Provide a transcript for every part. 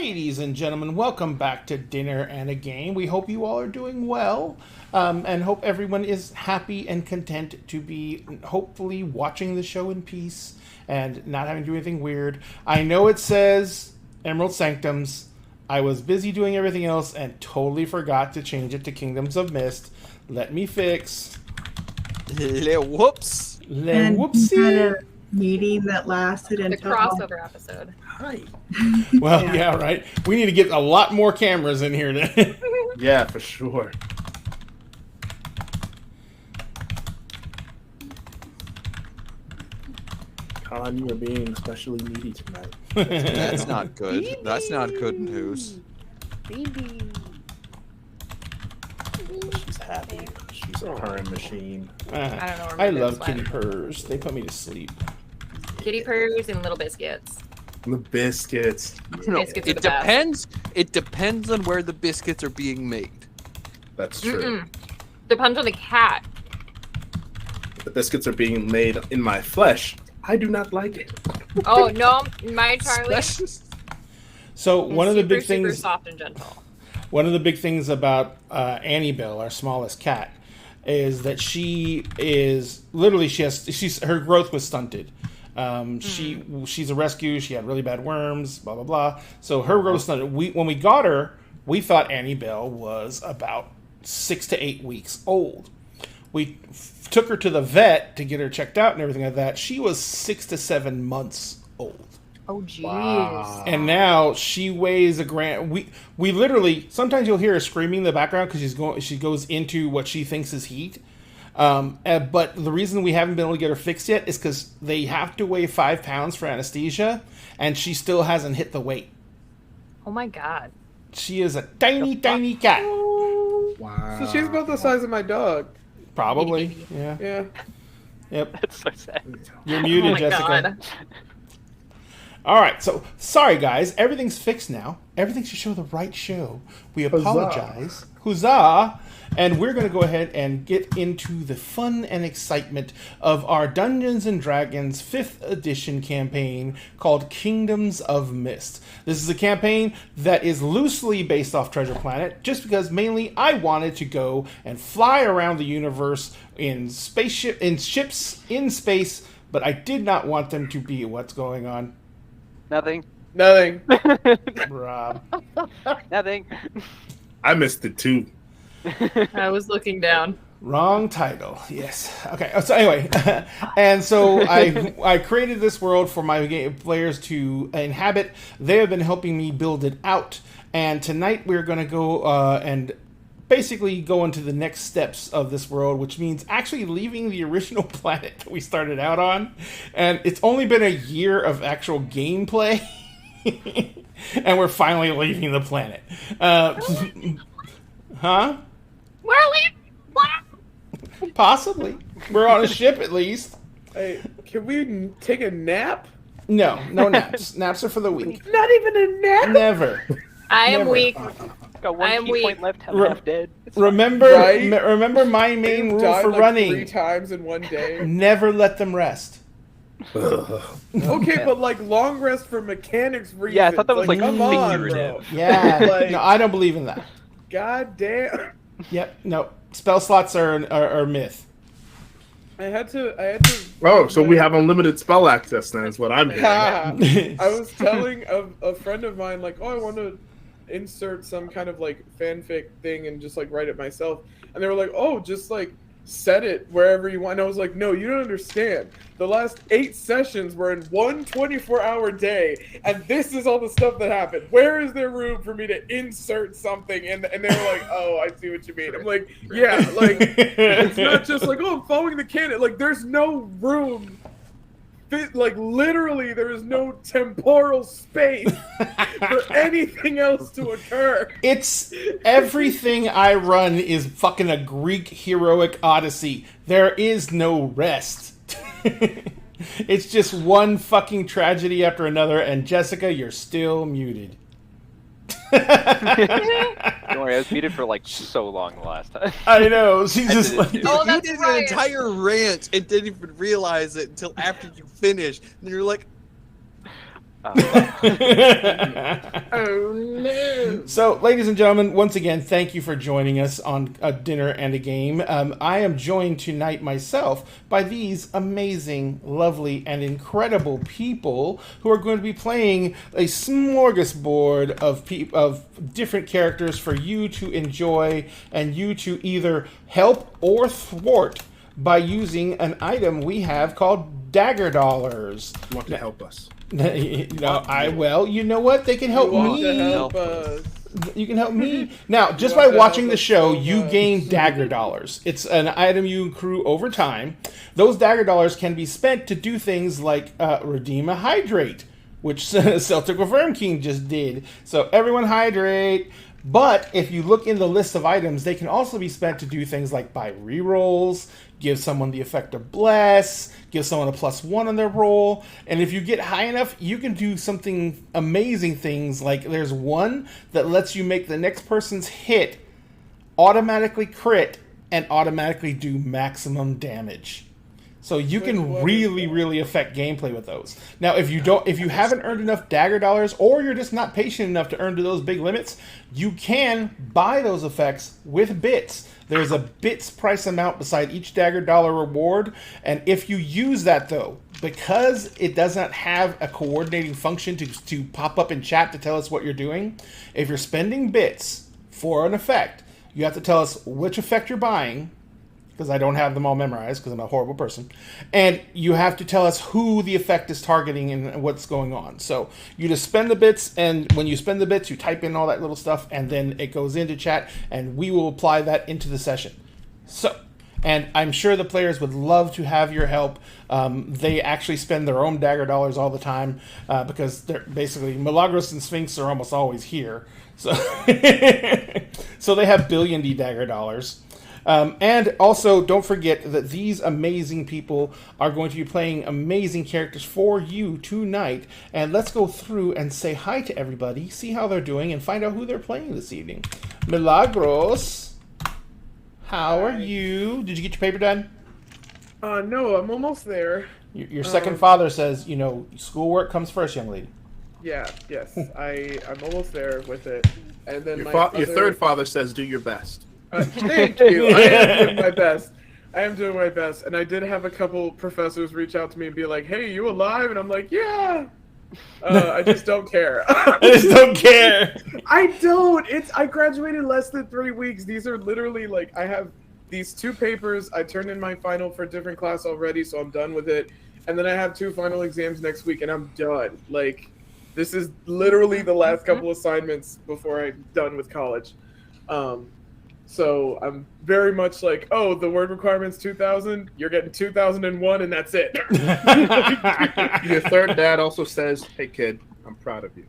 Ladies and gentlemen, welcome back to Dinner and a Game. We hope you all are doing well, and hope everyone is happy and content to be hopefully watching the show in peace and not having to do anything weird. I know it says Emerald Sanctums. I was busy doing everything else and totally forgot to change it to Kingdoms of Mist. Let me fix. Whoops. Whoopsie. Meeting that lasted The until crossover episode. Hi. Well, yeah, right. We need to get a lot more cameras in here. Yeah, for sure. Con, you are being especially needy tonight. That's not good. That's not good news. Baby. She's happy. She's a purring machine. I don't know where my I love bibs kitty went. purrs. They put me to sleep. Kitty purrs and little biscuits. The biscuits. No, Biscuits are it the best. depends. It depends on where the biscuits are being made. That's true. Depends on the cat. The biscuits are being made in my flesh. I do not like it. Oh no, my Charlie. So one of the big super things, soft and gentle. one of the big things about Annie Bell, our smallest cat, is that she is literally her growth was stunted. She's a rescue. She had really bad worms. Blah blah blah. So her growth was stunted. When we got her, we thought Annie Bell was about 6 to 8 weeks old. We took her to the vet to get her checked out and everything like that. She was 6 to 7 months old. Oh jeez. Wow. And now she weighs a grand. We literally, sometimes you'll hear her screaming in the background because she goes into what she thinks is heat. But the reason we haven't been able to get her fixed yet is because they have to weigh 5 pounds for anesthesia, and she still hasn't hit the weight. Oh my god. She is a tiny cat. Wow. So she's about the size of my dog. Probably. Yeah. Yeah. Yep. That's so sad. You're Oh muted, my Jessica. god. All right, so sorry guys, everything's fixed now. Everything should show the right show. We apologize. Huzzah! And we're going to go ahead and get into the fun and excitement of our Dungeons & Dragons 5th edition campaign called Kingdoms of Mist. This is a campaign that is loosely based off Treasure Planet, just because mainly I wanted to go and fly around the universe in ships in space, but I did not want them to be what's going on. Nothing. Nothing. Rob. Nothing. I missed it too. I was looking down. Wrong title. Yes. Okay. So anyway, and so I created this world for my players to inhabit. They have been helping me build it out, and tonight we're going to go and basically go into the next steps of this world, which means actually leaving the original planet that we started out on. And it's only been a year of actual gameplay, and we're finally leaving the planet. Huh? We're leaving. Possibly. We're on a ship at least. Hey, can we take a nap? No naps. Naps are for the weak. Not even a nap? Never. I am Never. weak. Got one I am key weak. point left. I'm half dead. Remember, Right? remember my main You rule died for like running. 3 times in one day. Never let them rest. Okay, but like long rest for mechanics reasons. Yeah, I thought that was, like, come on, figurative. bro. Yeah. Like- No, I don't believe in that. God damn. Yep. No. Spell slots are myth. I had to. Oh, so we have unlimited spell access then, is what I'm hearing. I was telling a friend of mine, like, oh, I want to insert some kind of like fanfic thing and just like write it myself. And they were like, oh, just like set it wherever you want. And I was like, no, you don't understand. The last 8 sessions were in one 24-hour day, and this is all the stuff that happened. Where is there room for me to insert something? And they were like, oh, I see what you mean. I'm like, yeah, like it's not just like, oh, I'm following the canon. Like, there's no room. Like, literally, there is no temporal space for anything else to occur. It's everything I run is fucking a Greek heroic odyssey. There is no rest. It's just one fucking tragedy after another, and Jessica, you're still muted. Don't worry, I was muted for like so long the last time. I know. She's just like, Oh, You that's did right. an entire rant and didn't even realize it until after you finished. And you're like, Oh no! So, ladies and gentlemen, once again, thank you for joining us on a dinner and a game. I am joined tonight myself by these amazing, lovely, and incredible people who are going to be playing a smorgasbord of different characters for you to enjoy and you to either help or thwart by using an item we have called Dagger Dollars. You want to help us? Well, you know what? They can help You want me. to help us. You can help me. Now, just You by want to watching help the us show, so you much. gain Dagger Dollars. It's an item you accrue over time. Those Dagger Dollars can be spent to do things like redeem a Hydrate, which Celtic Worm King just did. So everyone hydrate. But if you look in the list of items, they can also be spent to do things like buy rerolls, give someone the effect of bless, give someone a +1 on their roll, and if you get high enough, you can do something amazing things like there's one that lets you make the next person's hit automatically crit and automatically do maximum damage. So you can really affect gameplay with those. Now, if you haven't earned enough Dagger Dollars, or you're just not patient enough to earn to those big limits, you can buy those effects with bits. There's a bits price amount beside each Dagger Dollar reward, and if you use that though, because it doesn't have a coordinating function to pop up in chat to tell us what you're doing, if you're spending bits for an effect, you have to tell us which effect you're buying, because I don't have them all memorized because I'm a horrible person. And you have to tell us who the effect is targeting and what's going on. So you just spend the bits, and when you spend the bits, you type in all that little stuff, and then it goes into chat, and we will apply that into the session. So, and I'm sure the players would love to have your help. They actually spend their own Dagger Dollars all the time because they're basically, Milagros and Sphinx are almost always here. So, so they have billion D Dagger Dollars. And also, don't forget that these amazing people are going to be playing amazing characters for you tonight. And let's go through and say hi to everybody, see how they're doing, and find out who they're playing this evening. Milagros, how are you? Did you get your paper done? No, I'm almost there. Your second father says, schoolwork comes first, young lady. Yes, I'm almost there with it. And then Your third father says, do your best. Thank you. I am doing my best. And I did have a couple professors reach out to me and be like, "Hey, you alive?" And I'm like, "Yeah." I just don't care. I just don't care. I don't. I graduated less than 3 weeks. These are literally like, I have these 2 papers. I turned in my final for a different class already, so I'm done with it. And then I have 2 final exams next week, and I'm done. Like, this is literally the last couple assignments before I'm done with college. So I'm very much like, oh, the word requirement's 2,000. You're getting 2,001, and that's it. Your third dad also says, "Hey kid, I'm proud of you."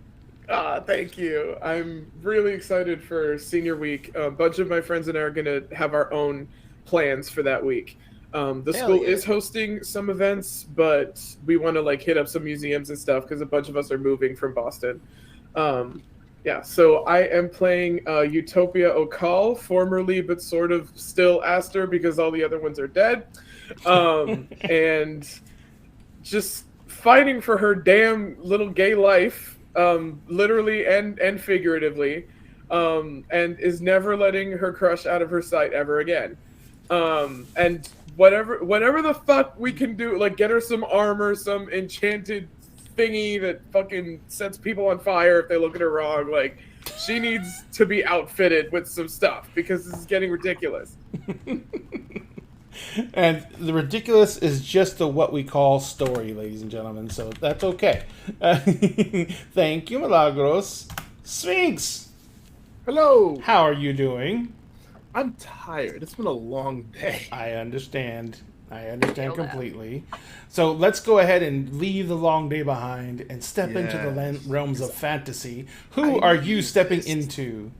Thank you. I'm really excited for senior week. A bunch of my friends and I are gonna have our own plans for that week. The school is hosting some events, but we want to hit up some museums and stuff because a bunch of us are moving from Boston. Yeah, so I am playing Utopia Okal, formerly but sort of still Aster because all the other ones are dead. And just fighting for her damn little gay life, literally and figuratively, and is never letting her crush out of her sight ever again. And whatever the fuck we can do, get her some armor, some enchanted thingy that fucking sets people on fire if they look at her wrong. She needs to be outfitted with some stuff because this is getting ridiculous. And the ridiculous is just what we call story, ladies and gentlemen, so that's okay. Thank you, Milagros. Sphinx! Hello! How are you doing? I'm tired. It's been a long day. I understand completely. So let's go ahead and leave the long day behind and step into the realms of fantasy. Who are you stepping into?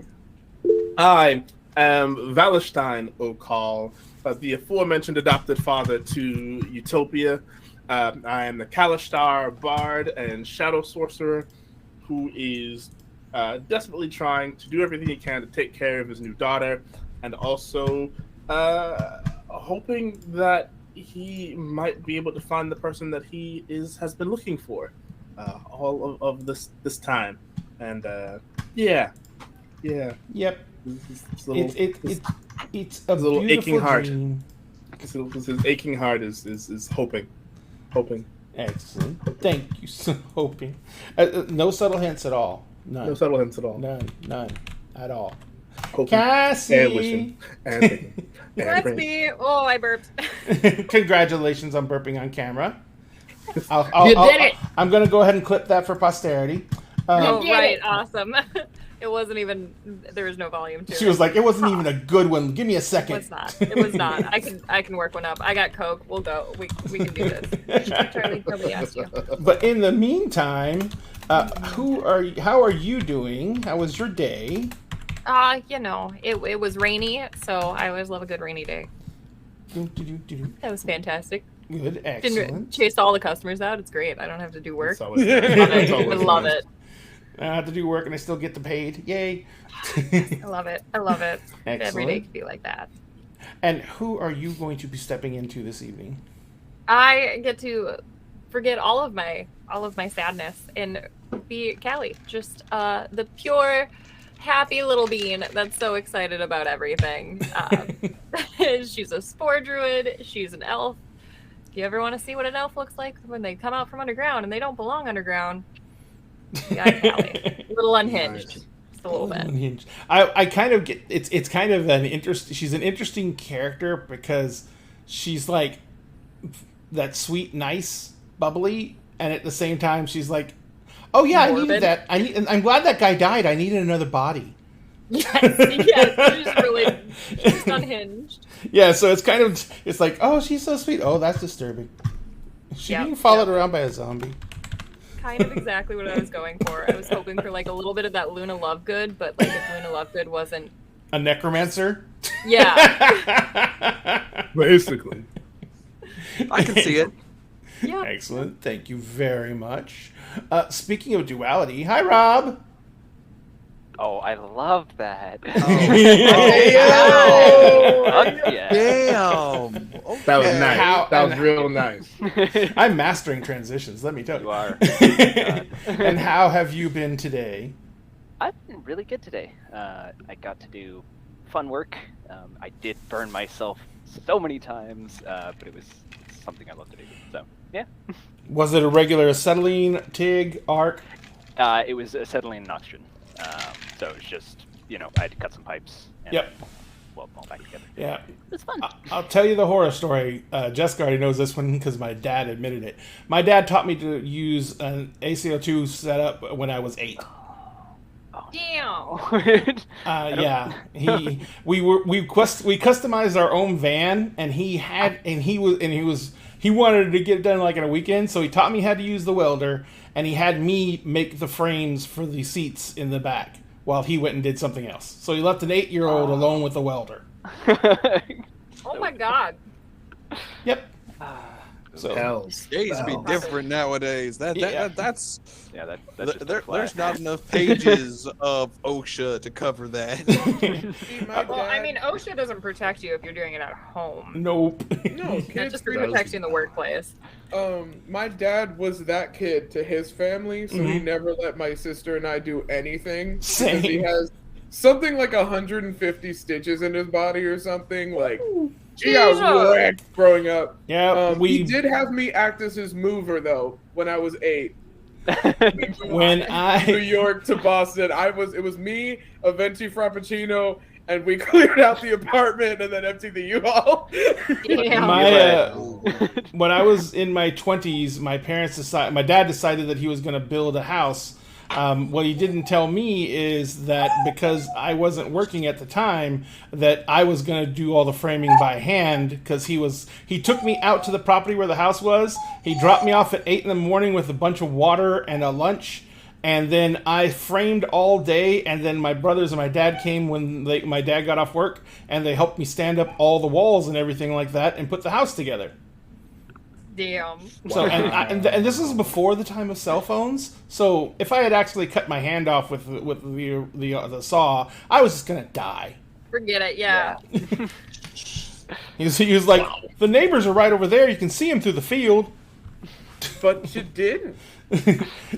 I am Valestein Okal, the aforementioned adopted father to Utopia. I am the Kalishtar Bard and Shadow Sorcerer who is desperately trying to do everything he can to take care of his new daughter, and also hoping that he might be able to find the person that he has been looking for. all of this time, and yeah. Yep. This little, It's a little beautiful aching heart. dream. his aching heart is hoping. Excellent. Thank you. So hoping. No subtle hints at all. None. No subtle hints at all. None at all. Hoping Cassie. and wishing and thinking. And That's praying. me. Oh, I burped. Congratulations on burping on camera. You did it. I'm going to go ahead and clip that for posterity. Oh, right. Awesome. It wasn't even. There was no volume to it. She was like, "It wasn't even a good one. Give me a It second." was not. It was not. I can work one up. I got Coke. We'll go. We can do this. Charlie, nobody asked you. But in the meantime, how are you doing? How was your day? It was rainy, so I always love a good rainy day. That was fantastic. Good, excellent. Didn't chase all the customers out. It's great. I don't have to do work. It's always I love it. I have to do work and I still get the paid. Yay! I love it. Every Excellent. day can be like that. And who are you going to be stepping into this evening? I get to forget all of my sadness and be Callie, just the pure, happy little bean that's so excited about everything. She's a spore druid. She's an elf. If you ever want to see what an elf looks like when they come out from underground and they don't belong underground, you got Callie. A little unhinged. Nice. Just a little bit. Unhinged. I kind of get it's kind of an interest. She's an interesting character because she's like that sweet, nice, bubbly, and at the same time she's like, oh yeah, Morbid. I needed that. I'm glad that guy died. I needed another body. Yes, she's just unhinged. Yeah, so it's like, oh, she's so sweet. Oh, that's disturbing. She being followed around by a zombie. Kind of exactly what I was going for. I was hoping for like a little bit of that Luna Lovegood, but like if Luna Lovegood wasn't A necromancer. Yeah. Basically. I can see it. Yeah. Excellent. Thank you very much. Speaking of duality, hi Rob. Oh, I love that. Damn. Okay. That was nice. How- that was real nice. I'm mastering transitions, let me tell you. You are. And how have you been today? I've been really good today. I got to do fun work. I did burn myself so many times, but it was something I love to do. So, yeah. Was it a regular acetylene, TIG, ARC? It was acetylene and oxygen. So it was just, I had to cut some pipes. And Yep. weld them all back together. Yeah. It was fun. I'll tell you the horror story. Jessica already knows this one because my dad admitted it. My dad taught me to use an ACO2 setup when I was 8. Damn. Yeah, we customized our own van, and he wanted to get it done like in a weekend, so he taught me how to use the welder, and he had me make the frames for the seats in the back while he went and did something else. So he left an 8-year-old alone with the welder. Oh my god. Yep. So Hell. Days be different nowadays. That's that's just there's not enough pages of OSHA to cover that. Well, I mean, OSHA doesn't protect you if you're doing it at home. nope. No, It kids. just protects you in the workplace. My dad was that kid to his family, so he never let my sister and I do anything. Same. Because he has something like 150 stitches in his body or something. Like, he got Jesus. wrecked growing up. Yeah, He did have me act as his mover though when I was 8. when New I York to Boston, it was me, a venti frappuccino, and we cleared out the apartment and then emptied the U-Haul. Yeah. when I was in my 20s, my dad decided that he was going to build a house. What he didn't tell me is that because I wasn't working at the time, that I was going to do all the framing by hand, because he took me out to the property where the house was. He dropped me off at 8 in the morning with a bunch of water and a lunch, and then I framed all day, and then my brothers and my dad came when my dad got off work, and they helped me stand up all the walls and everything like that and put the house together. Damn. So and this is before the time of cell phones. So if I had actually cut my hand off with the saw, I was just gonna die. Forget it. Yeah. He was like, the neighbors are right over there. You can see them through the field. but you didn't.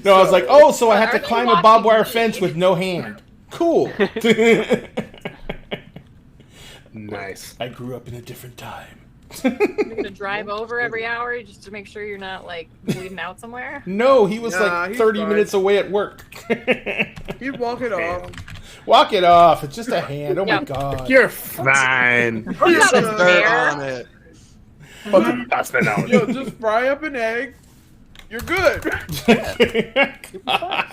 No, I was like, oh, so I have Are to they climb a barbed wire watching fence me? with no hand. Cool. Nice. I grew up in a different time. You're gonna drive over every hour just to make sure you're not like bleeding out somewhere. No, he was Nah, like he's 30 fine. minutes away at work. You'd walk it off. Walk it off. It's just a hand. Oh my Yeah. god. You're fine. Put not a Dirt bear. on it. Put the dust out. Yo, just fry up an egg. You're good.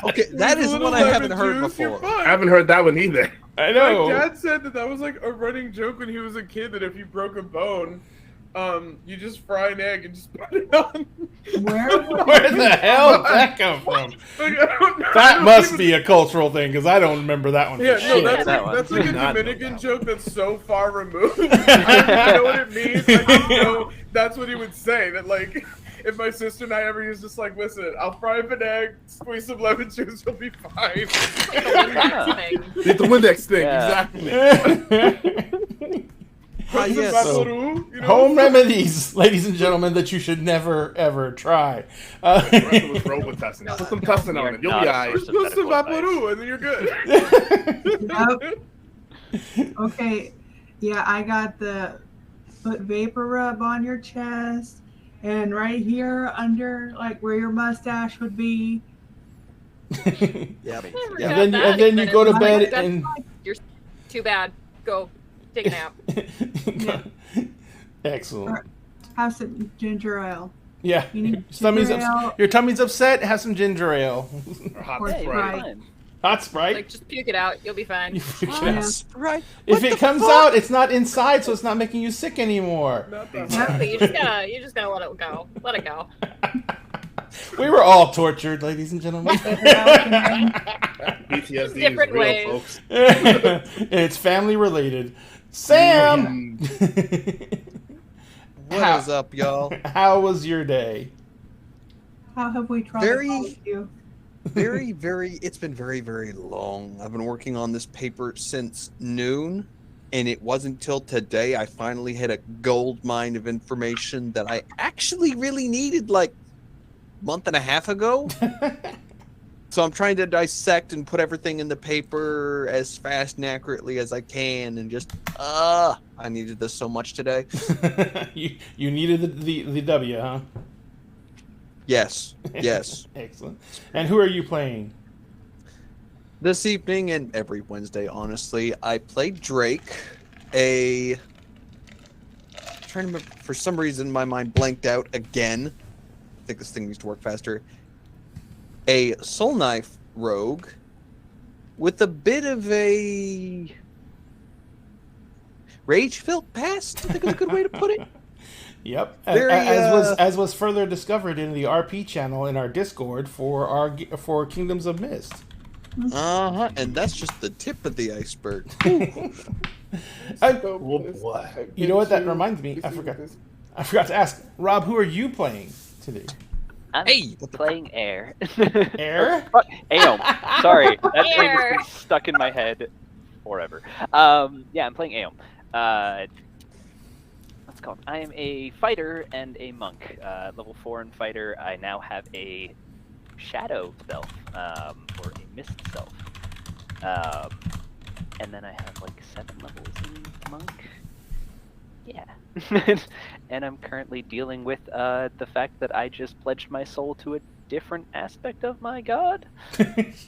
Okay, that With is a what little I haven't lemon heard juice, you're before. I fine. haven't heard that one either. I My know. dad said that was like a running joke when he was a kid, that if you broke a bone, you just fry an egg and just put it on. Where the hell did that come from? Like, I don't know. I That don't must even- be a cultural thing because I don't remember that one. Yeah, for no, shit. that's that like, one. that's like a Did not know Dominican that joke that's so far removed. I don't even know what it means. I just know that's what he would say. That like, if my sister and I ever use just like, listen, I'll fry up an egg, squeeze some lemon juice, you'll be fine. It's the Windex thing, Yeah. exactly. Ah, Put some yes. babaru, you know? Home remedies, ladies and gentlemen, that you should never ever try. It was Robitussin. Put some tussin on it. You'll be alright. Just put some babaru and then you're good. Yep. Okay. Yeah, I got the put vapor rub on your chest and right here under like where your mustache would be. Yeah. And then you go to bed That's and fine. You're too bad. Go take a nap. excellent. Have some ginger ale. Yeah, You need Tummy's ginger ale. your tummy's upset. Have some ginger ale, Or hot Or Hey, Sprite. Sprite. fine. hot Sprite. Like just puke it out. You'll be fine. Yes, right. If What it the comes fuck? out, it's not inside, so it's not making you sick anymore. Not that Exactly. You just gotta let it go. Let it go. We were all tortured, ladies and gentlemen. PTSD Different is real, ways. folks. It's family related. Sam, What is up, y'all? how was your day? How have we tried Very- to call you? It's been very, very long. I've been working on this paper since noon, and it wasn't till today I finally hit a gold mine of information that I actually really needed like a month and a half ago. So I'm trying to dissect and put everything in the paper as fast and accurately as I can, and just I needed this so much today. you needed the W, huh? Yes. Excellent. And who are you playing? This evening and every Wednesday, honestly, I played Drake, trying to remember, for some reason my mind blanked out again. I think this thing needs to work faster. A Soul Knife rogue with a bit of a rage-filled past, I think is a good way to put it. Yep. Very, as was further discovered in the RP channel in our Discord for Kingdoms of Mist. Uh-huh, and that's just the tip of the iceberg. So Oh, pissed. boy. I've You know what that been reminds me? to- I forgot to ask. Rob, who are you playing today? I'm Hey! playing Air. Air? Aeom. Sorry, that name Air. has been stuck in my head forever. Yeah, I'm playing Aeom. What's it called? I am a fighter and a monk. Level 4 in fighter. I now have a shadow self, or a mist self. And then I have like 7 levels in monk. Yeah. And I'm currently dealing with the fact that I just pledged my soul to a different aspect of my god,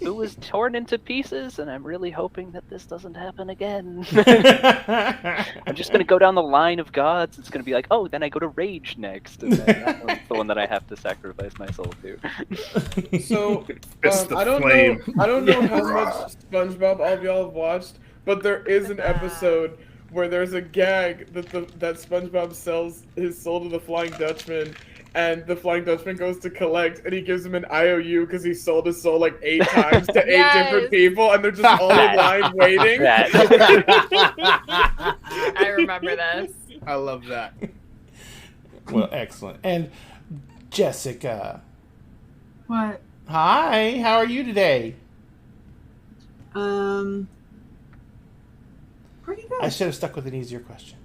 who was torn into pieces, and I'm really hoping that this doesn't happen again. I'm just gonna go down the line of gods. It's gonna be like, oh, then I go to Rage next, and then that one's the one that I have to sacrifice my soul to. So Fist of I don't flame. know. I don't know how much SpongeBob all of y'all have watched, but there is an episode where there's a gag that that SpongeBob sells his soul to the Flying Dutchman, and the Flying Dutchman goes to collect, and he gives him an IOU because he sold his soul like 8 times to 8 Yes. different people, and they're just all in line waiting. I remember this. I love that. Well, excellent. And Jessica, What? hi. How are you today? Pretty I good. should have stuck with an easier question.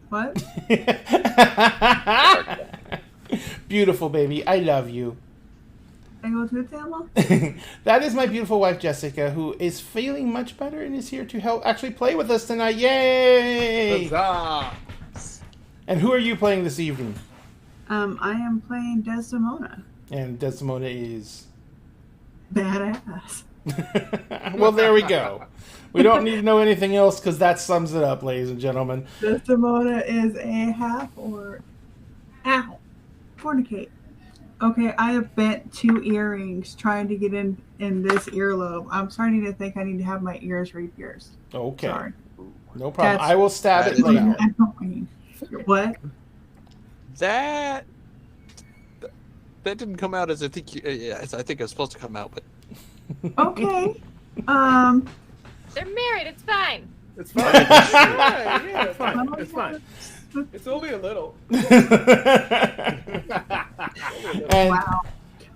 What? Beautiful, baby. I love you. I go to Thelma. That is my beautiful wife, Jessica, who is feeling much better and is here to help actually play with us tonight. Yay! Huzzah! And who are you playing this evening? I am playing Desdemona. And Desdemona is... Badass. Well, there we go. We don't need to know anything else because that sums it up, ladies and gentlemen. Desdemona is a half or... Ow! Fornicate. Okay, I have bent 2 earrings trying to get in this earlobe. I'm starting to think I need to have my ears re-pierced. Okay. Sorry. No problem. That's- I will stab that it is later. Annoying. What? That didn't come out as I think as I think it was supposed to come out, but Okay. They're married. It's fine. It's fine. Yeah, It's fine. It's fine. it's only a little. And Wow.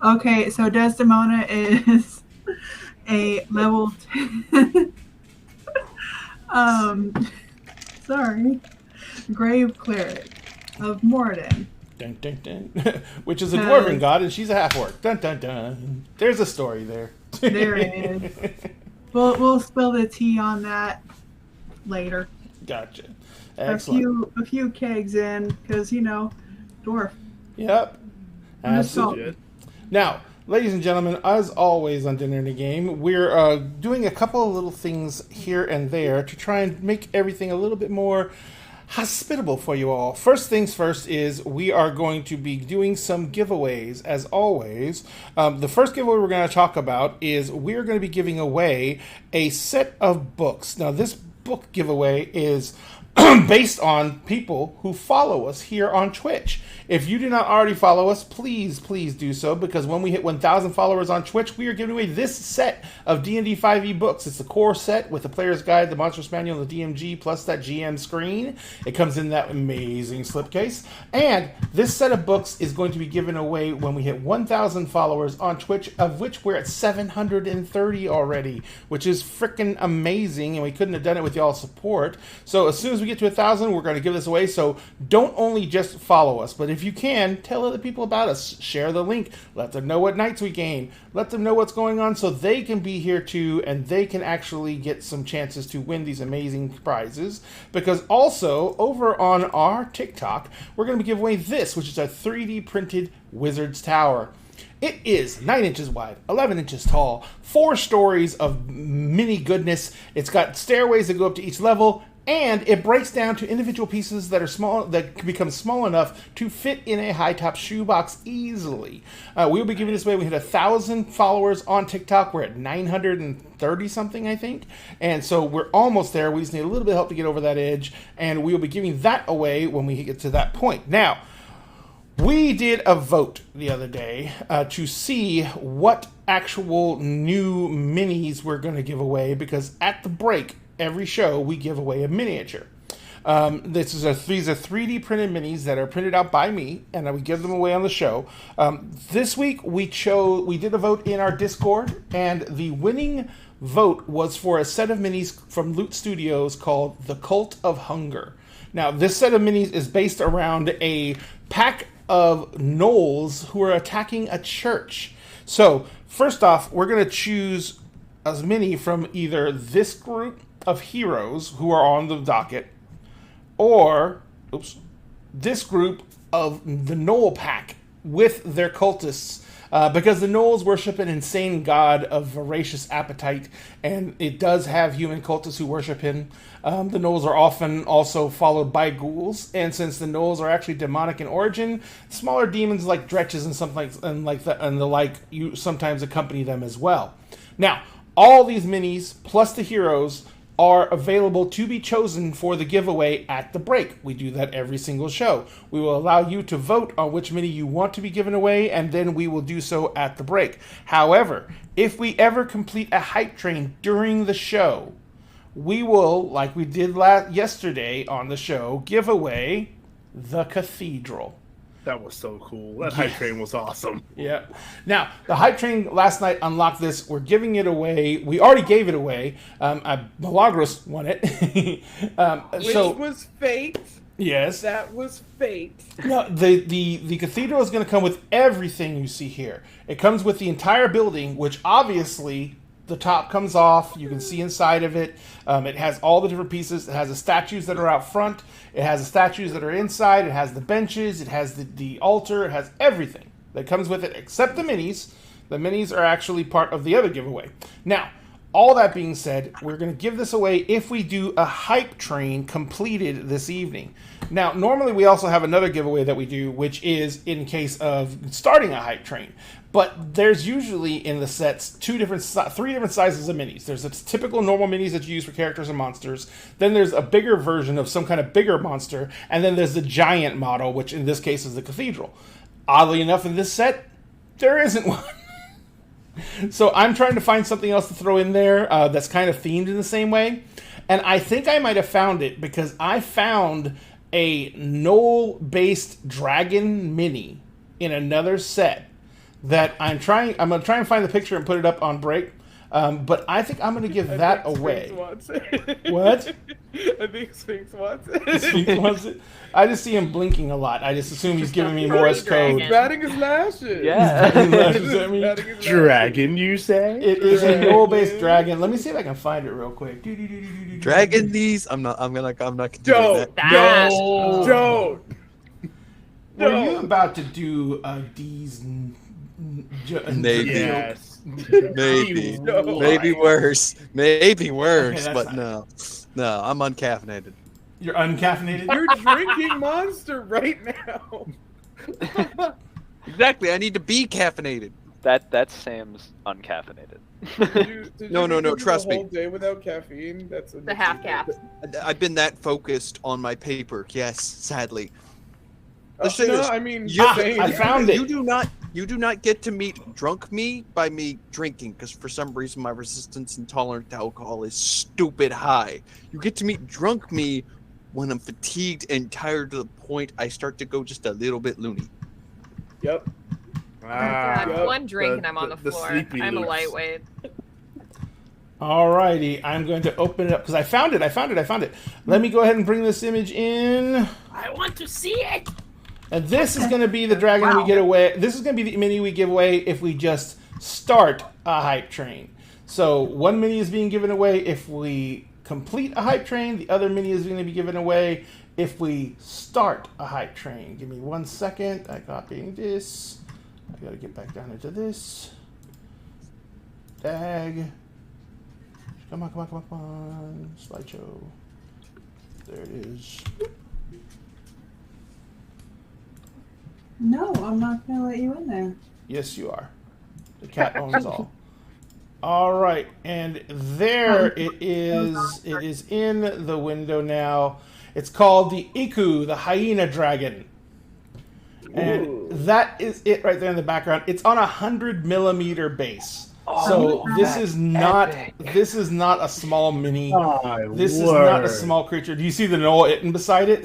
Okay, so Desdemona is a level 10. Sorry. Grave cleric of Morden. dun, dun, dun. Which is a dwarven god, and she's a half-orc. Dun, dun, dun. There's a story there. There it is. We'll spill the tea on that later. Gotcha. Excellent. A few kegs in, because dwarf. Yep. I'm Absolutely. Legit. Now, ladies and gentlemen, as always on Dinner in the Game, we're doing a couple of little things here and there to try and make everything a little bit more hospitable for you all. First things first is we are going to be doing some giveaways, as always. The first giveaway we're going to talk about is we're going to be giving away a set of books. Now, this book giveaway is based on people who follow us here on Twitch. If you do not already follow us, please do so, because when we hit 1,000 followers on Twitch, we are giving away this set of D&D 5e books. It's the core set with the Player's Guide, the Monstrous Manual, the DMG, plus that GM screen. It comes in that amazing slipcase. And this set of books is going to be given away when we hit 1,000 followers on Twitch, of which we're at 730 already, which is freaking amazing, and we couldn't have done it with y'all's support. So as soon as we get to 1,000, we're going to give this away. So don't only just follow us, but if you can, tell other people about us. Share the link. Let them know what nights we game. Let them know what's going on so they can be here too, and they can actually get some chances to win these amazing prizes. Because also, over on our TikTok, we're going to be giving away this, which is a 3D printed Wizard's Tower. It is 9 inches wide, 11 inches tall, 4 stories of mini goodness. It's got stairways that go up to each level, and it breaks down to individual pieces that are small, that can become small enough to fit in a high-top shoebox easily. We'll be giving this away. We hit 1,000 followers on TikTok. We're at 930 something, I think. And so we're almost there. We just need a little bit of help to get over that edge. And we'll be giving that away when we get to that point. Now, we did a vote the other day to see what actual new minis we're going to give away, because at the break, every show we give away a miniature. These are 3D printed minis that are printed out by me, and we give them away on the show. This week we did a vote in our Discord, and the winning vote was for a set of minis from Loot Studios called The Cult of Hunger. Now, this set of minis is based around a pack of gnolls who are attacking a church. So, first off, we're going to choose a mini from either this group of heroes who are on the docket, or this group of the Gnoll pack with their cultists, because the Gnolls worship an insane god of voracious appetite, and it does have human cultists who worship him. The Gnolls are often also followed by ghouls, and since the Gnolls are actually demonic in origin, smaller demons like dretches and something like that and the like, you sometimes accompany them as well. Now, all these minis plus the heroes are available to be chosen for the giveaway at the break. We do that every single show. We will allow you to vote on which mini you want to be given away, and then we will do so at the break. However, if we ever complete a hype train during the show, we will, like we did yesterday on the show, give away the Cathedral. That was so cool. That hype train was awesome. Yeah. Now, the hype train last night unlocked this. We're giving it away. We already gave it away. Milagros won it. Which was fake. Yes. That was fate. No, the cathedral is going to come with everything you see here. It comes with the entire building, which obviously the top comes off. You can see inside of it. It has all the different pieces. It has the statues that are out front. It has the statues that are inside. It has the benches. It has the altar. It has everything that comes with it except the minis. The minis are actually part of the other giveaway. Now, all that being said, we're going to give this away if we do a hype train completed this evening. Now, normally we also have another giveaway that we do, which is in case of starting a hype train. But there's usually in the sets three different sizes of minis. There's a typical normal minis that you use for characters and monsters. Then there's a bigger version of some kind of bigger monster. And then there's the giant model, which in this case is the cathedral. Oddly enough, in this set, there isn't one. So I'm trying to find something else to throw in there that's kind of themed in the same way. And I think I might have found it because I found a Knoll-based dragon mini in another set that I'm going to try and find the picture and put it up on break. But I think I'm going to give that away. What? I think Sphinx wants it. Sphinx wants it? I just see him blinking a lot. I just assume he's giving me Morse code. He's batting his lashes. Yeah. Dragon, you say? It is a Knoll-based dragon. Let me see if I can find it real quick. Dragon these. I'm not gonna do Don't. that. Don't. Were you about to do these? Maybe. Yes. Maybe. No. Maybe worse. Maybe worse. Okay, but that's no, I'm uncaffeinated. You're uncaffeinated? You're drinking Monster right now. Exactly. I need to be caffeinated. That's Sam's uncaffeinated. Did No, you do trust the me. whole day without caffeine? That's The half cap. I've been that focused on my paper. Yes, sadly. Let's say No, this. I mean, I found it. You do not get to meet drunk me by me drinking, because for some reason my resistance intolerant to alcohol is stupid high. You get to meet drunk me when I'm fatigued and tired to the point I start to go just a little bit loony. Yep. God, Yep. one drink and I'm on the floor. sleepy I'm a loops. lightweight. Alrighty, I'm going to open it up because I found it. Let me go ahead and bring this image in. I want to see it. And this is going to be the dragon we get away. This is going to be the mini we give away if we just start a hype train. So one mini is being given away if we complete a hype train. The other mini is going to be given away if we start a hype train. Give me 1 second. I'm copying this. I got to get back down into this. Dag. Come on. Slideshow. There it is. No, I'm not going to let you in there. Yes, you are. The cat owns all. All right, and there it is. It is in the window now. It's called the Iku, the hyena dragon. And that is it right there in the background. It's on a 100mm base. So this is not a small mini. This is not a small creature. Do you see the Noah Itten beside it?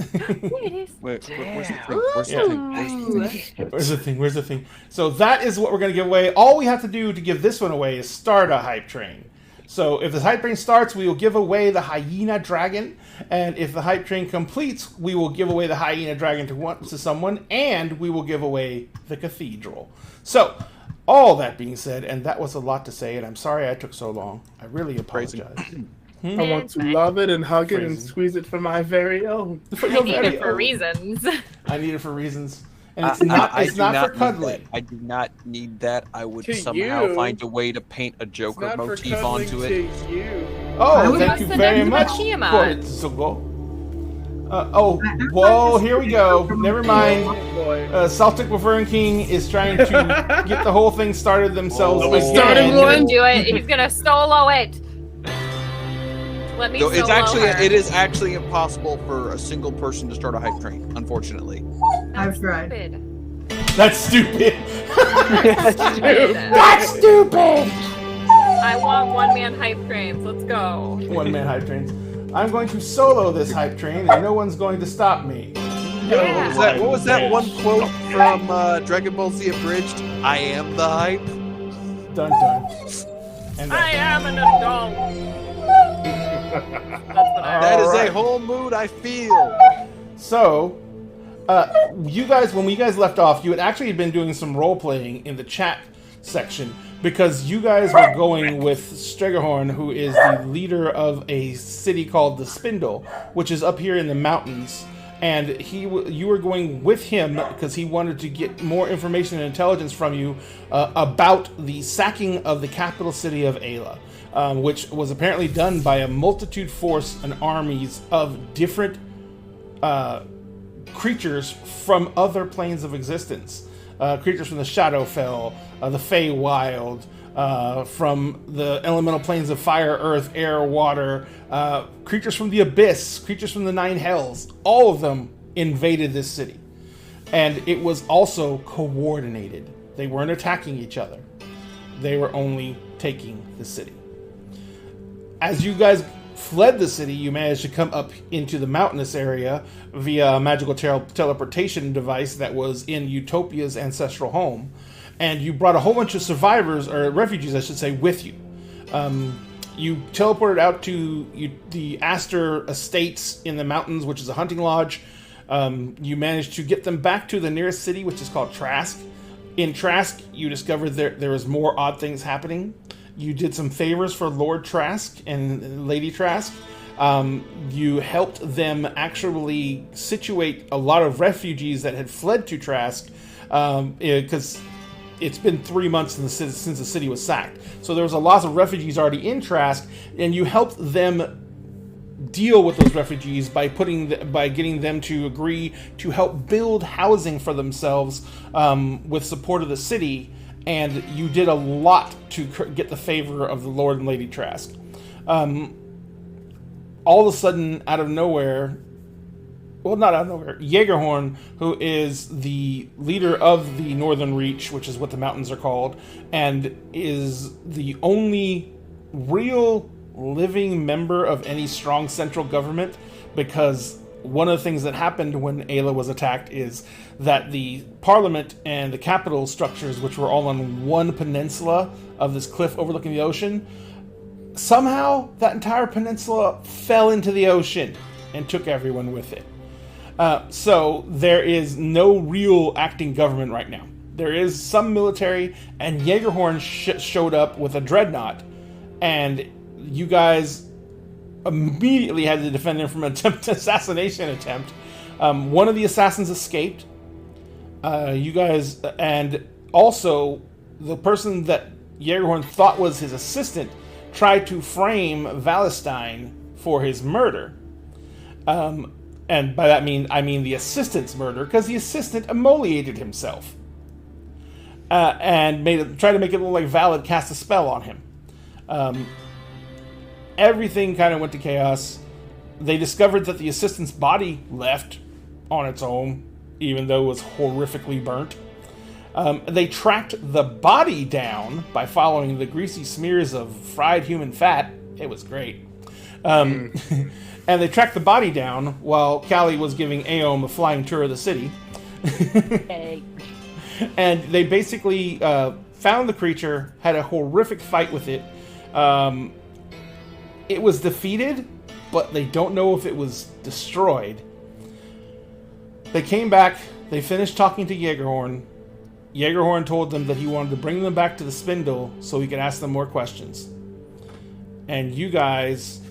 Where's the thing? Where's the thing? So that is what we're going to give away. All we have to do to give this one away is start a hype train. So if the hype train starts, we will give away the hyena dragon, and if the hype train completes, we will give away the hyena dragon to someone, and we will give away the cathedral. So all that being said, and that was a lot to say, and I'm sorry I took so long. I really apologize. I want to love it and hug it and squeeze it for my very own. I need it for reasons. I need it for reasons. And it's not for cuddling. I do not need that. I would To somehow you. find a way to paint a Joker Not for motif cuddling onto to it. you. Oh, Who thank you wants to very do much. Machima? Here we go. Never mind. Boy. Celtic Bavarian King is trying to get the whole thing started themselves. Oh, we again. started He's one? gonna do it. He's gonna solo it. Let me No, solo her. it is actually impossible for a single person to start a hype train, unfortunately. I've tried. Stupid. That's stupid. Stupid. That's stupid. I want one-man hype trains. Let's go. One man hype trains. I'm going to solo this hype train, and no one's going to stop me. Yeah. What was that one quote from Dragon Ball Z Abridged? I am the hype. Dun dun. And I am an adult. That's what I That is Alright. a whole mood I feel. So, you guys, when we guys left off, you had actually been doing some role playing in the chat section because you guys were going with Stregohorn, who is the leader of a city called the Spindle, which is up here in the mountains. And you were going with him because he wanted to get more information and intelligence from you about the sacking of the capital city of Ayla, which was apparently done by a multitude force and armies of different creatures from other planes of existence. Creatures from the Shadowfell, the Feywild, from the elemental planes of fire, earth, air, water, creatures from the abyss, creatures from the nine hells. All of them invaded this city. And it was also coordinated. They weren't attacking each other. They were only taking the city. As you guys fled the city, you managed to come up into the mountainous area via a magical teleportation device that was in Utopia's ancestral home. And you brought a whole bunch of survivors, or refugees, I should say, with you. You teleported out to the Aster Estates in the mountains, which is a hunting lodge. You managed to get them back to the nearest city, which is called Trask. In Trask, you discovered there was more odd things happening. You did some favors for Lord Trask and Lady Trask. You helped them actually situate a lot of refugees that had fled to Trask, because it's been 3 months since the city was sacked. So there was a lot of refugees already in Trask, and you helped them deal with those refugees by getting them to agree to help build housing for themselves with support of the city. And you did a lot to get the favor of the Lord and Lady Trask. All of a sudden, out of nowhere, well, not out of nowhere, Jaegerhorn, who is the leader of the Northern Reach, which is what the mountains are called, and is the only real living member of any strong central government, because one of the things that happened when Ayla was attacked is that the parliament and the capital structures, which were all on one peninsula of this cliff overlooking the ocean, somehow that entire peninsula fell into the ocean and took everyone with it. So there is no real acting government right now. There is some military, and Jaegerhorn showed up with a Dreadnought, and you guys immediately had to defend him from an assassination attempt. One of the assassins escaped. You guys, and also the person that Jaegerhorn thought was his assistant tried to frame Valestein for his murder. And by that I mean the assistant's murder, because the assistant immolated himself and tried to make it look like Val had cast a spell on him. Everything kind of went to chaos. They discovered that the assistant's body left on its own, even though it was horrifically burnt. They tracked the body down by following the greasy smears of fried human fat. It was great. And they tracked the body down while Callie was giving Aom a flying tour of the city. Hey. And they basically found the creature, had a horrific fight with it. It was defeated, but they don't know if it was destroyed. They came back, they finished talking to Jaegerhorn. Jaegerhorn told them that he wanted to bring them back to the Spindle so he could ask them more questions. And you guys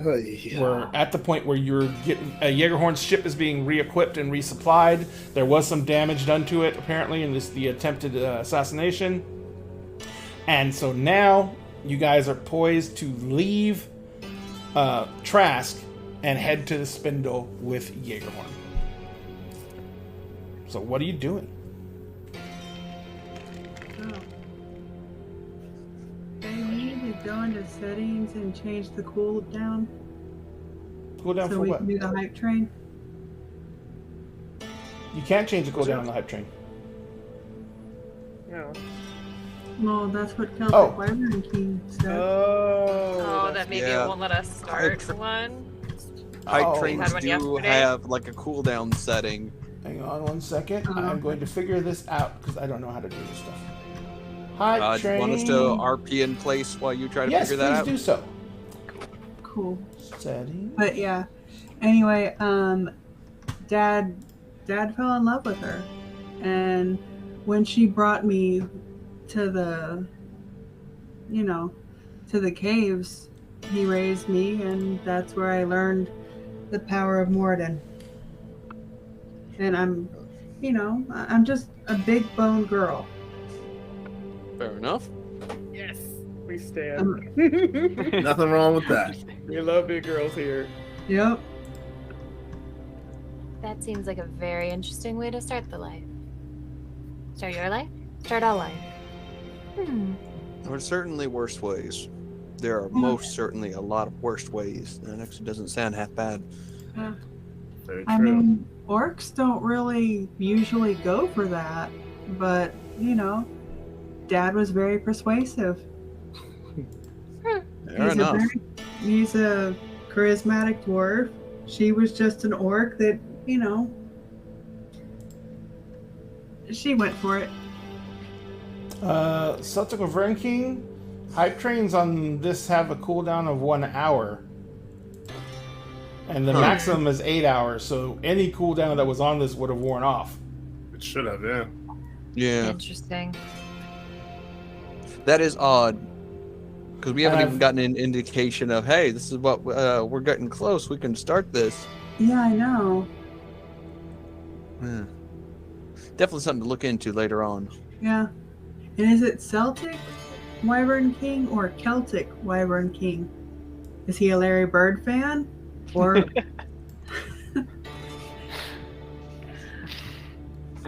were at the point where you're getting Jaegerhorn's ship is being re-equipped and resupplied. There was some damage done to it apparently in the attempted assassination, and so now you guys are poised to leave Trask and head to the Spindle with Jaegerhorn. So what are you doing? They need to go into settings and change the cooldown. Cooldown So for we what? can do the hype train. You can't change the cooldown on the hype train. No. Well, that's what Celtic Oh. Wyvern King said. Oh, that maybe yeah. it won't let us start one. Hype Oh. trains Had one do yesterday. have like a cooldown setting. Hang on one second. Uh-huh. I'm going to figure this out because I don't know how to do this stuff. Hype Do train. you want us to RP in place while you try to Yes, figure that please out? do so. Cool. Settings. But yeah. Anyway, Dad fell in love with her, and when she brought me to the, to the caves, he raised me, and that's where I learned the power of Morden. And I'm just a big bone girl. Fair enough. Yes, we stand. Nothing wrong with that. We love big girls here. Yep. That seems like a very interesting way to start the life. Start your life? Start our life. There are certainly worse ways. There are most certainly a lot of worse ways. That actually doesn't sound half bad. Very true. I mean, orcs don't really usually go for that, but Dad was very persuasive. Fair enough. He's a charismatic dwarf. She was just an orc that, she went for it. Celtic of Vern King, hype trains on this have a cooldown of 1 hour. And the maximum is 8 hours, so any cooldown that was on this would have worn off. It should have, yeah. Yeah. Interesting. That is odd. Because we haven't even gotten an indication of, hey, this is what we're getting close. We can start this. Yeah, I know. Yeah. Definitely something to look into later on. Yeah. And is it Celtic Wyvern King or Celtic Wyvern King? Is he a Larry Bird fan? Or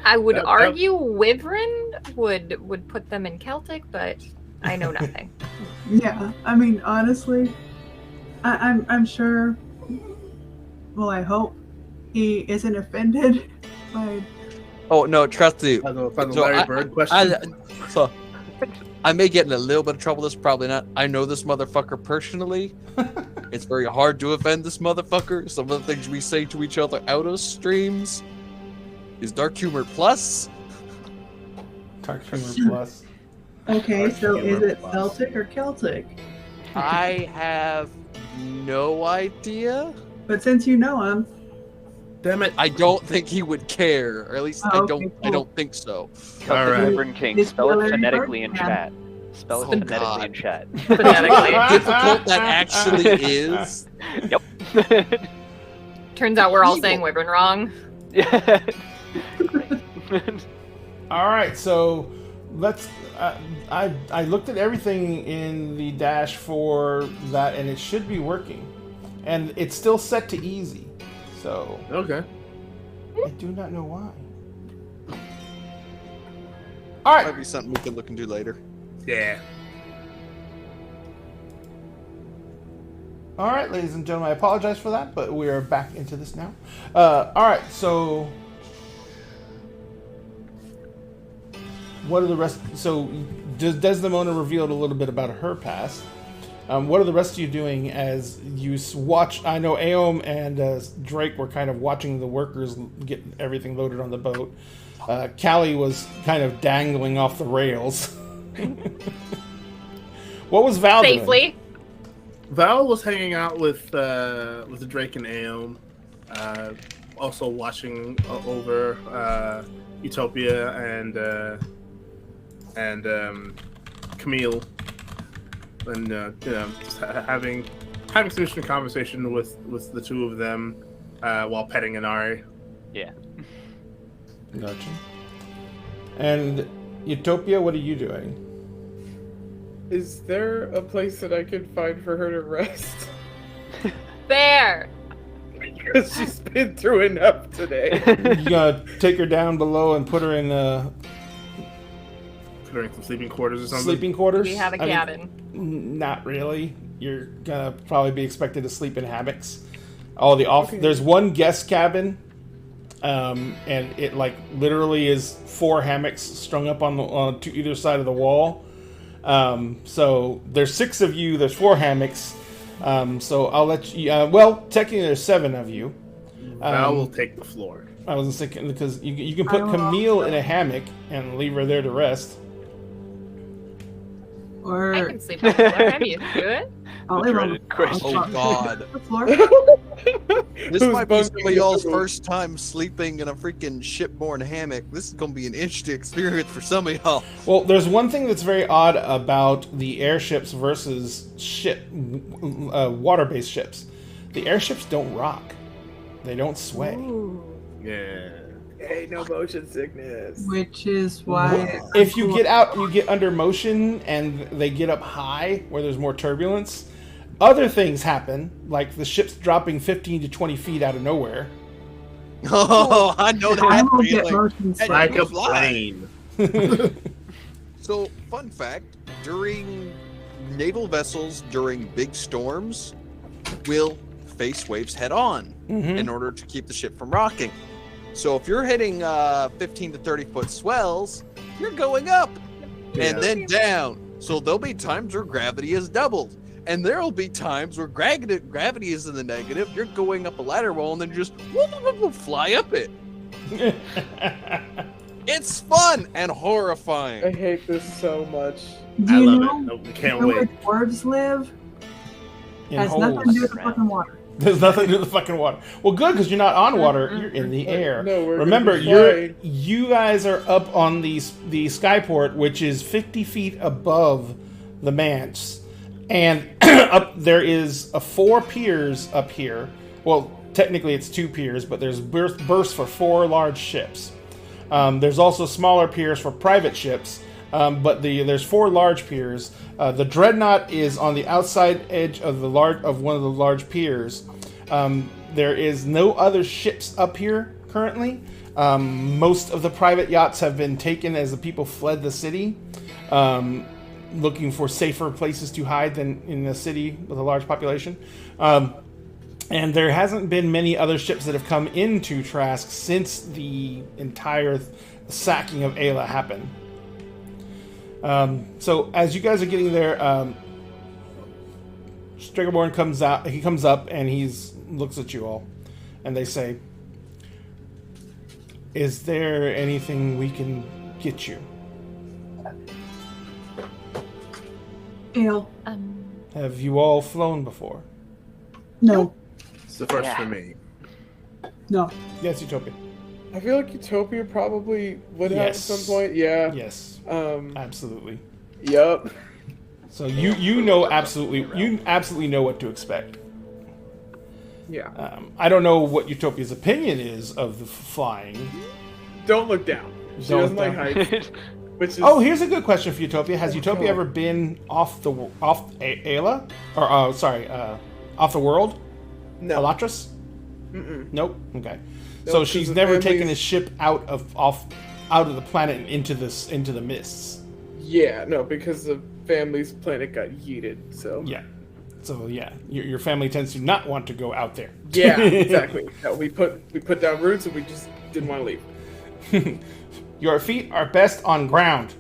I would argue Wyvern would put them in Celtic, but I know nothing. yeah, I mean, honestly, I'm sure. Well, I hope he isn't offended by. Oh no, trust me. I don't know if So Larry Bird question. So I may get in a little bit of trouble. This probably not. I know this motherfucker personally. It's very hard to offend this motherfucker. Some of the things we say to each other out of streams is dark humor plus. Dark humor plus. Okay, so is humor it plus. Celtic or Celtic? I have no idea. But since you know him, Damn it. I don't think he would care, or at least Oh, I okay, don't. I cool. don't think so. Celtic Alright. Wyvern King. It's Spell it Larry phonetically in Bird. chat. Spell it Oh, phonetically God. in chat. Phonetically. Difficult that actually is. Yep. Turns out we're all Evil. saying Wyvern wrong. Yeah. All right, so let's. I looked at everything in the dash for that, and it should be working, and it's still set to easy. So Okay. I do not know why. All right, Might be something we could look into later. Yeah. all right, ladies and gentlemen, I apologize for that, but we are back into this now. All right, so what are the rest? So Desdemona revealed a little bit about her past. What are the rest of you doing as you watch? I know Aom and Drake were kind of watching the workers get everything loaded on the boat. Callie was kind of dangling off the rails. What was Val doing? Safely. Val was hanging out with Drake and Aeon, also watching over Utopia and Camille, and just having some interesting conversation with the two of them while petting Inari. Yeah. Gotcha. And Utopia, what are you doing? Is there a place that I could find for her to rest? There. Because she's been through enough today. You gonna take her down below and put her in Put her in some sleeping quarters or something. sleeping quarters? We have a I mean, cabin. not really. You're gonna probably be expected to sleep in hammocks. There's one guest cabin, and it like literally is 4 hammocks strung up on to either side of the wall. So there's 6 of you. There's 4 hammocks. So I'll let you. Well, technically there's 7 of you. Val will take the floor. I was thinking because you can put Camille in a hammock and leave her there to rest. or I can sleep on the floor. I'm used to it. I'll The live on dreaded question. Oh God. the floor. This Who's might be some bunking of y'all's who? first time sleeping in a freaking shipborne hammock. This is gonna be an interesting experience for some of y'all. Well, there's one thing that's very odd about the airships versus water-based ships. The airships don't rock. They don't sway. Yeah. Hey, no motion sickness. Which is why If you get out and you get under motion and they get up high where there's more turbulence, other things happen, like the ship's dropping 15 to 20 feet out of nowhere. Oh, I know I that will get feeling. motion sick. Like a Fly. plane. So, fun fact, during naval vessels during big storms will face waves head on in order to keep the ship from rocking. So if you're hitting 15 to 30 foot swells, you're going up and then down. So there'll be times where gravity is doubled. And there'll be times where gravity is in the negative. You're going up a ladder wall and then just fly up it. It's fun and I horrifying. hate this so much. Do I you love know, it. Nope, we can't where wait. dwarves live? In Has nothing to do with the holes. fucking water. There's nothing to do with the fucking water. Well, good, because you're not on water. You're in the air. No, we're Remember, gonna be flying. you guys are up on the skyport, which is 50 feet above the manse, and up there is 4 piers up here. Well, technically it's 2 piers, but there's berths for 4 large ships. There's also smaller piers for private ships, but there's 4 large piers. The Dreadnought is on the outside edge of one of the large piers. There is no other ships up here currently. Most of the private yachts have been taken as the people fled the city, looking for safer places to hide than in a city with a large population. And there hasn't been many other ships that have come into Trask since the entire sacking of Ayla happened. So as you guys are getting there, Striggerborn comes out. He comes up and looks at you all, and they say, "Is there anything we can get you? Ale. Have you all flown before?" No. It's the first Yeah. for me. No. Yes, Utopia. I feel like Utopia probably would have at Yes. some point. Yeah. Yes, Um. absolutely. Yep. So you know absolutely know what to expect. Yeah. I don't know what Utopia's opinion is of the flying. Don't look down. She Don't doesn't like look heights. Which is. Oh, here's a good question for Utopia. Has Utopia God. ever been off Ayla? Or off the world? No. Elatris? Mm-mm. Nope. Okay. No, So 'cause she's the never family's- taken a ship out of the planet and into the mists. Yeah. No, because the family's planet got yeeted. So. Yeah. So yeah, your family tends to not want to go out there. Yeah. Exactly. No, we put down roots and we just didn't want to leave. Your feet are best on ground.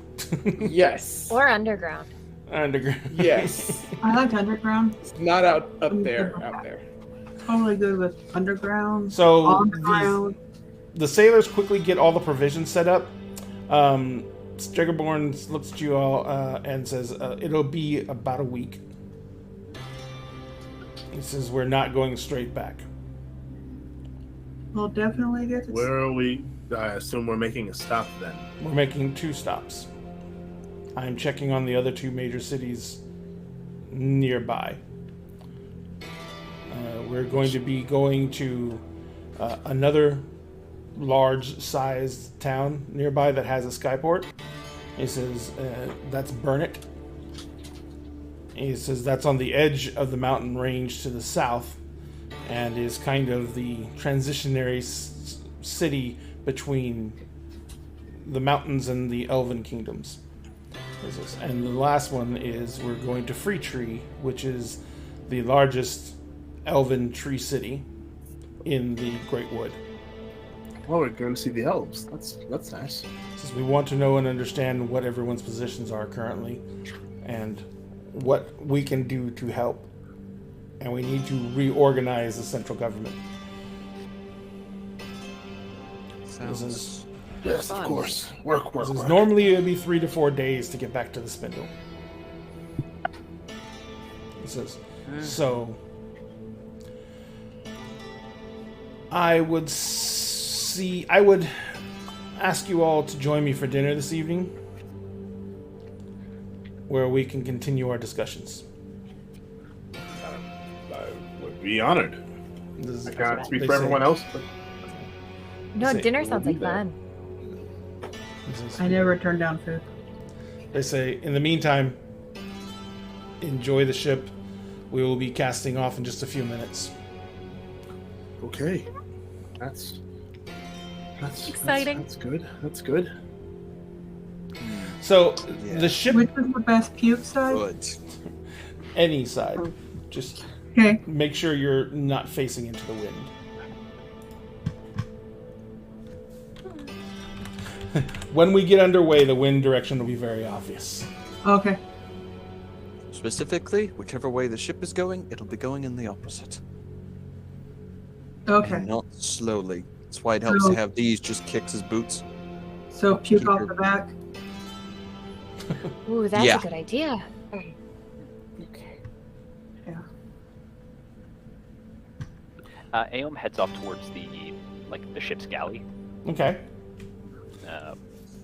Yes. Or underground. Underground. Yes. I like underground. It's not out there. Totally good with underground. So On these- ground. the sailors quickly get all the provisions set up. Striggerborn looks at you all and says, "It'll be about a week." He says, "We're not going straight back." We'll definitely get to Where are we? I assume we're making a stop then. We're making 2 stops. I'm checking on the other 2 major cities nearby. We're going to be going to another large-sized town nearby that has a skyport. He says, that's Burnett. He says that's on the edge of the mountain range to the south and is kind of the transitionary city between the mountains and the elven kingdoms. And the last one is we're going to Free Tree, which is the largest elven tree city in the Great Wood. Well, we're going to see the elves. That's nice. Says we want to know and understand what everyone's positions are currently and what we can do to help. And we need to reorganize the central government. This is, Yes, of course. Work. normally it would be 3 to 4 days to get back to the spindle. He says, So I would ask you all to join me for dinner this evening, where we can continue our discussions. I would be honored. I can't speak they for say- everyone else, but No, Say- dinner sounds like fun. I never turn down food. They say, in the meantime, enjoy the ship. We will be casting off in just a few minutes. okay. That's Exciting. That's good. That's good. So, Yeah. the ship, Which is the best puke side? Good. any side, just Okay. make sure you're not facing into the wind. When we get underway, the wind direction will be very obvious. Okay. Specifically, whichever way the ship is going, it'll be going in the opposite. Okay. And not slowly. That's why it helps to have these just kicks as boots. So puke Keep off your- the back. Ooh, that's Yeah. a good idea. Aeom heads off towards the ship's galley. Okay. Uh,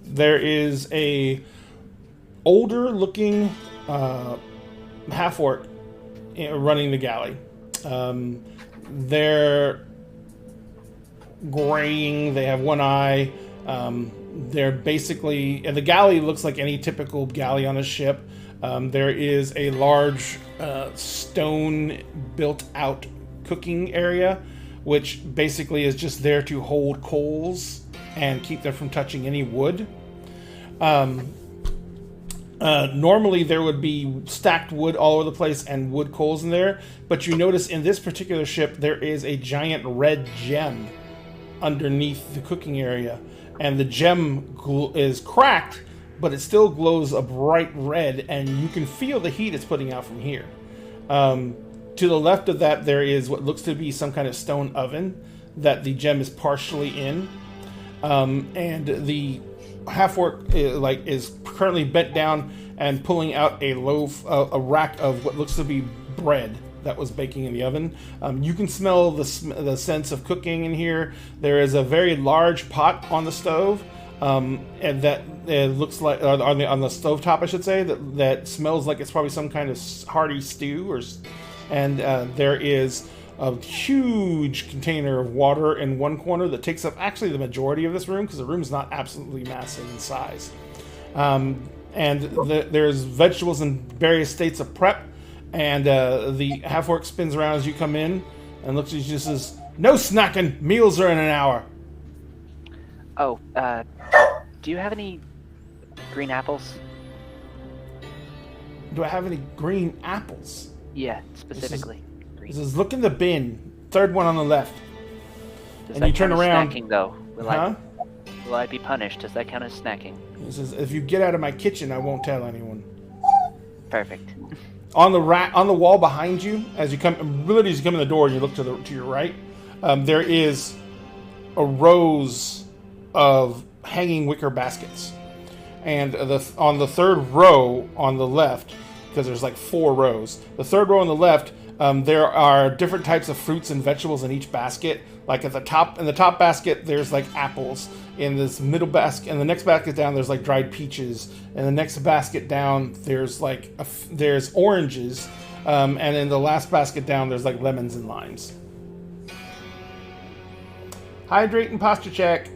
There is a older looking half orc running the galley. They're graying. They have one eye. They're basically the galley looks like any typical galley on a ship. There is a large stone built out cooking area, which basically is just there to hold coals and keep them from touching any wood. Normally there would be stacked wood all over the place and wood coals in there, but you notice in this particular ship there is a giant red gem underneath the cooking area, and the gem is cracked, but it still glows a bright red, and you can feel the heat it's putting out from here. To the left of that, there is what looks to be some kind of stone oven that the gem is partially in, and the half orc is currently bent down and pulling out a loaf, a rack of what looks to be bread that was baking in the oven. You can smell the sense of cooking in here. There is a very large pot on the stove, and that looks like on the stovetop, I should say, that smells like it's probably some kind of hearty stew, and there is a huge container of water in one corner that takes up actually the majority of this room, because the room is not absolutely massive in size. And there's vegetables in various states of prep, and the half-orc spins around as you come in and looks at you and says, "No snacking! Meals are in an hour." Oh, do you have any green apples? Do I have any green apples? Yeah, specifically. He says, "Look in the bin, third one on the left." Does and that you turn count as around. Snacking though. Huh? Will I be punished? Does that count as snacking? He says, "If you get out of my kitchen, I won't tell anyone." Perfect. On the on the wall behind you, as you come, literally as you come in the door and you look to your right, there is a rows of hanging wicker baskets, and on the third row on the left, because there's like 4 rows. The third row on the left, there are different types of fruits and vegetables in each basket. Like at the top, in the top basket, there's like apples. In this middle basket, and the next basket down, there's like dried peaches. And the next basket down, there's like there's oranges. And in the last basket down, there's like lemons and limes. Hydrate and posture check.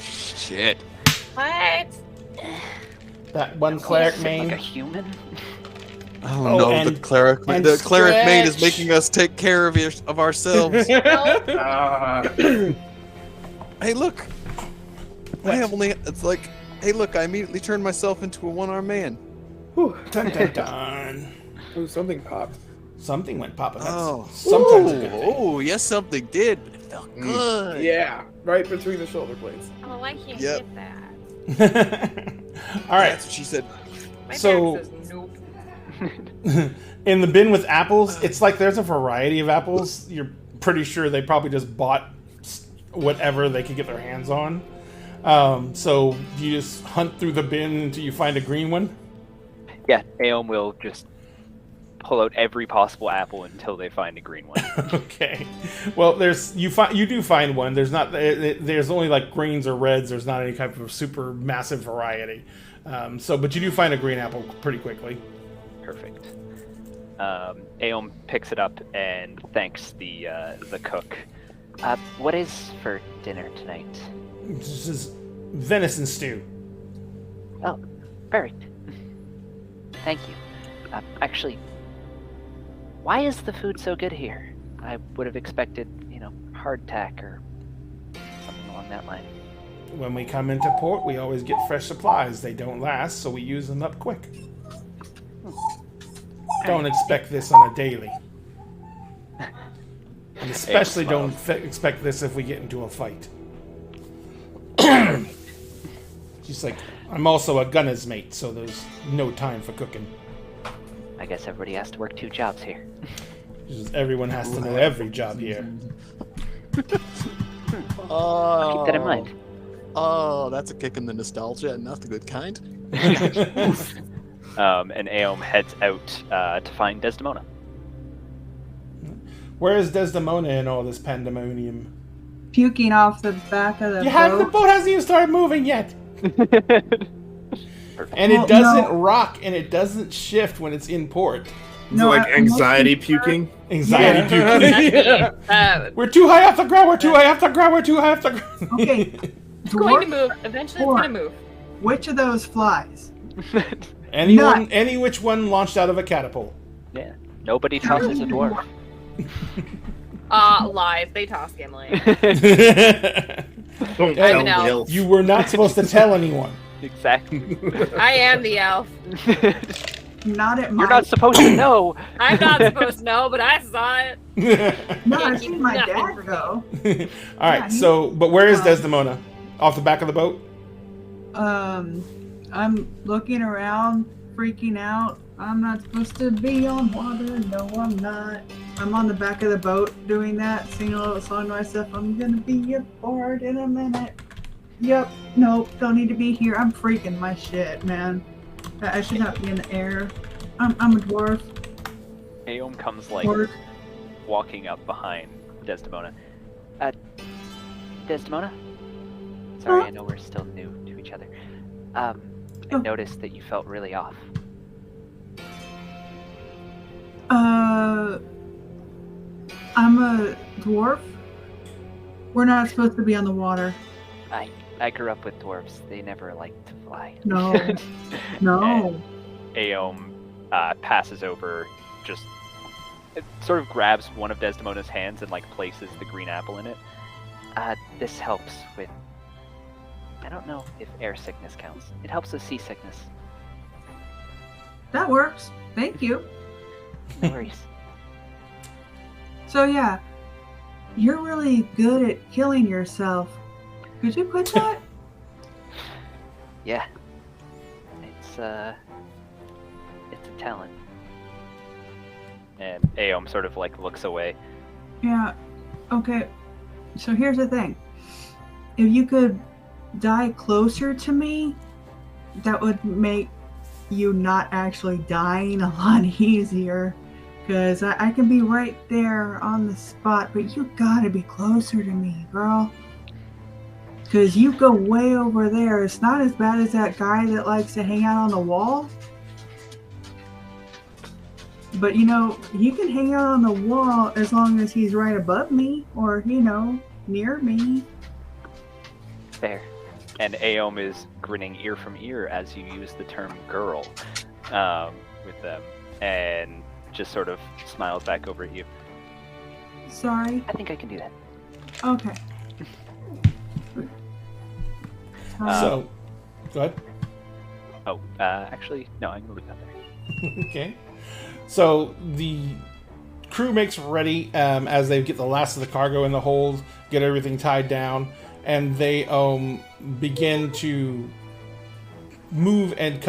Shit. What? That one cleric Sit main. like a human? Oh, Oh, no, and- the cleric and maid is stretch. making us take care of ourselves. Hey, look. It's like, hey, look, I immediately turned myself into a one-armed man. Dun, dun, dun. Ooh, something popped. Something went popping. That's Oh, sometimes a good thing. oh, yes, something did, but it felt good. Yeah, right between the shoulder blades. Oh, I can't Yep. get that. All right. That's what she said. My So- back says nope. In the bin with apples, it's like there's a variety of apples. You're pretty sure they probably just bought whatever they could get their hands on. So you just hunt through the bin until you find a green one. Yeah, Aeom will just pull out every possible apple until they find a green one. Okay. Well, you do find one. There's only like greens or reds. There's not any type of super massive variety. But you do find a green apple pretty quickly. Perfect. Aeom picks it up and thanks the cook. What is for dinner tonight? This is venison stew. Oh, perfect. Thank you. Actually, why is the food so good here? I would have expected, hardtack or something along that line. When we come into port, we always get fresh supplies. They don't last, so we use them up quick. Don't expect this on a daily. And especially don't expect this if we get into a fight. She's like, I'm also a gunner's mate, so there's no time for cooking. I guess everybody has to work 2 jobs here. Everyone has to know every job here. I'll keep that in mind. Oh, that's a kick in the nostalgia, and not the good kind. And Aeom heads out to find Desdemona. Where is Desdemona in all this pandemonium? Puking off the back of the The boat. boat hasn't even started moving yet. And it Well, doesn't no. rock and it doesn't shift when it's in port. Is it like anxiety puking? Anxiety puking. Yeah. We're too high off the ground. We're too high off the ground. We're too high off the ground. Okay. It's going to Dwarf, move. Eventually, it's going to move. which of those flies? Any which one launched out of a catapult. Yeah. Nobody tosses a dwarf. Lies. They toss Gimli. Don't I'm tell an the elf. elf. You were not supposed to tell anyone. Exactly. I am the elf. Not at my. You're not supposed to know. I'm not supposed to know, but I saw it. No, Can't I've keep seen my nothing dad from go. All right. So, but where is Desdemona? Off the back of the boat? I'm looking around, freaking out. I'm not supposed to be on water. No, I'm not. I'm on the back of the boat doing that, singing a little song to myself. I'm gonna be a bard in a minute. Yep. Nope. Don't need to be here. I'm freaking my shit, man. I should not be in the air. I'm a dwarf. Aeom comes walking up behind Desdemona. Desdemona? Sorry, I know we're still new to each other. I noticed that you felt really off. I'm a dwarf. We're not supposed to be on the water. I grew up with dwarves. They never liked to fly. No. No. And Aeom passes over, just it sort of grabs one of Desdemona's hands and places the green apple in it. This helps with, I don't know if air sickness counts. It helps with seasickness. That works. Thank you. No worries. So yeah, you're really good at killing yourself. Could you quit that? Yeah. It's a talent. And Aeom sort of looks away. Yeah. Okay. So here's the thing. If you could die closer to me, that would make you not actually dying a lot easier. Because I can be right there on the spot, but you gotta be closer to me, girl. Because you go way over there. It's not as bad as that guy that likes to hang out on the wall. But you can hang out on the wall as long as he's right above me or, near me. Fair. And Aeom is grinning ear from ear as you use the term girl with them. And just sort of smiles back over at you. Sorry. I think I can do that. Okay. So, go ahead. Actually, no, I'm gonna leave that there. Okay. So the crew makes ready as they get the last of the cargo in the hold, get everything tied down, and they begin to move and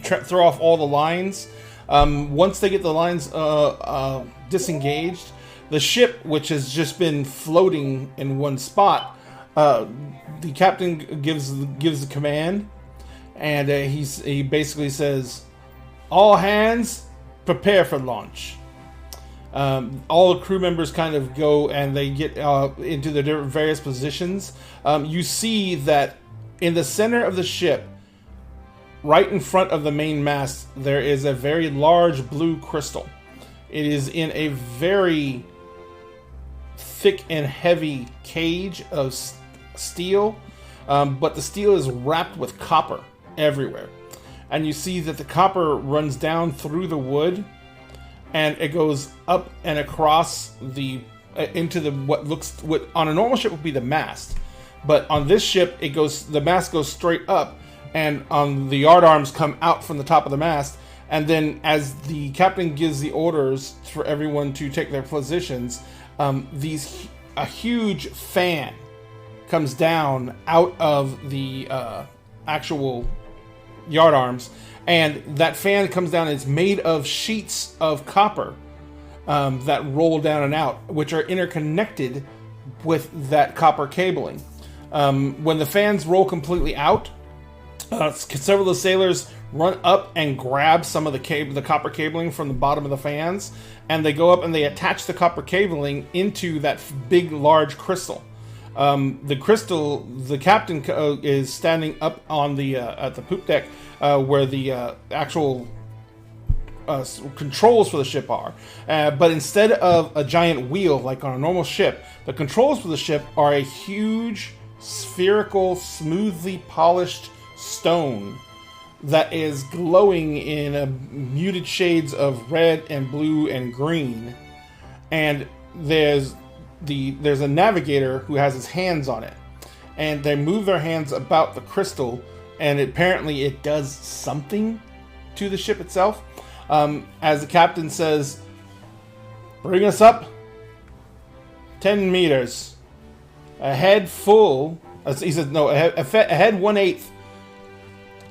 throw off all the lines. Once they get the lines disengaged, the ship, which has just been floating in one spot, the captain gives the command, and he basically says, "All hands, prepare for launch. All the crew members kind of go and they get into their different various positions. You see that in the center of the ship, right in front of the main mast, there is a very large blue crystal. It is in a very thick and heavy cage of steel, but the steel is wrapped with copper everywhere. And you see that the copper runs down through the wood, and it goes up and across the into the what on a normal ship would be the mast, but on this ship the mast goes straight up, and on the yardarms come out from the top of the mast. And then as the captain gives the orders for everyone to take their positions, a huge fan comes down out of the actual yardarms, and that fan comes down and it's made of sheets of copper that roll down and out, which are interconnected with that copper cabling. When the fans roll completely out, several of the sailors run up and grab some of the copper cabling from the bottom of the fans, and they go up and they attach the copper cabling into that big, large crystal. The captain is standing up on the at the poop deck where the actual controls for the ship are. But instead of a giant wheel like on a normal ship, the controls for the ship are a huge, spherical, smoothly polished stone that is glowing in muted shades of red and blue and green. And there's a navigator who has his hands on it, and they move their hands about the crystal, and apparently it does something to the ship itself. As the captain says, "Bring us up 10 meters. Ahead full." He says, no, ahead 1/8.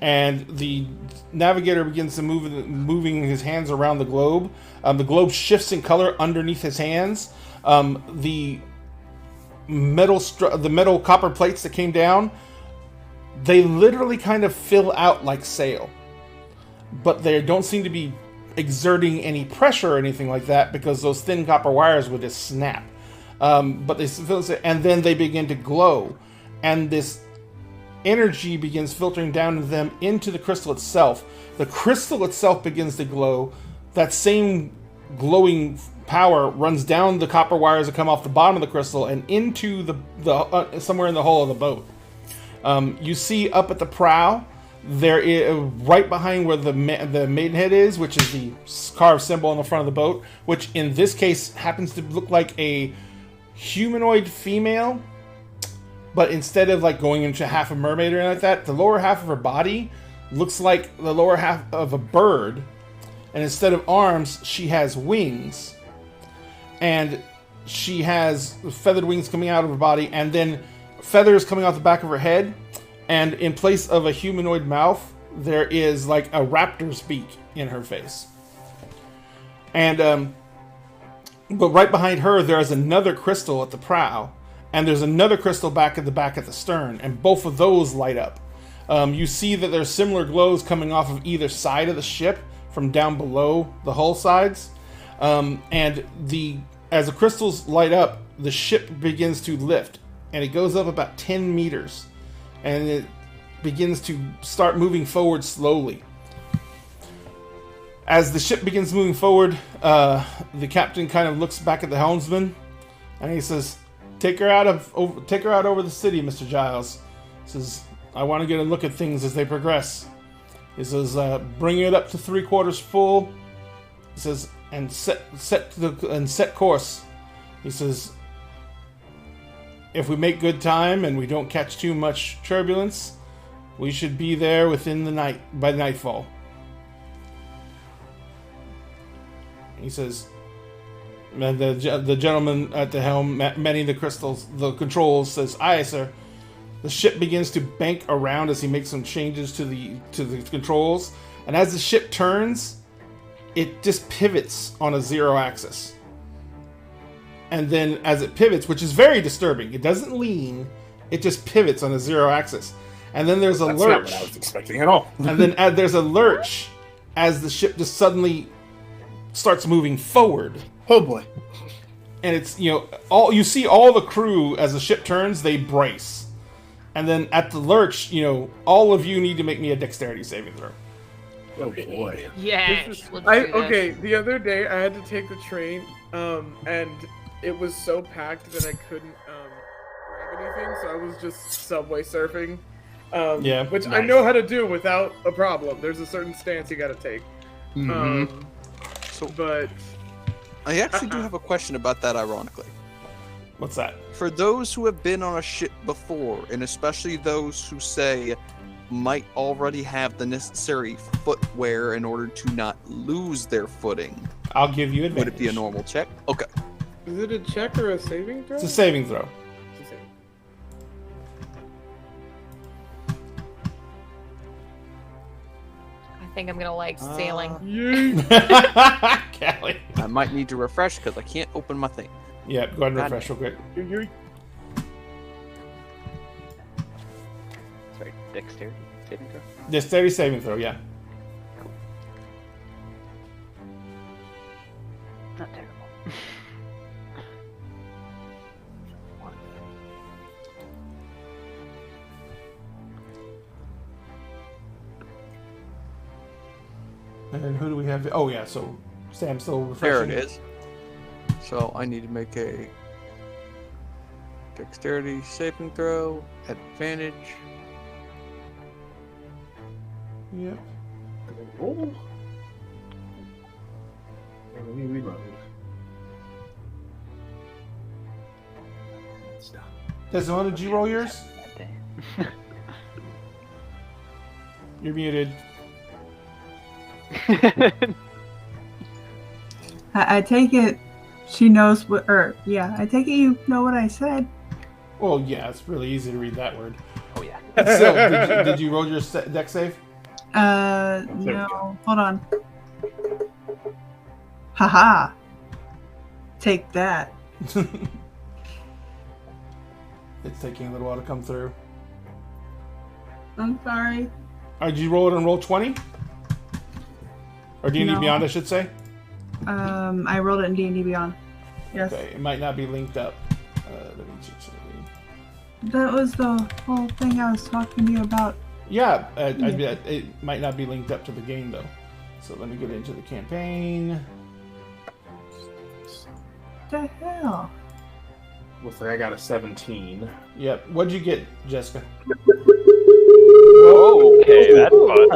And the navigator begins to moving his hands around the globe. The globe shifts in color underneath his hands. The metal copper plates that came down, they literally kind of fill out like sail, but they don't seem to be exerting any pressure or anything like that, because those thin copper wires would just snap. But they fill, and then they begin to glow, and this energy begins filtering down to them into the crystal itself. The crystal itself begins to glow. That same glowing power runs down the copper wires that come off the bottom of the crystal and into the somewhere in the hull of the boat. You see up at the prow, there is right behind where the maidenhead is, which is the carved symbol on the front of the boat, which in this case happens to look like a humanoid female, but instead of like going into half a mermaid or anything like that, the lower half of her body looks like the lower half of a bird, and instead of arms, she has wings, and she has feathered wings coming out of her body, and then feathers coming off the back of her head, and in place of a humanoid mouth, there is like a raptor's beak in her face. And but right behind her, there is another crystal at the prow, and there's another crystal back at the stern, and both of those light up. You see that there's similar glows coming off of either side of the ship from down below the hull sides. And as the crystals light up, the ship begins to lift, and it goes up about 10 meters, and it begins to start moving forward slowly. As the ship begins moving forward, the captain kind of looks back at the helmsman, and he says, Take her out over the city, Mr. Giles. He says, I want to get a look at things as they progress. He says, bring it up to 3/4 full. He says, and set course. He says, if we make good time and we don't catch too much turbulence, we should be there by nightfall. He says, and the gentleman at the helm, manning the controls, says, "Aye, sir." The ship begins to bank around as he makes some changes to the controls, and as the ship turns, it just pivots on a 0 axis. And then as it pivots, which is very disturbing, it doesn't lean, it just pivots on a 0 axis. And then there's a lurch. That's not what I was expecting at all. And then there's a lurch as the ship just suddenly starts moving forward. Oh boy. And it's, you see all the crew as the ship turns, they brace. And then at the lurch, all of you need to make me a dexterity saving throw. Oh boy. Yes. This is- let's do this. Okay, the other day I had to take the train, and it was so packed that I couldn't grab anything, so I was just subway surfing. Which I nice. know how to do without a problem. There's a certain stance you got to take. But I actually do have a question about that, ironically. What's that? For those who have been on a ship before, and especially those who say might already have the necessary footwear in order to not lose their footing, I'll give you advantage. would it be a normal check? Okay. is it a check or a saving throw? It's a saving throw. It's a saving. I think I'm gonna like sailing. Callie. I might need to refresh because I can't open my thing. Yeah, go ahead and God refresh real quick. Sorry, dexterity saving throw. Dexterity saving throw, yeah. Not terrible. And then who do we have? Oh, yeah, so Sam's still There refreshing. it is. So I need to make a dexterity saving throw at advantage. Yep. Oh. Let me reload. Stop. Desmond, did you roll yours? That day. You're muted. I take it she knows what, I take it you know what I said. Well, yeah, it's really easy to read that word. Oh yeah. So, did you roll your dex save? No, hold on. Haha. Take that. It's taking a little while to come through. I'm sorry. Did you roll it and roll 20? Or D&D No. Beyond, I should say? I rolled it in D&D Beyond. Yes. Okay, it might not be linked up. Let me check something. That was the whole thing I was talking to you about. Yeah, it might not be linked up to the game, though. So let me get into the campaign. What the hell? Looks like I got a 17. Yep. What'd you get, Jessica? Whoa, okay, that's fun.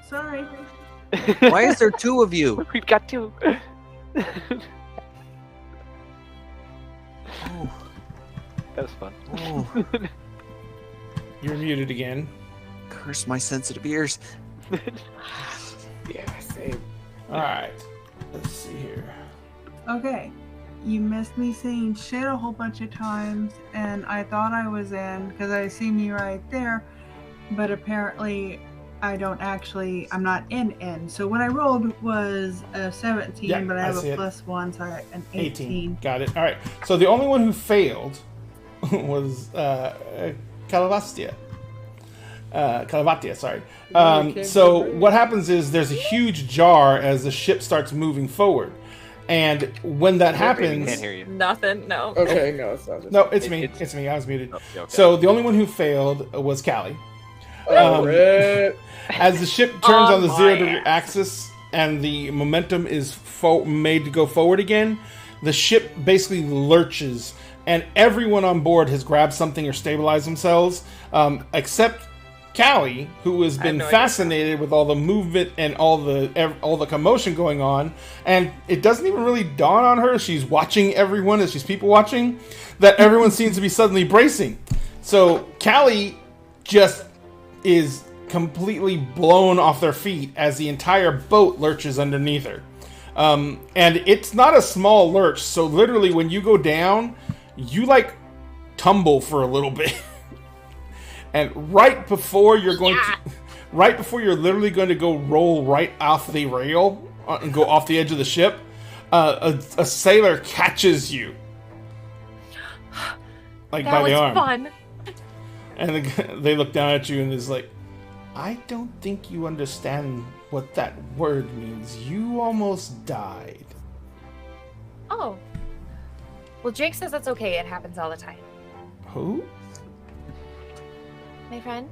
Sorry. Why is there two of you? We've got two. Oh, That was fun. oh, You're muted again. curse my sensitive ears. Yeah, same. Alright. Let's see here. Okay. You missed me saying shit a whole bunch of times, and I thought I was in because I seen you right there, but apparently I'm not in. So what I rolled was a 17, Yeah, but I I have see a it. +1, so an 18. Got it. Alright. So the only one who failed was Calavatia. Calavatia, sorry. So what happens is there's a huge jar as the ship starts moving forward. And when that happens... Can't hear you. Nothing. No. Okay, no, it's not. No, it's me. It's- It's me. I was muted. Oh, okay. So the only one who failed was Callie. Oh, um, rip. As the ship turns Oh on the my 0 degree ass. axis and the momentum is made to go forward again, the ship basically lurches, and everyone on board has grabbed something or stabilized themselves, except Callie, who has been no idea. fascinated with all the movement and all the commotion going on, and it doesn't even really dawn on her. She's watching everyone as she's people watching, that everyone seems to be suddenly bracing. So Callie just is completely blown off their feet as the entire boat lurches underneath her. And it's not a small lurch, so literally when you go down, you like tumble for a little bit. And right before you're literally going to go roll right off the rail and go off the edge of the ship, a sailor catches you, like That by was the arm, fun. and they look down at you and is like, I don't think you understand what that word means. You almost died. Oh. Well, Jake says that's okay. It happens all the time. Who? My friend?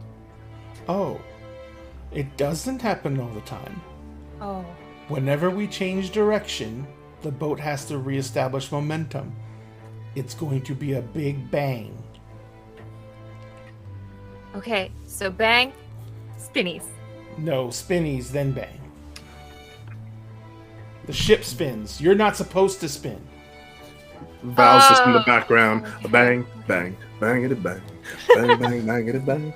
Oh. It doesn't happen all the time. Oh. Whenever we change direction, the boat has to reestablish momentum. It's going to be a big bang. Okay, so bang, spinnies. No, spinnies, then bang. The ship spins. You're not supposed to spin. Val's just in the Oh, background. okay. Bang, bang, bang it, bang, bang, bang, bang it, bang.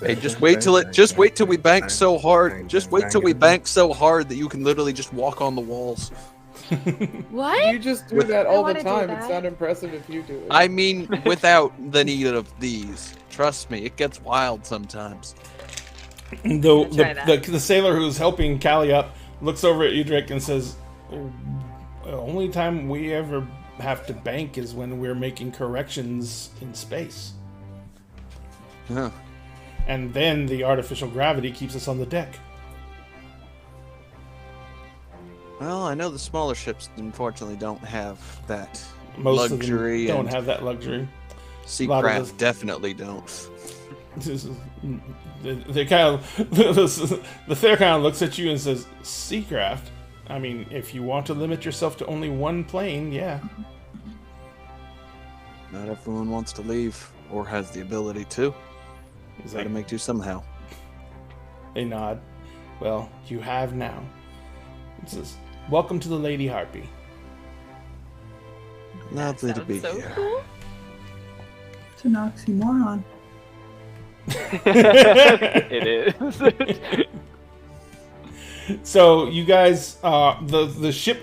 Hey, just wait till we bank so hard. Just wait till we bank so hard that you can literally just walk on the walls. What? You just do With- that I all the wanna do time. It's that. not impressive if you do it. I mean, without the need of these. Trust me, it gets wild sometimes. The sailor who's helping Callie up looks over at you, Drake, and says, "The only time we ever have to bank is when we're making corrections in space. Huh. And then the artificial gravity keeps us on the deck." Well, I know the smaller ships unfortunately don't have that Most luxury. of them don't and have that luxury. lot of Seacraft the- definitely don't. This is- They kind of the fair kind of looks at you and says, "Seacraft. I mean, if you want to limit yourself to only one plane, yeah." Not everyone wants to leave or has the ability to. He's Got to like, make do somehow. they nod. "Well, you have now." It says, "Welcome to the Lady Harpy." Lovely to Sounds be so here. cool. It's an oxymoron. It is. So you guys, the ship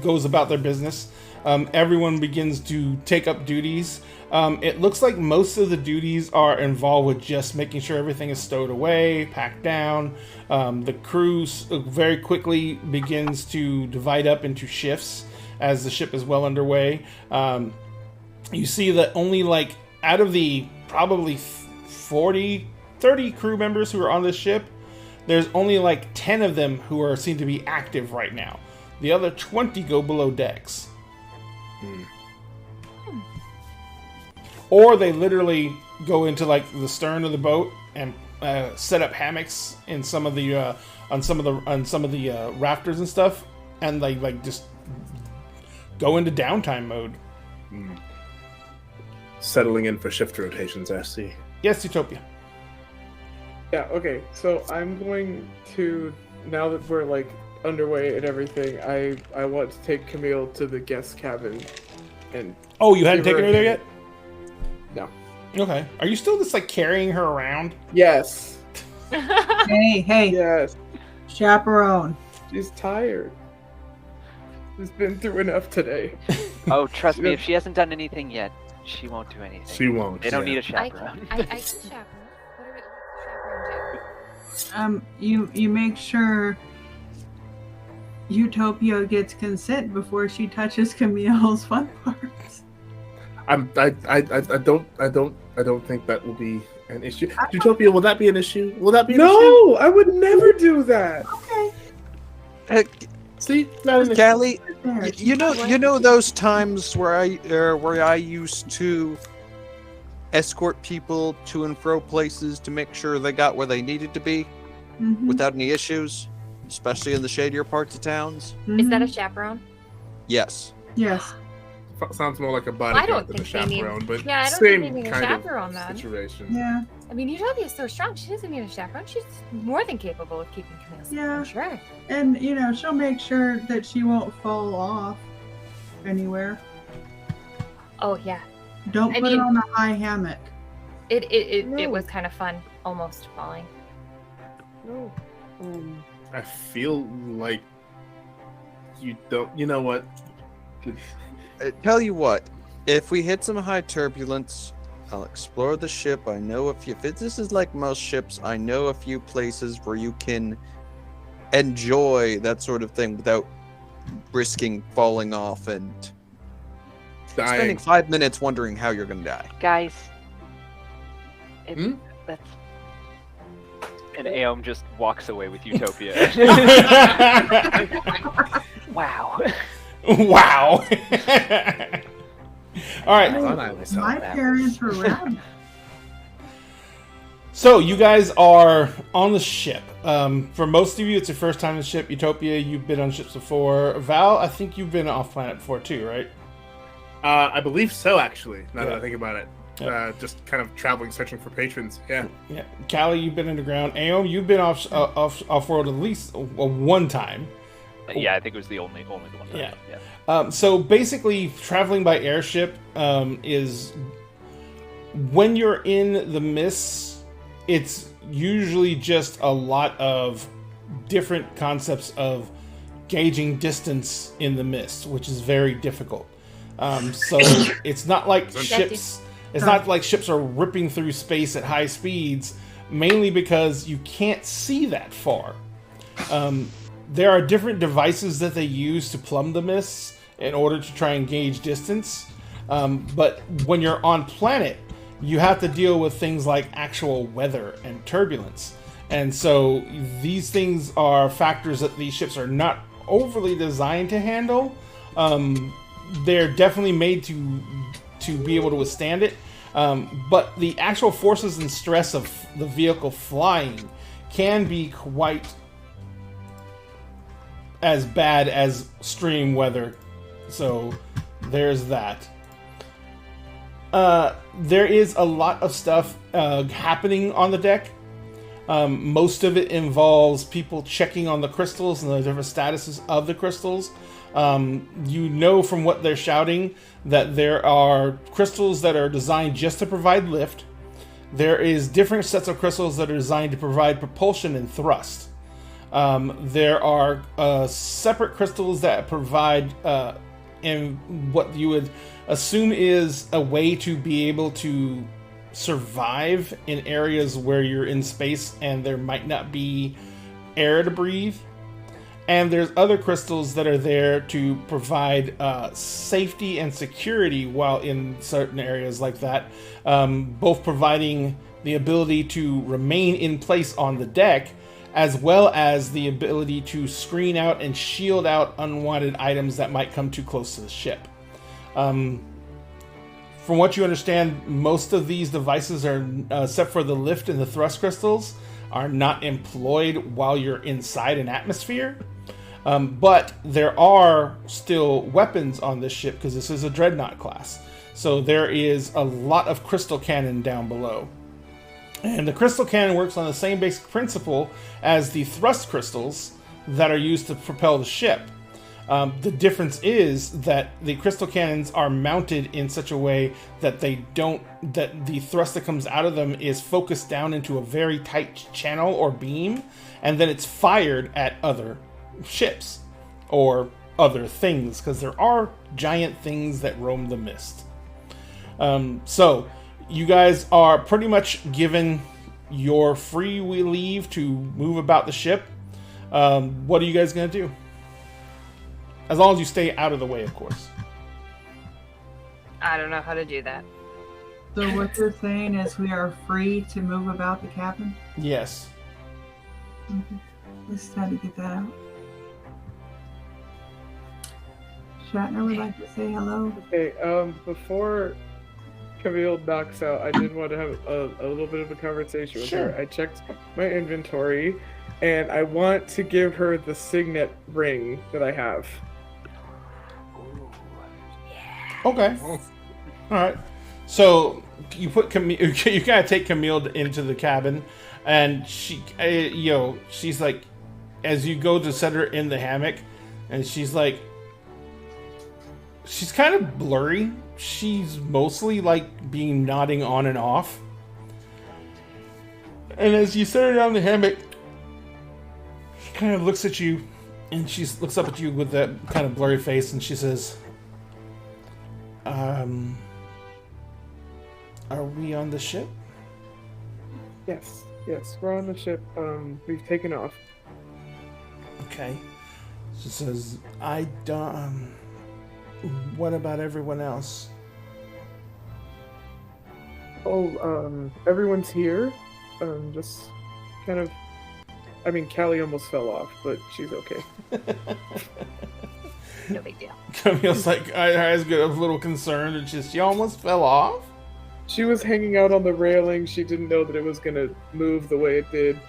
goes about their business. Everyone begins to take up duties. It looks like most of the duties are involved with just making sure everything is stowed away, packed down. The crew very quickly begins to divide up into shifts as the ship is well underway. You see that only out of the probably 30 crew members who are on this ship, there's only 10 of them who seem to be active right now. The other 20 go below decks. Or they literally go into the stern of the boat and set up hammocks in some of the on some of the rafters and stuff, and just go into downtime mode. Settling in for shift rotations, I see. Yes, Utopia. Yeah, okay. So I'm going to, now that we're underway and everything, I want to take Camille to the guest cabin and Oh, you hadn't Give her taken a her there hand. yet? No. Okay. Are you still just carrying her around? Yes. Hey, Yes. chaperone. She's tired. She's been through enough today. Oh, trust me, if she hasn't done anything yet, she won't do anything. She won't. They don't yeah. need a chaperone. I can chaperone. What's chaperone do? You make sure Utopia gets consent before she touches Camille's fun parts. I don't think that will be an issue. Utopia, will that be an issue? Will that be an issue? No, I would never do that. Okay. See, not an issue. Callie, There. you know those times where I used to escort people to and fro places to make sure they got where they needed to be Mhm. without any issues, especially in the shadier parts of towns. Is that a Mhm. chaperone? Yes. Yes. Sounds more like a I bodyguard don't than a think they need. chaperone, but Yeah, I don't same think they need a kind chaperone of then. situation. Yeah. I mean, Utopia's so strong. She doesn't need a chaperone. She's more than capable of keeping Camille safe. Yeah. I'm sure. And she'll make sure that she won't fall off anywhere. Oh yeah. Don't I put mean- her on a high hammock. It No. was kind of fun, almost falling. No. I feel like you don't. You know what? Tell you what, if we hit some high turbulence, I'll explore the ship. I know if this is like most ships, I know a few places where you can enjoy that sort of thing without risking falling off and spending Dying. 5 minutes wondering how you're gonna die. Guys, Hmm? that's And Aeom just walks away with Utopia. Wow. Wow. All right. Thought I was My parents were rabid. So you guys are on the ship. For most of you, it's your first time on the ship. Utopia, you've been on ships before. Val, I think you've been off planet before too, right? I believe so, actually. Now that Yeah. I think about it, Yeah. just kind of traveling, searching for patrons. Yeah. Yeah. Callie, you've been underground. Aeom, you've been off world at least one time. Yeah, I think it was the only one. Yeah. Yeah. So basically, traveling by airship is when you're in the mists. It's usually just a lot of different concepts of gauging distance in the mist, which is very difficult. So it's not like ships. It's not like ships are ripping through space at high speeds, mainly because you can't see that far. There are different devices that they use to plumb the mists in order to try and gauge distance. But when you're on planet, you have to deal with things like actual weather and turbulence. And so these things are factors that these ships are not overly designed to handle. They're definitely made to be able to withstand it. But the actual forces and stress of the vehicle flying can be quite as bad as extreme weather. So there's that. There is a lot of stuff happening on the deck. Most of it involves people checking on the crystals and the different statuses of the crystals. You know from what they're shouting that there are crystals that are designed just to provide lift. There is different sets of crystals that are designed to provide propulsion and thrust. There are separate crystals that provide in what you would assume is a way to be able to survive in areas where you're in space and there might not be air to breathe. And there's other crystals that are there to provide safety and security while in certain areas like that, both providing the ability to remain in place on the deck, as well as the ability to screen out and shield out unwanted items that might come too close to the ship. From what you understand, most of these devices are, except for the lift and the thrust crystals, are not employed while you're inside an atmosphere. But there are still weapons on this ship because this is a Dreadnought class. So there is a lot of crystal cannon down below. And the crystal cannon works on the same basic principle as the thrust crystals that are used to propel the ship. The difference is that the crystal cannons are mounted in such a way that that the thrust that comes out of them is focused down into a very tight channel or beam, and then it's fired at other ships or other things, because there are giant things that roam the mist. So you guys are pretty much given your free leave to move about the ship. What are you guys going to do? As long as you stay out of the way, of course. I don't know how to do that. So what you're saying is we are free to move about the cabin? Yes. Okay. Let's try to get that out. Shatner would like to say hello. Okay, before Camille knocks out, I did want to have a little bit of a conversation with her. I checked my inventory, and I want to give her the signet ring that I have. Okay. All right. So you put Camille. You gotta take Camille into the cabin, and she, she's like, as you go to set her in the hammock, and she's like, she's kind of blurry. She's mostly like being nodding on and off. And as you set her down in the hammock, she kind of looks at you, and she looks up at you with that kind of blurry face, and she says, are we on the ship? Yes, we're on the ship. We've taken off. Okay. She says, I don't... what about everyone else? Oh, everyone's here. Just kind of I mean, Callie almost fell off, but she's okay. No big deal. Camille's like, her eyes get a little concerned, and she almost fell off? She was hanging out on the railing. She didn't know that it was gonna move the way it did.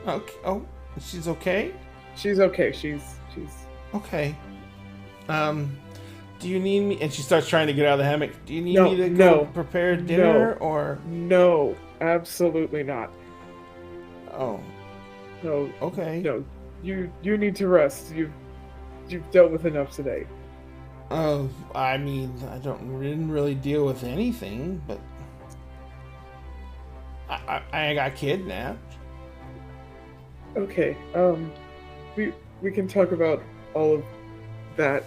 Okay. Oh, she's okay? She's okay. She's Okay. Do you need me? And she starts trying to get out of the hammock. Do you need No, me to go no, prepare dinner, no. or? No, absolutely not. Oh, No, okay. no. You need to rest. You've dealt with enough today. Oh, I mean, didn't really deal with anything, but I got kidnapped. Okay. We can talk about all of that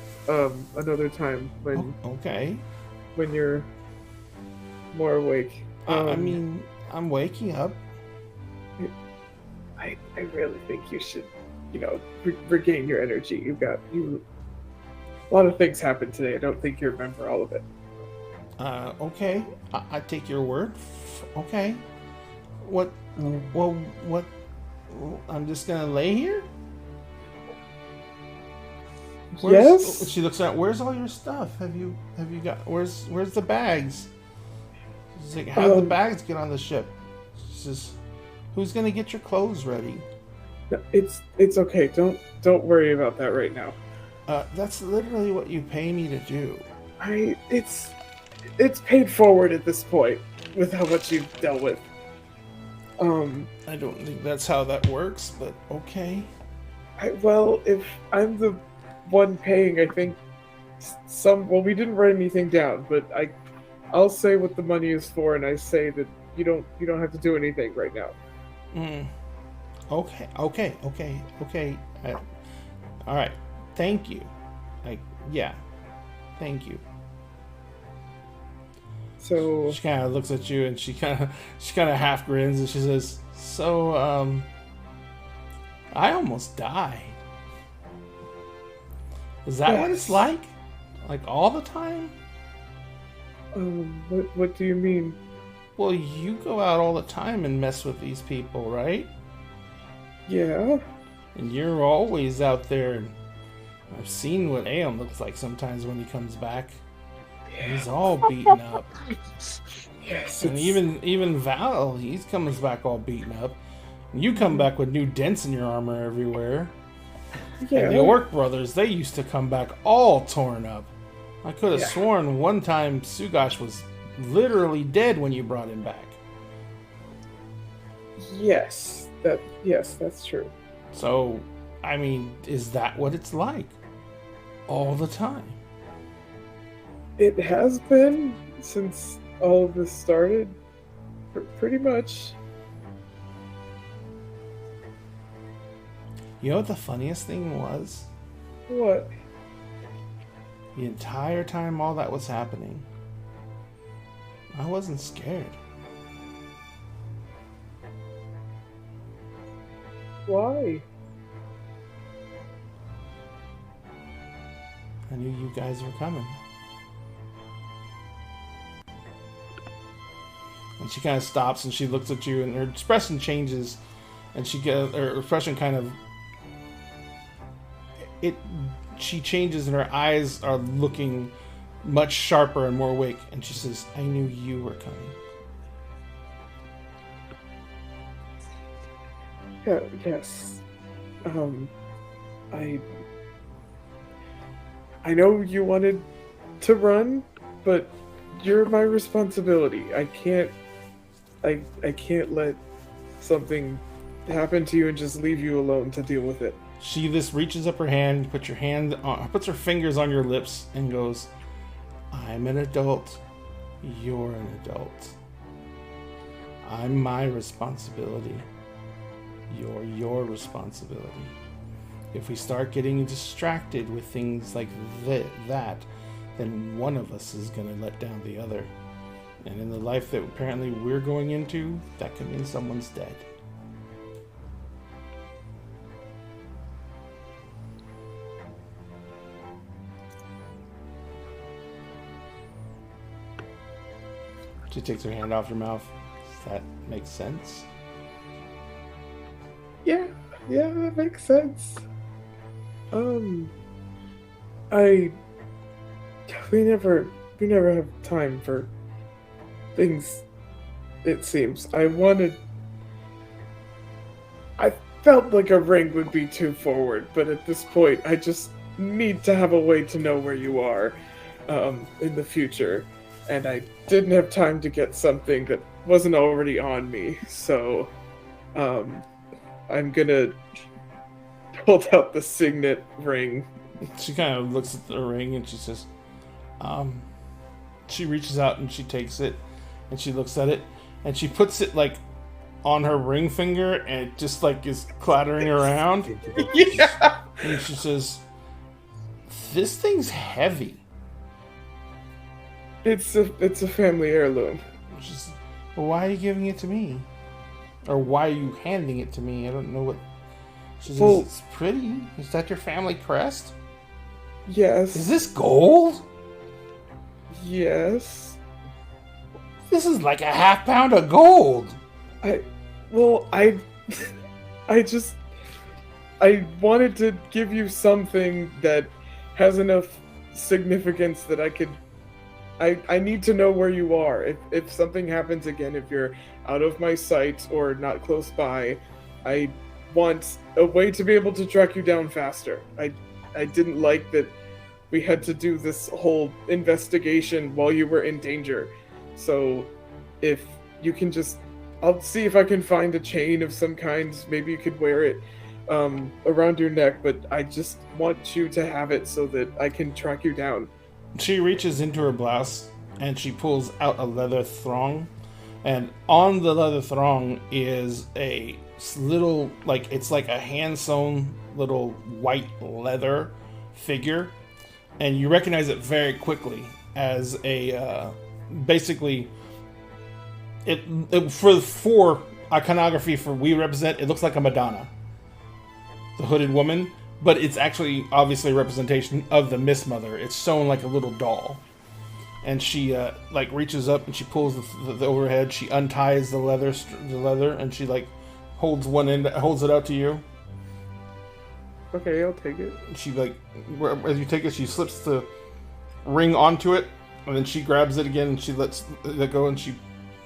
another time when Okay. when you're more awake. I mean, I'm waking up. I really think you should, regain your energy. A lot of things happened today. I don't think you remember all of it. Okay. I take your word. Okay. What? Well, what? I'm just gonna lay here? Yes? She looks at, where's all your stuff? Have you got, where's the bags? She's like, how did the bags get on the ship? She says, who's gonna get your clothes ready? It's okay. Don't worry about that right now. That's literally what you pay me to do. It's paid forward at this point with how much you've dealt with. I don't think that's how that works, but okay. Well, if I'm the one paying, I think we didn't write anything down, but I'll say what the money is for, and I say that you don't have to do anything right now. Okay. All right. Thank you. Yeah. Thank you. So she kind of looks at you, and she kind of half grins, and she says, "So, I almost died. Is that what it's like? Like all the time?" What do you mean? Well, you go out all the time and mess with these people, right? Yeah. And you're always out there. And I've seen what Aeon looks like sometimes when he comes back. Yeah. He's all beaten up. Yes. And even Val, he comes back all beaten up. And you come back with new dents in your armor everywhere. Yeah. And the Orc brothers, they used to come back all torn up. I could have sworn one time Sugash was literally dead when you brought him back. Yes, that's true. So, I mean, is that what it's like? All the time? It has been since all of this started. Pretty much. You know what the funniest thing was? What? The entire time all that was happening, I wasn't scared. Why? I knew you guys were coming. And she kind of stops and she looks at you, and her expression changes, and her expression kind of she changes, and her eyes are looking much sharper and more awake, and she says, "I knew you were coming." Yeah, yes. I know you wanted to run, but you're my responsibility. I can't let something happen to you and just leave you alone to deal with it. She just reaches up her hand, puts her fingers on your lips, and goes, "I'm an adult. You're an adult. I'm my responsibility. You're your responsibility. If we start getting distracted with things like that, then one of us is going to let down the other. And in the life that apparently we're going into, that could mean someone's dead." She takes her hand off your mouth. Does that make sense? Yeah, that makes sense. We never have time for things. It seems I felt like a ring would be too forward, but at this point, I just need to have a way to know where you are, in the future, and I didn't have time to get something that wasn't already on me, so, I'm gonna hold out the signet ring. She kind of looks at the ring and she says, she reaches out and she takes it and she looks at it and she puts it like on her ring finger and it just like is clattering around. Yeah. And she says, "This thing's heavy." It's a family heirloom. She says, "Well, why are you giving it to me? Or why are you handing it to me? I don't know what." She says, Well, "It's pretty. Is that your family crest? Yes. Is this gold? Yes. This is like a half pound of gold." I wanted to give you something that has enough significance that I need to know where you are. If something happens again, if you're out of my sight or not close by, I want a way to be able to track you down faster. I didn't like that we had to do this whole investigation while you were in danger. So if you can just, I'll see if I can find a chain of some kind. Maybe you could wear it around your neck, but I just want you to have it so that I can track you down. She reaches into her blouse and she pulls out a leather thong. And on the leather thong is a little, like, it's like a hand-sewn little white leather figure. And you recognize it very quickly as a, basically, it for iconography for we represent, it looks like a Madonna. The hooded woman. But it's actually obviously a representation of the Mist Mother. It's sewn like a little doll. And she like reaches up and she pulls the overhead. She unties the leather, and she like holds one end, holds it out to you. Okay, I'll take it. She like, as you take it, she slips the ring onto it, and then she grabs it again and she lets it go and she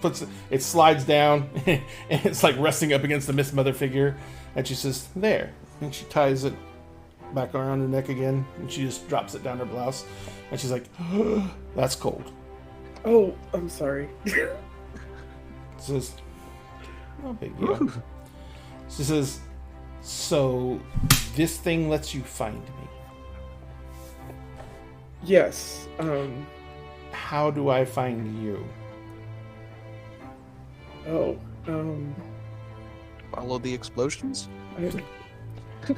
puts it. It slides down and it's like resting up against the Mist Mother figure. And she says, "There," and she ties it back around her neck again, and she just drops it down her blouse, and she's like, "That's cold." Oh, I'm sorry. Says, "No big deal." She says, "So this thing lets you find me." Yes. How do I find you? Follow the explosions.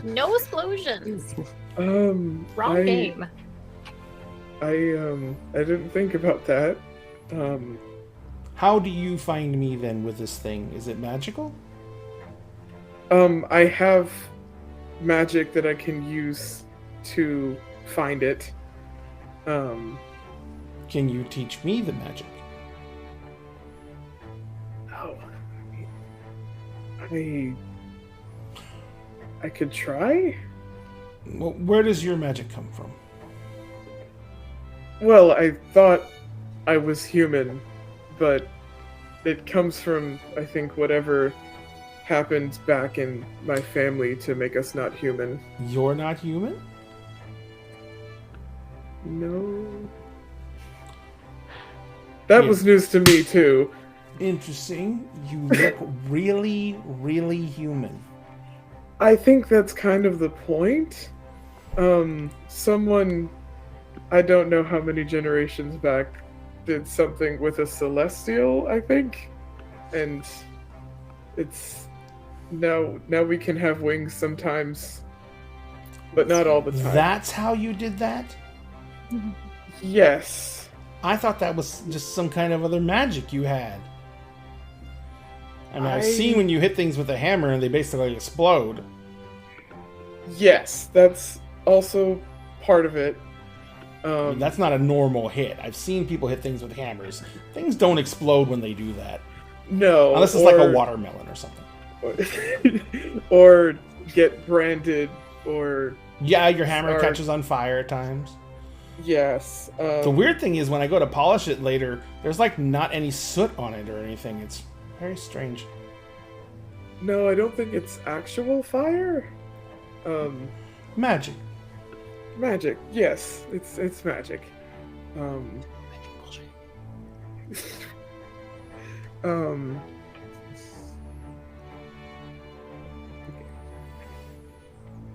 No explosions. Wrong I- game. I didn't think about that. How do you find me then with this thing? Is it magical? I have magic that I can use to find it. Can you teach me the magic? Oh, I could try. Well, where does your magic come from? Well, I thought I was human, but it comes from, I think, whatever happened back in my family to make us not human. You're not human? No. That Yeah. was news to me, too. Interesting. You look really, really human. I think that's kind of the point. Someone, I don't know how many generations back, did something with a celestial, I think. And it's now we can have wings sometimes, but not all the time. That's how you did that? Yes. I thought that was just some kind of other magic you had. I mean, I've seen when you hit things with a hammer and they basically explode. Yes, that's also part of it. I mean, that's not a normal hit. I've seen people hit things with hammers. Things don't explode when they do that. No. Unless it's like a watermelon or something. or get branded, or Yeah, your hammer Or- catches on fire at times. yes. The weird thing is when I go to polish it later, there's like not any soot on it or anything. It's very strange. No, I don't think it's actual fire. Magic. Magic. Yes, it's magic.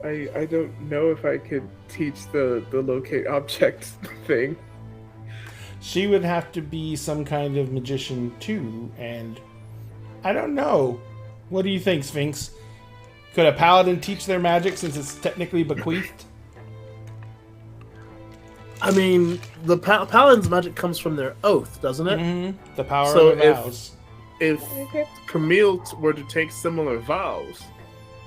I don't know if I could teach the locate object thing. She would have to be some kind of magician too, and I don't know. What do you think, Sphinx? Could a paladin teach their magic since it's technically bequeathed? I mean, the paladin's magic comes from their oath, doesn't it? Mm-hmm. The power So of the vows. If Camille were to take similar vows,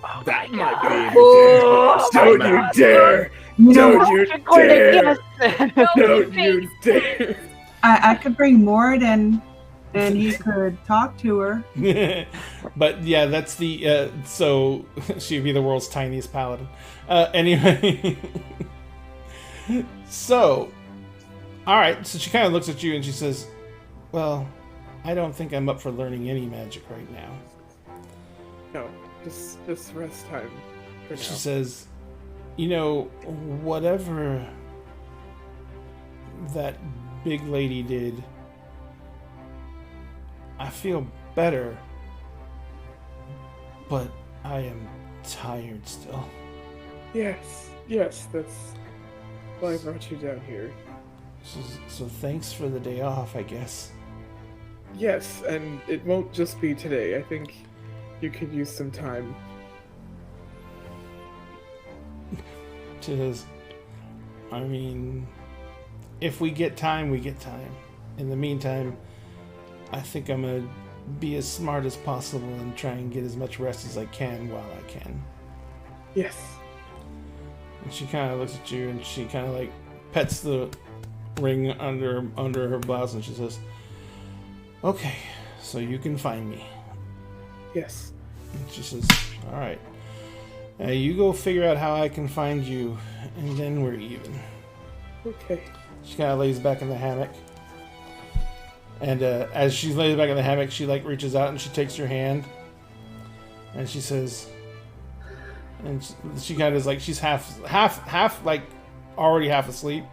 Oh that my might God. be able Oh to Don't my you God. dare! You know, Don't you Gordon, dare! yes. Don't you dare! I could bring Mord and he could talk to her. But yeah, that's the so she'd be the world's tiniest paladin. Anyway, so all right, so she kind of looks at you and she says, "Well, I don't think I'm up for learning any magic right now." No, just rest time for She now. says, "You know, whatever that big lady did, I feel better, but I am tired still." Yes, that's why I brought you down here. So thanks for the day off, I guess. Yes, and it won't just be today. I think you could use some time. She says, I mean, if we get time, we get time. In the meantime, I think I'm gonna be as smart as possible and try and get as much rest as I can while I can. Yes. And she kind of looks at you and she kind of like pets the ring under her blouse and she says, "Okay, so you can find me." Yes. And she says, "All right, now you go figure out how I can find you, and then we're even." Okay. She kind of lays back in the hammock, and as she lays back in the hammock, she like reaches out and she takes your hand, and she says, and she kind of is like she's half like already half asleep.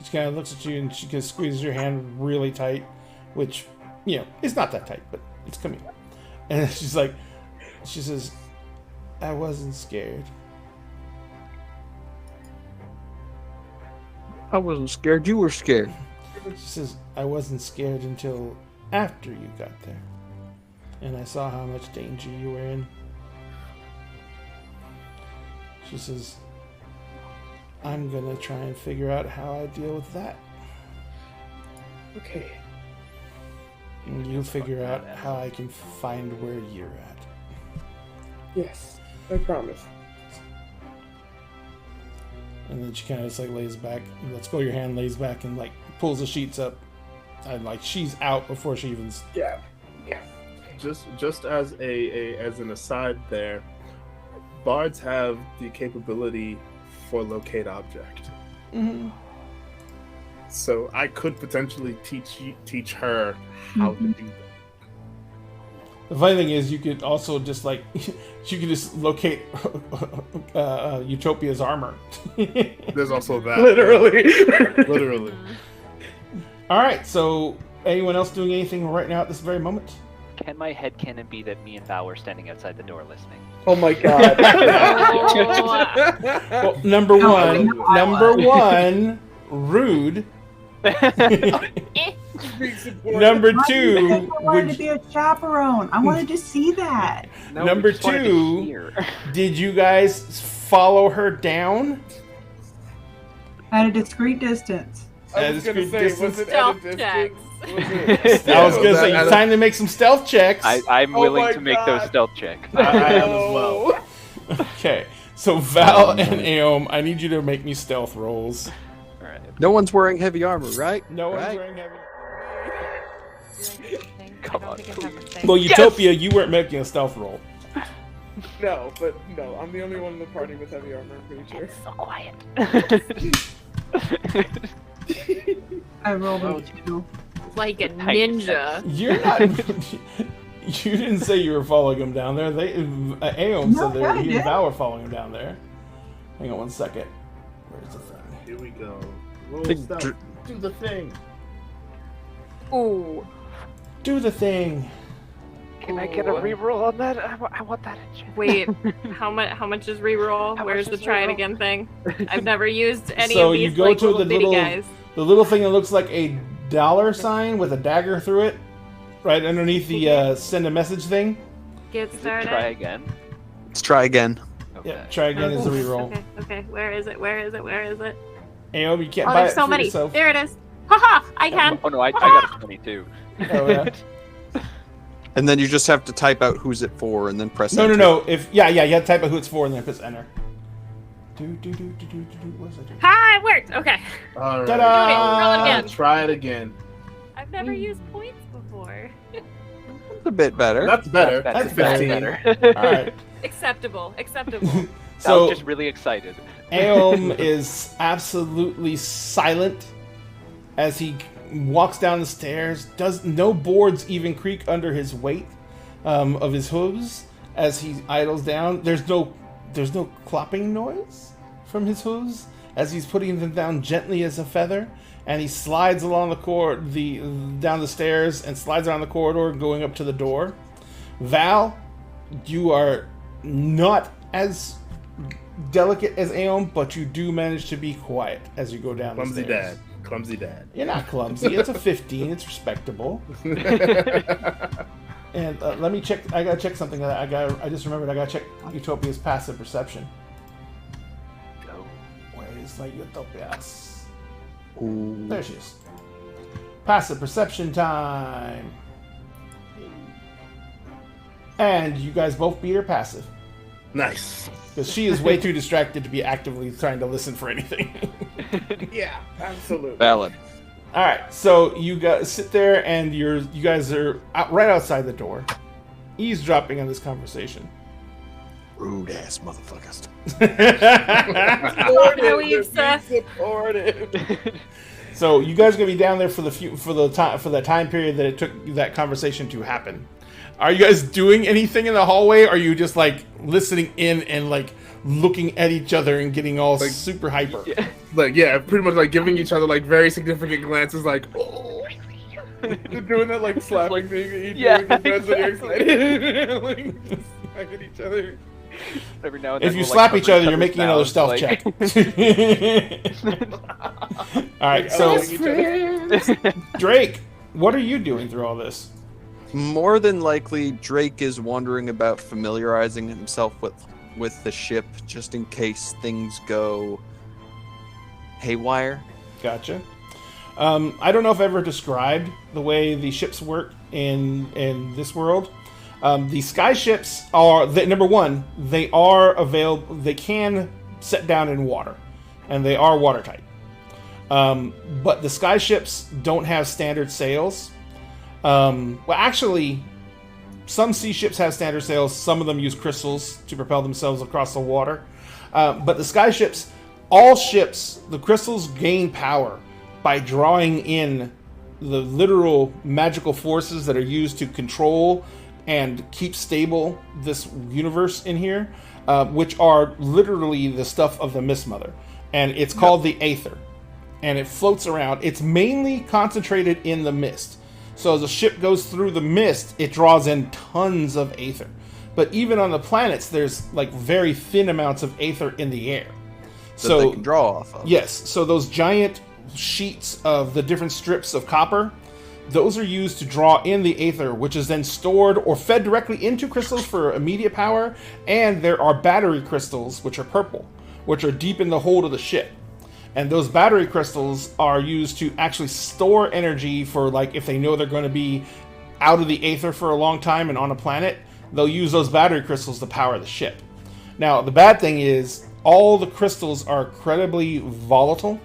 She kind of looks at you and she just squeezes your hand really tight, which it's not that tight, but it's coming. And she's like, she says, "I wasn't scared." I wasn't scared. You were scared. She says, "I wasn't scared until after you got there. And I saw how much danger you were in." She says, "I'm gonna try and figure out how I deal with that. Okay. And you figure out how I can find where you're at." Yes. I promise. And then she kind of just like lays back, lets go of your hand, lays back and like pulls the sheets up. And like she's out before she even... Yeah. Just as as an aside there, bards have the capability for locate object. Mm-hmm. So I could potentially teach her how to do that. The funny thing is, you could also just like, you could just locate Utopia's armor. There's also that. Literally. Literally. All right, so anyone else doing anything right now at this very moment? Can my headcanon be that me and Val were standing outside the door listening? Oh my god. Well, number one, rude. Number two, I wanted to be a chaperone. I wanted to see that. No, Number we just wanted to two, hear. did you guys follow her down? At a discreet distance. I was gonna say, was it at a Stealth distance? checks. Was it... I was gonna say, that- it's time to make some stealth checks. I'm Oh willing my to make God. those stealth checks. I am as well. Okay, so Val and Aom, I need you to make me stealth rolls. All right. No one's wearing heavy armor, right? No one's Right. wearing heavy. Come I on, don't think I have a thing. Well, Utopia, you weren't making a stealth roll. No, but no, I'm the only one in the party with heavy armor, I'm pretty sure. So quiet. I rolled Oh. a 2. Like a ninja. You're not. You didn't say you were following him down there. Aeon No, said yeah, I that he and did. Val were following him down there. Hang on one second. Where's the thing? Here we go. Roll Big stealth. dr- Do the thing. Ooh. Do the thing. Can I get a Ooh. reroll on that? I want that engine. Wait, how much is reroll? How Where's much the is try it reroll? again thing? I've never used any So of you these go like to little the bitty little- guys. The little thing that looks like a dollar sign with a dagger through it, right underneath the send a message thing. Get Is it started. try again? Let's try again. Okay. Yeah, try again is the reroll. Okay. Where is it? Where is it? Where is it? Aeon, you can't Oh, buy there's it so for many. yourself. There it is. Haha! I can. Oh no, I got a 22. Oh, yeah. And then you just have to type out who's it for and then press No, enter. no. If you have to type out who it's for and then press enter. What is it? Ha! It worked. Okay. All right. Ta-da! Roll it again. Try it again. I've never used points before. It's a bit better. That's better. That's That's 15. better. All right. Acceptable. Acceptable. I was So just really excited. Aeon is absolutely silent as he walks down the stairs. Does no boards even creak under his weight of his hooves as he idles down. There's no clopping noise from his hooves as he's putting them down gently as a feather. And he slides along down the stairs and slides around the corridor, going up to the door. Val, you are not as delicate as Aeon, but you do manage to be quiet as you go down Clumsy the stairs. dad. Clumsy dad. You're not clumsy. It's a 15. It's respectable. And let me check. I gotta check something. I just remembered. I gotta check Utopia's passive perception. Go. Where is my Utopias? Ooh. There she is. Passive perception time. And you guys both beat her passive. Nice. Because she is way too distracted to be actively trying to listen for anything. Yeah, absolutely. Valid. All right, so you guys sit there, and you guys are right outside the door, eavesdropping on this conversation. Rude ass motherfuckers. No, you suck. Supportive. So you guys are gonna be down there for the time period that it took that conversation to happen. Are you guys doing anything in the hallway? Or are you just like listening in and like looking at each other and getting all Like- super hyper? Like, yeah, pretty much like giving each other like very significant glances, like, oh. They're doing that like slapping Like- thing that you do Yeah, with your friends when you're exactly. excited. Like, just smack at each other. Every now and If then you we'll, slap like, each cover other, you're making another mouths, stealth like- check. All right, so Elbowing each other. Drake, what are you doing through all this? More than likely, Drake is wondering about familiarizing himself with the ship just in case things go haywire. Gotcha. I don't know if I've ever described the way the ships work in this world. The sky ships are number one. They are available. They can set down in water, and they are watertight. But the sky ships don't have standard sails. Well, actually, some sea ships have standard sails. Some of them use crystals to propel themselves across the water. But the sky ships, all ships, the crystals gain power by drawing in the literal magical forces that are used to control and keep stable this universe in here, which are literally the stuff of the Mist Mother. And it's called the Aether. And it floats around. It's mainly concentrated in the mist. So as a ship goes through the mist, it draws in tons of Aether. But even on the planets, there's like very thin amounts of Aether in the air. That they can draw off of. Yes, so those giant sheets of the different strips of copper, those are used to draw in the Aether, which is then stored or fed directly into crystals for immediate power. And there are battery crystals, which are purple, which are deep in the hold of the ship. And those battery crystals are used to actually store energy for, like, if they know they're going to be out of the Aether for a long time and on a planet, they'll use those battery crystals to power the ship. Now, the bad thing is, all the crystals are incredibly volatile.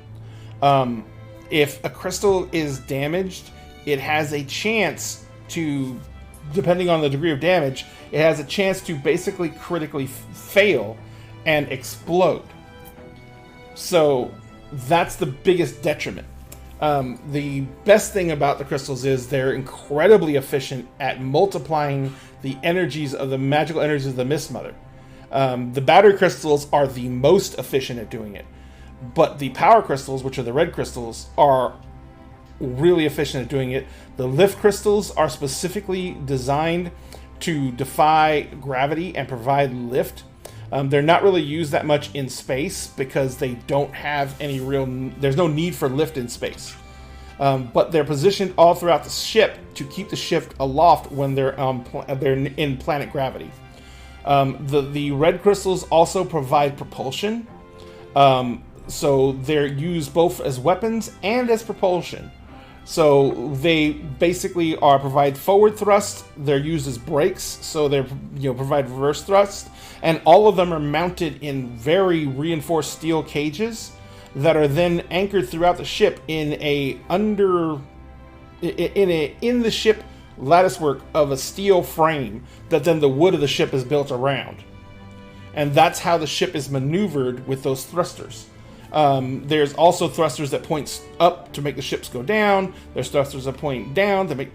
If a crystal is damaged, it has a chance to depending on the degree of damage, it has a chance to basically critically fail and explode. So that's the biggest detriment. The best thing about the crystals is they're incredibly efficient at multiplying the energies of the magical energies of the Mist Mother. The battery crystals are the most efficient at doing it, but the power crystals, which are the red crystals, are really efficient at doing it. The lift crystals are specifically designed to defy gravity and provide lift. They're not really used that much in space because they don't have any there's no need for lift in space. But they're positioned all throughout the ship to keep the ship aloft when they're in planet gravity. The red crystals also provide propulsion. So they're used both as weapons and as propulsion. So they basically provide forward thrust. They're used as brakes, so they provide reverse thrust, and all of them are mounted in very reinforced steel cages that are then anchored throughout the ship in the ship latticework of a steel frame that then the wood of the ship is built around, and that's how the ship is maneuvered with those thrusters. There's also thrusters that point up to make the ships go down. There's thrusters that point down to make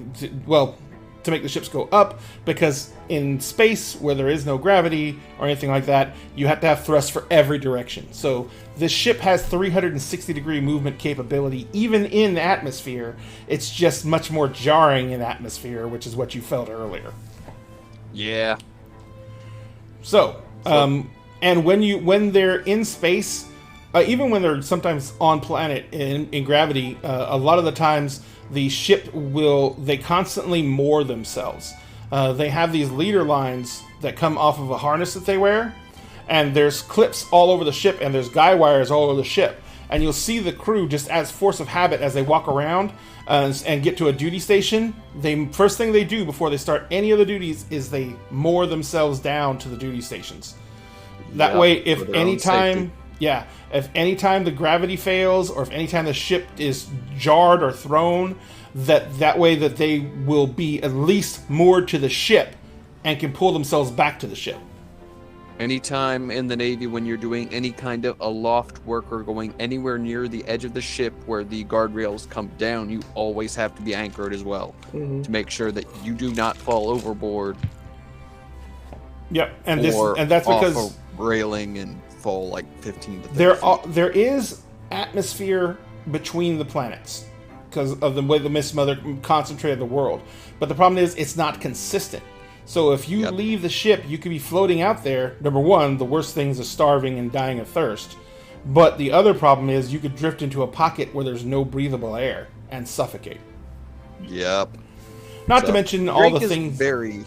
the ships go up, because in space where there is no gravity or anything like that, you have to have thrust for every direction. So this ship has 360-degree movement capability even in atmosphere. It's just much more jarring in atmosphere, which is what you felt earlier. Yeah. So and when they're in space, even when they're sometimes on planet in gravity, a lot of the times the ship they constantly moor themselves. They have these leader lines that come off of a harness that they wear, and there's clips all over the ship, and there's guy wires all over the ship. And you'll see the crew, just as force of habit, as they walk around and get to a duty station, first thing they do before they start any of the duties is they moor themselves down to the duty stations. That way, if any time the gravity fails, or if any time the ship is jarred or thrown, that way that they will be at least moored to the ship and can pull themselves back to the ship. Anytime in the Navy when you're doing any kind of aloft work or going anywhere near the edge of the ship where the guardrails come down, you always have to be anchored as well to make sure that you do not fall overboard. Yep, and that's because off a railing and fall like 15 to 30 feet. There is atmosphere between the planets because of the way the Mist Mother concentrated the world. But the problem is it's not consistent. So if you leave the ship, you could be floating out there. Number one, the worst things are starving and dying of thirst. But the other problem is you could drift into a pocket where there's no breathable air and suffocate. Yep. Not to mention all the things... very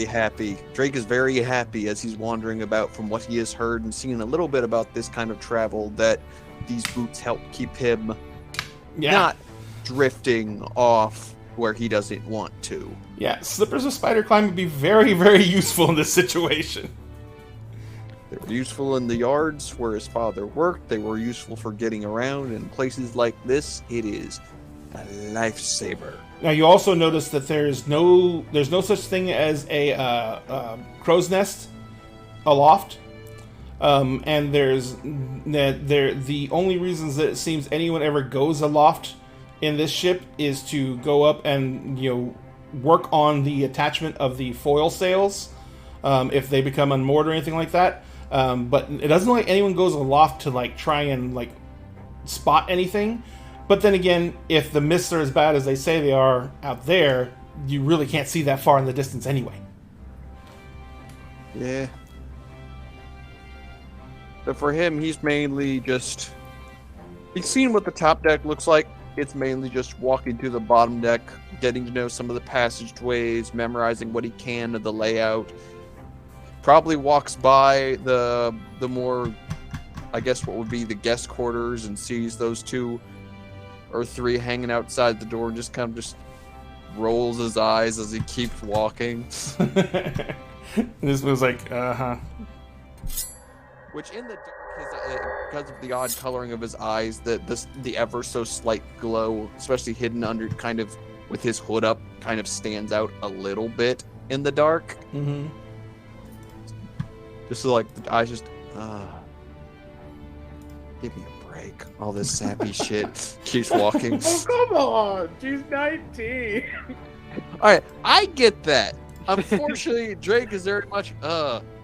happy. Drake is very happy as he's wandering about from what he has heard and seen a little bit about this kind of travel, that these boots help keep him not drifting off where he doesn't want to. Yeah, slippers of spider climb would be very, very useful in this situation. They were useful in the yards where his father worked. They were useful for getting around. In places like this, it is a lifesaver. Now you also notice that there's no such thing as a crow's nest aloft, and the only reasons that it seems anyone ever goes aloft in this ship is to go up and work on the attachment of the foil sails if they become unmoored or anything like that. But it doesn't look like anyone goes aloft to try and spot anything. But then again, if the mists are as bad as they say they are out there, you really can't see that far in the distance anyway. Yeah. But for him, he's mainly just... He's seen what the top deck looks like. It's mainly just walking to the bottom deck, getting to know some of the passageways, memorizing what he can of the layout. Probably walks by the more, I guess what would be the guest quarters, and sees those 2 or 3 hanging outside the door, and just kind of rolls his eyes as he keeps walking. This was like, Which in the dark because of the odd coloring of his eyes, the ever so slight glow, especially hidden under kind of with his hood up, kind of stands out a little bit in the dark. Mm-hmm. Just so, like the eyes just give me a break. All this sappy shit keeps walking. Oh, come on. She's 19. All right, I get that. Unfortunately, Drake is very much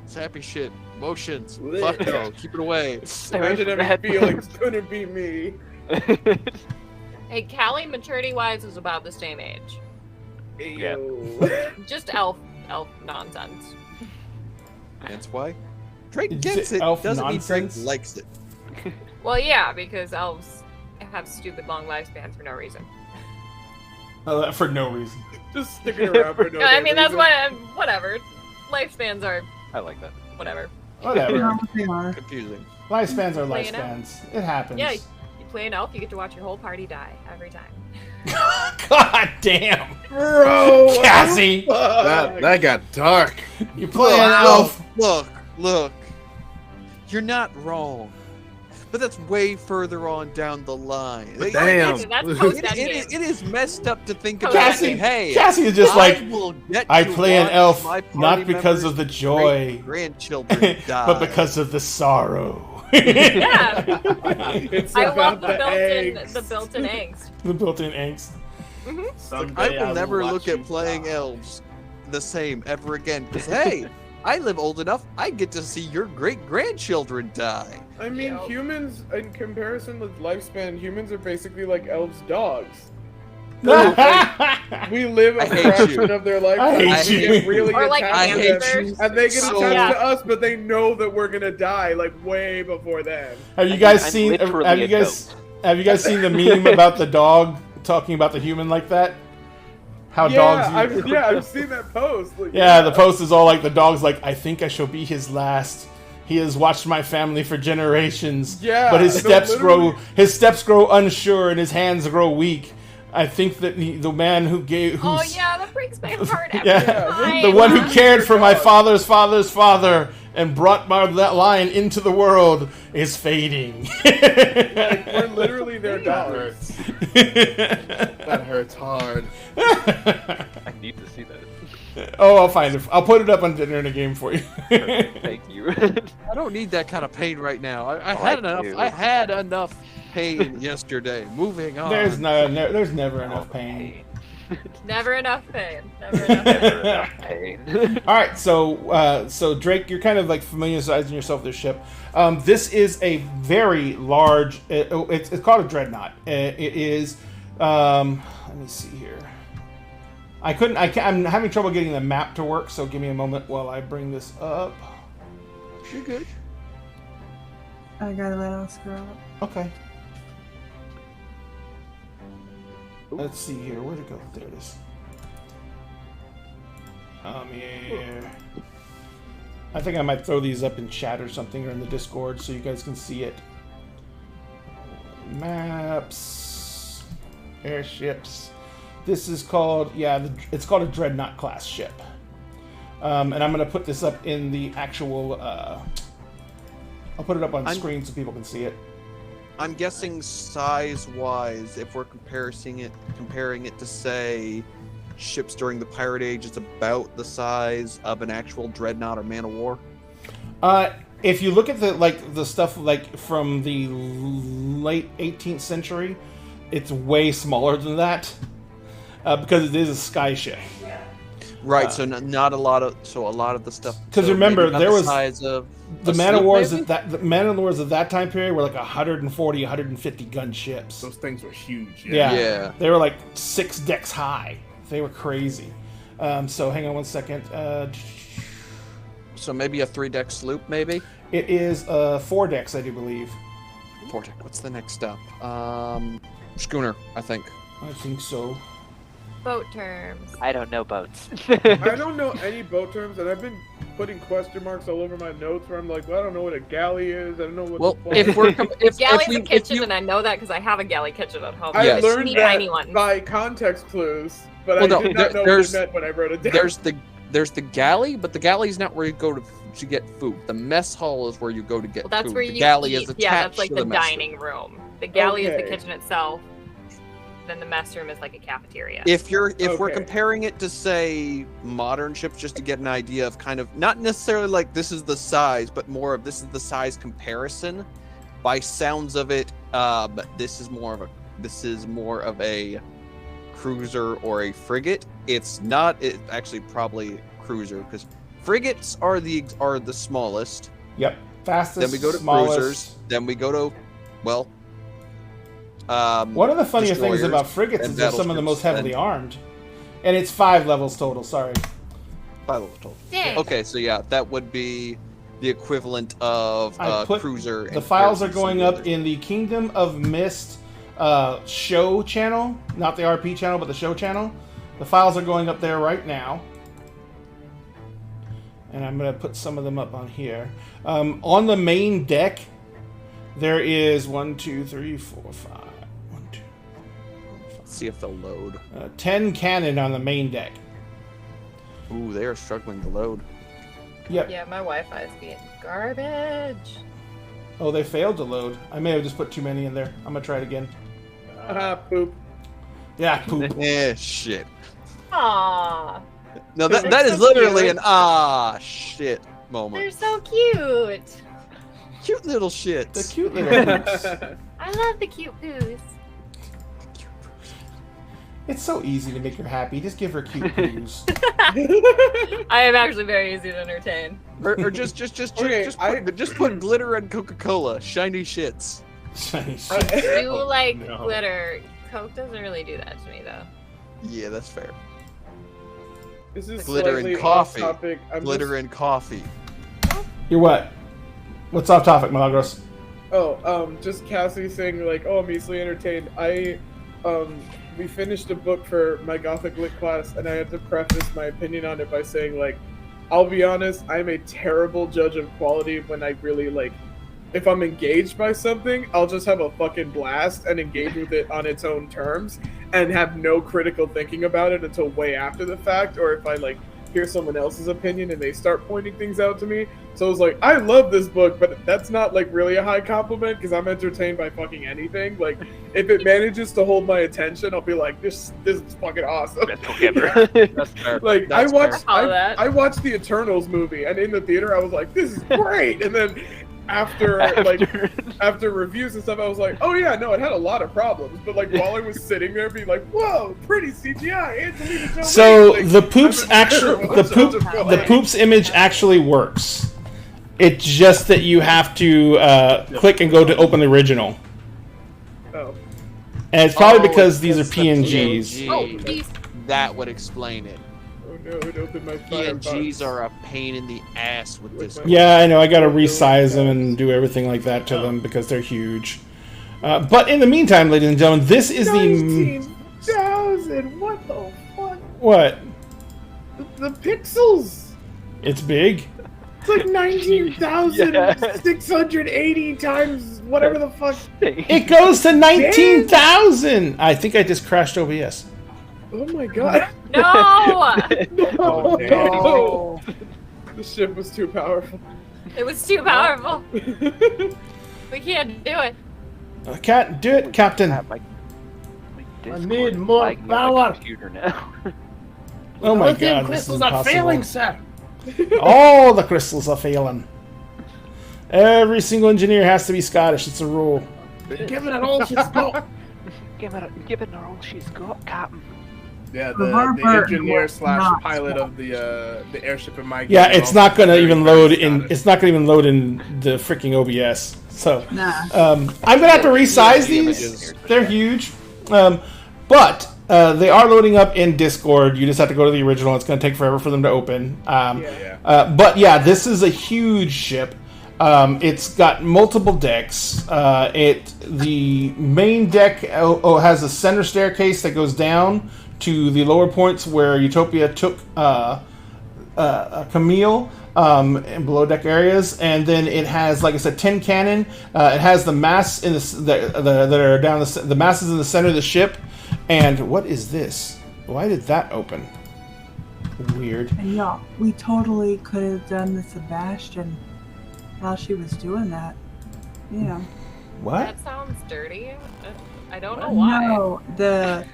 sappy shit. Emotions. Fuck no. Keep it away. Imagine any feelings couldn't be me. Hey, Callie, maturity-wise, is about the same age. Yeah. Just elf nonsense. That's why Drake Is gets it it. elf Doesn't mean nonsense? Drake likes it. Well, yeah, because elves have stupid long lifespans for no reason. For no reason. Just sticking around for no I mean, that's reason. why. Whatever. Lifespans are I like that. whatever. They Whatever. are what they are. Confusing. Lifespans are Play it out. lifespans. It happens. Yeah, you play an elf, you get to watch your whole party die every time. God damn. Bro, Cassie. That got dark. You play an elf. Look. You're not wrong. But that's way further on down the line. Damn. That's It, post-endgame. it is messed up to think Oh, about. Cassie, saying, hey, Cassie is just like, will get I to play an watch elf my party not because of members' the joy, grandchildren die. but because of the sorrow. Yeah. It's I about love the eggs. built-in angst. The built-in angst. Someday I will never watch look you at playing die. elves the same ever again. Because hey, I live old enough. I get to see your great grandchildren die. I mean, Yep. humans, in comparison with lifespan, humans are basically like elves' dogs. I We live a I hate fraction you. of their life. I hate We you. get really Or like I attached hate to them, you and they get so attached Yeah. to us, but they know that we're gonna die like way before then. Have you guys I'm seen? literally Have you a guys? goat. Have you guys seen the meme about the dog talking about the human like that? How dogs? I've seen that post. Like, Yeah, the post is all like the dog's like, I think I shall be his last. He has watched my family for generations. Yeah, but his no, steps literally. grow unsure and his hands grow weak. I think that the man who gave Oh who's yeah, that breaks my heart every yeah, time. the one who cared for my father's father's father and brought that lion into the world is fading. Like, we're literally their That dogs. hurts. That hurts hard. I need to see that. Oh, I'll find it. I'll put it up on Dinner in a Game for you. Thank you. I don't need that kind of pain right now. I Oh, had I enough. do. I had enough pain yesterday. Moving on. There's there's never enough pain. Never enough pain. Never enough pain. Never enough pain. All right, so Drake, you're kind of like familiarizing yourself with this ship. This is a very large. It's called a Dreadnought. It is. Let me see here. I'm having trouble getting the map to work, so give me a moment while I bring this up. You're good. I gotta let Oscar out. Okay. Let's see here. Where'd it go? There it is. Yeah. I think I might throw these up in chat or something, or in the Discord, so you guys can see it. Maps, airships. This is called it's called a Dreadnought class ship. And I'm gonna put this up in the actual. I'll put it up on screen so people can see it. I'm guessing size-wise, if we're comparing it to say ships during the Pirate Age, it's about the size of an actual Dreadnought or Man of War. If you look at the stuff like from the late 18th century, it's way smaller than that because it is a sky ship. Right. So not a lot of the stuff. Because so remember, maybe not there the was size of the a Man of sloop, Wars maybe? the Man of Wars of that time period were like 140, 150 gun ships. Those things were huge. Yeah. They were like 6 decks high. They were crazy. So hang on one second. So maybe a 3-deck sloop, maybe. It is 4 decks, I do believe. 4-deck. What's the next up? Schooner, I think. I think so. Boat terms. I don't know boats. I don't know any boat terms, and I've been putting question marks all over my notes where I'm like, well, I don't know what a galley is. I don't know what. Well, the if we're Galley's we, a kitchen, and I know that because I have a galley kitchen at home. I Yes. learned Teeny that tiny one. by context clues, but Well, I no, did not know what there's- it meant when I wrote it down. there's there's the galley, but the galley is not where you go to get food. The mess hall is where you go to get That's food. where The you galley eat. is attached Yeah, that's like to the mess dining room. The galley is the Okay. kitchen itself. Then the mess room is like a cafeteria. If we're Okay. comparing it to say modern ships, just to get an idea of kind of not necessarily like this is the size, but more of this is the size comparison. By sounds of it, this is more of a cruiser or a frigate. It's not. It actually probably cruiser because frigates are the smallest. Yep. Fastest. Then we go to smallest. cruisers. Then we go to, well. One of the funniest things destroyers about frigates and is they're some of the battleships most heavily and- armed. And it's 5 levels total, sorry. 5 levels total. Dang. Okay, so yeah, that would be the equivalent of I put cruiser. The and files are Garrison going up Simulator. in the Kingdom of Mist show channel. Not the RP channel, but the show channel. The files are going up there right now. And I'm going to put some of them up on here. On the main deck, there is 1, 2, 3, 4, 5. 1, 2, Let's see if they'll load. 10 cannon on the main deck. Ooh, they are struggling to load. Yep. Yeah, my Wi-Fi is being garbage. Oh, they failed to load. I may have just put too many in there. I'm going to try it again. Poop. Yeah, poop. Shit. Aww, No, They're that is so literally cute. an shit moment. they're so cute. Cute little The shits. cute little poops. I love the cute poos. It's so easy to make her happy. Just give her cute poos. I am actually very easy to entertain. or just Okay, just put glitter and Coca-Cola. Shiny shits. Shiny shit. Do Oh, like no. glitter. Coke doesn't really do that to me though. Yeah, that's fair. This is Glitter and slightly coffee. off topic. Glitter and coffee. You're what? What's off topic, Malagros? Just Cassie saying like, "Oh, I'm easily entertained." We finished a book for my Gothic Lit class, and I had to preface my opinion on it by saying like, I'll be honest, I'm a terrible judge of quality when I really like. If I'm engaged by something, I'll just have a fucking blast and engage with it on its own terms and have no critical thinking about it until way after the fact, or if I like hear someone else's opinion and they start pointing things out to me. So I was like, I love this book, but that's not like really a high compliment because I'm entertained by fucking anything. Like if it manages to hold my attention, I'll be like, this is fucking awesome. Best book ever. That's fair. Like That's I watched fair. I follow that. I watched the Eternals movie, and in the theater I was like, this is great. And then after reviews and stuff, I was like, oh yeah, no, it had a lot of problems. But like while I was sitting there being like, whoa, pretty CGI, Angelina Jolie. So like, the poops I'm a actually, terrible the judge of quality. the poops image actually works. It's just that you have to click and go to open the original, Oh. and it's probably Oh, because these are it's the PNGs. Oh, PNG. geez. That would explain it. Oh no, it opened my PNGs Firefox. are a pain in the ass with this. Yeah, I know. I got to resize them and do everything like that to them because they're huge. But in the meantime, ladies and gentlemen, this is the 19,000. What the fuck? what? The pixels. It's big. It's like 19,680 times whatever the fuck. It goes to 19,000. I think I just crashed OBS. Oh my god. No! No. no. The ship was too powerful. It was too powerful. We can't do it. Cat, do it, Captain. My Discord need is more lagging on my power. computer now. Oh my Lithium god, this is crystals are failing, impossible. sir. All the crystals are failing. Every single engineer has to be Scottish. It's a rule. Give it all she's got. Give it her all she's got, Captain. Yeah, The the Harper engineer was / not pilot of the airship in my game. Yeah, is it's also not going to very, even very load in. Scottish. It's not going to even load in the freaking OBS. So Nah. I'm going to have to resize The these. images. They're huge, but they are loading up in Discord. You just have to go to the original. It's going to take forever for them to open. Yeah. But yeah, this is a huge ship. It's got multiple decks. The main deck has a center staircase that goes down to the lower points where Utopia took Camille in below deck areas, and then it has, like I said, 10 cannon. It has the mass in that are down the masses in the center of the ship. And what is this? Why did that open? Weird. And y'all, we totally could have done the Sebastian while she was doing that. You know. What? That sounds dirty. I don't know why. No,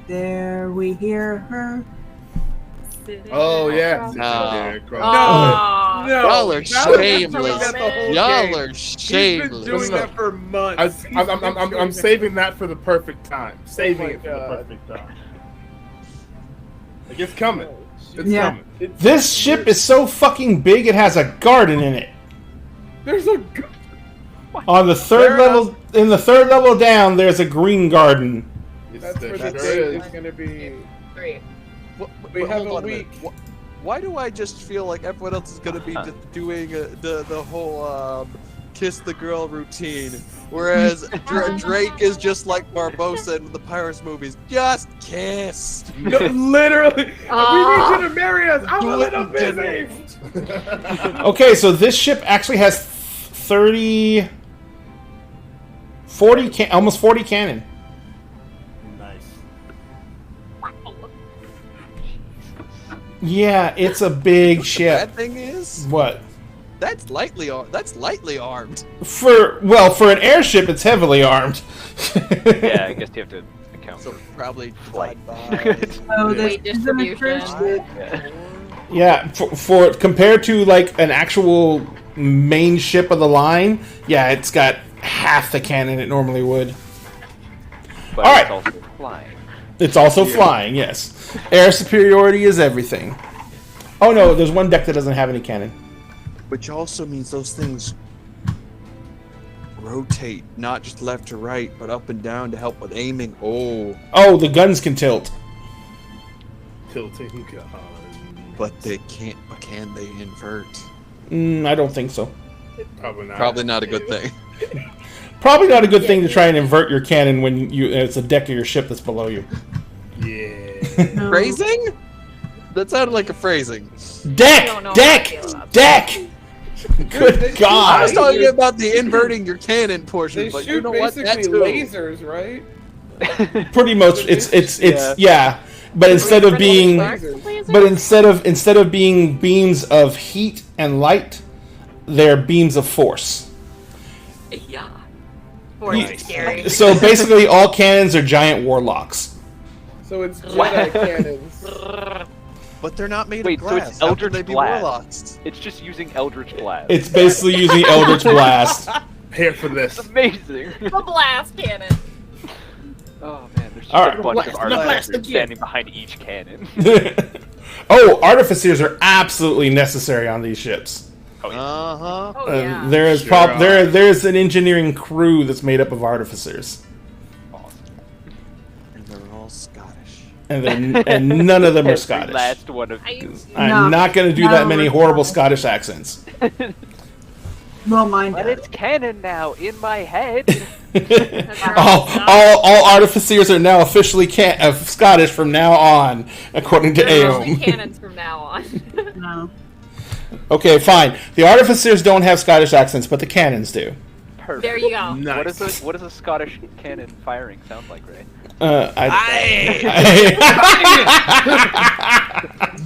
there we hear her. Oh yeah. No. Oh. No, Y'all are Val has been doing shameless. that the whole Y'all game. are He's been shameless. doing that for months. I'm saving that for the perfect time. Saving my it for God. the perfect time. Like it's coming. It's Yeah. coming. This ship is so fucking big it has a garden in it. There's a. On the third level, in the third level down, there's a green garden. That's where the There date is. is going to be. 3. We have hold a on minute. week. Why do I just feel like everyone else is gonna be just doing the whole kiss the girl routine, whereas Drake is just like Barbossa in the Pirates movies, just kiss. No, literally. We need you to marry us. I'm a Do it little in busy. Okay, so this ship actually has 40 almost 40 cannon. Nice. Yeah, it's a big ship. That thing is What? that's lightly armed. For an airship, it's heavily armed. Yeah, I guess you have to account So for probably flight. Oh, this Weight isn't a distribution. cruise ship. Yeah. Yeah, for compared to like an actual main ship of the line, yeah, it's got half the cannon it normally would. But All it's right. also flying. It's also flying, yes. Air superiority is everything. Oh no, there's one deck that doesn't have any cannon. Which also means those things rotate, not just left to right, but up and down to help with aiming. Oh, Oh, the guns can tilt. Tilting gun. but they can't. But can they invert? I don't think so. Probably not. Probably not a good thing. Probably not a good thing to try and invert your cannon when it's a deck of your ship that's below you. Yeah. No. Phrasing? That sounded like a phrasing. Deck! don't know how I feel Deck! about Deck! Good I God! was talking about the inverting your cannon portion, They but shoot you know what? That basically too. lasers, right? Pretty much, it's Yeah. yeah. But instead of being, Lasers. but instead of being beams of heat and light, they're beams of force. Yeah. Force is scary. So basically, all cannons are giant warlocks. So it's Jedi cannons. But they're not made Wait, of so glass. it's How Eldritch can they be Blast. warlocks? It's just using Eldritch Blast. It's basically using Eldritch Blast. Prepare for this. It's amazing. The blast cannon. Oh man, there's just All a right. bunch of Blast, blast artificers again. standing behind each cannon. Oh, artificers are absolutely necessary on these ships. Uh huh. Oh yeah. There is Sure are. there's an engineering crew that's made up of artificers, And they're all Scottish. and none of them are Every Scottish. last one of I- you. I'm No, not going to do none that of many them are horrible Scottish. Scottish accents. Well, mine But does. it's canon now in my head. all artificers are now officially Scottish from now on, according to They're only Aeom. cannons from now on. No. Okay, fine. The artificers don't have Scottish accents, but the cannons do. Perfect. There you go. Nice. What does a Scottish cannon firing sound like, Ray?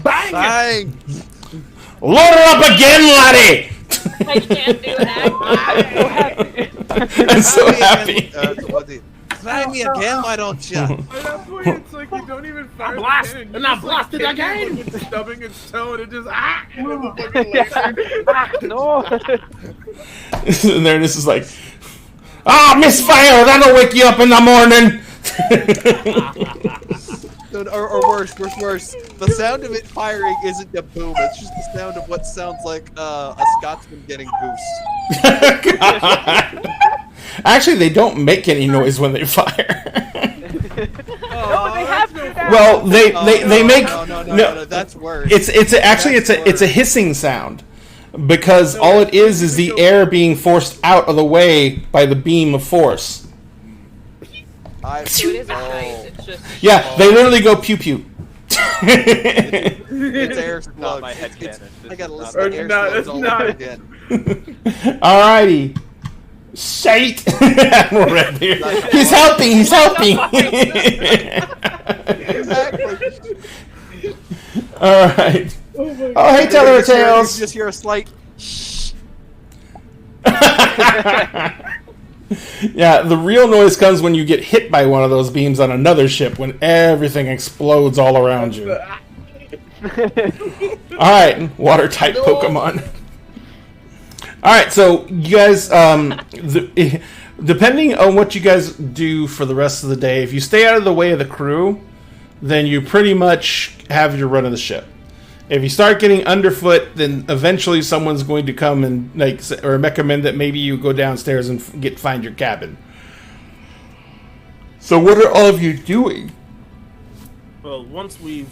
Bang! Load her up again, laddie! I can't do that. I'm so happy. Try me again, why don't you? At that point, it's like you don't even fire the blast, cannon. and You I just, like, blasted hit again. people with stubbing its toe, and it just and then the fucking laser. No. And then this is like, misfire! That'll wake you up in the morning! Or worse. The sound of it firing isn't a boom. It's just the sound of what sounds like a Scotsman getting goosed. Actually, they don't make any noise when they fire. No, they have to now. Well, they make No, that's worse. it's a hissing sound because all it is the air being forced out of the way by the beam of force. So it isn't nice. It's just. Yeah, they literally go pew pew. It's air Not slugs. my head It's- cannon. I gotta This is listen not to air No, slugs it's all not. over again. Alrighty. Shite! Admiral Redbeard. He's helping! He's helping! Exactly. All right. Oh my Oh, hey, teller of You tales. just hear a slight shh. Yeah, the real noise comes when you get hit by one of those beams on another ship when everything explodes all around you. All right, water type Pokemon. All right, so you guys, depending on what you guys do for the rest of the day, if you stay out of the way of the crew, then you pretty much have your run of the ship. If you start getting underfoot, then eventually someone's going to come and or recommend that maybe you go downstairs and find your cabin. So what are all of you doing? Well, once we've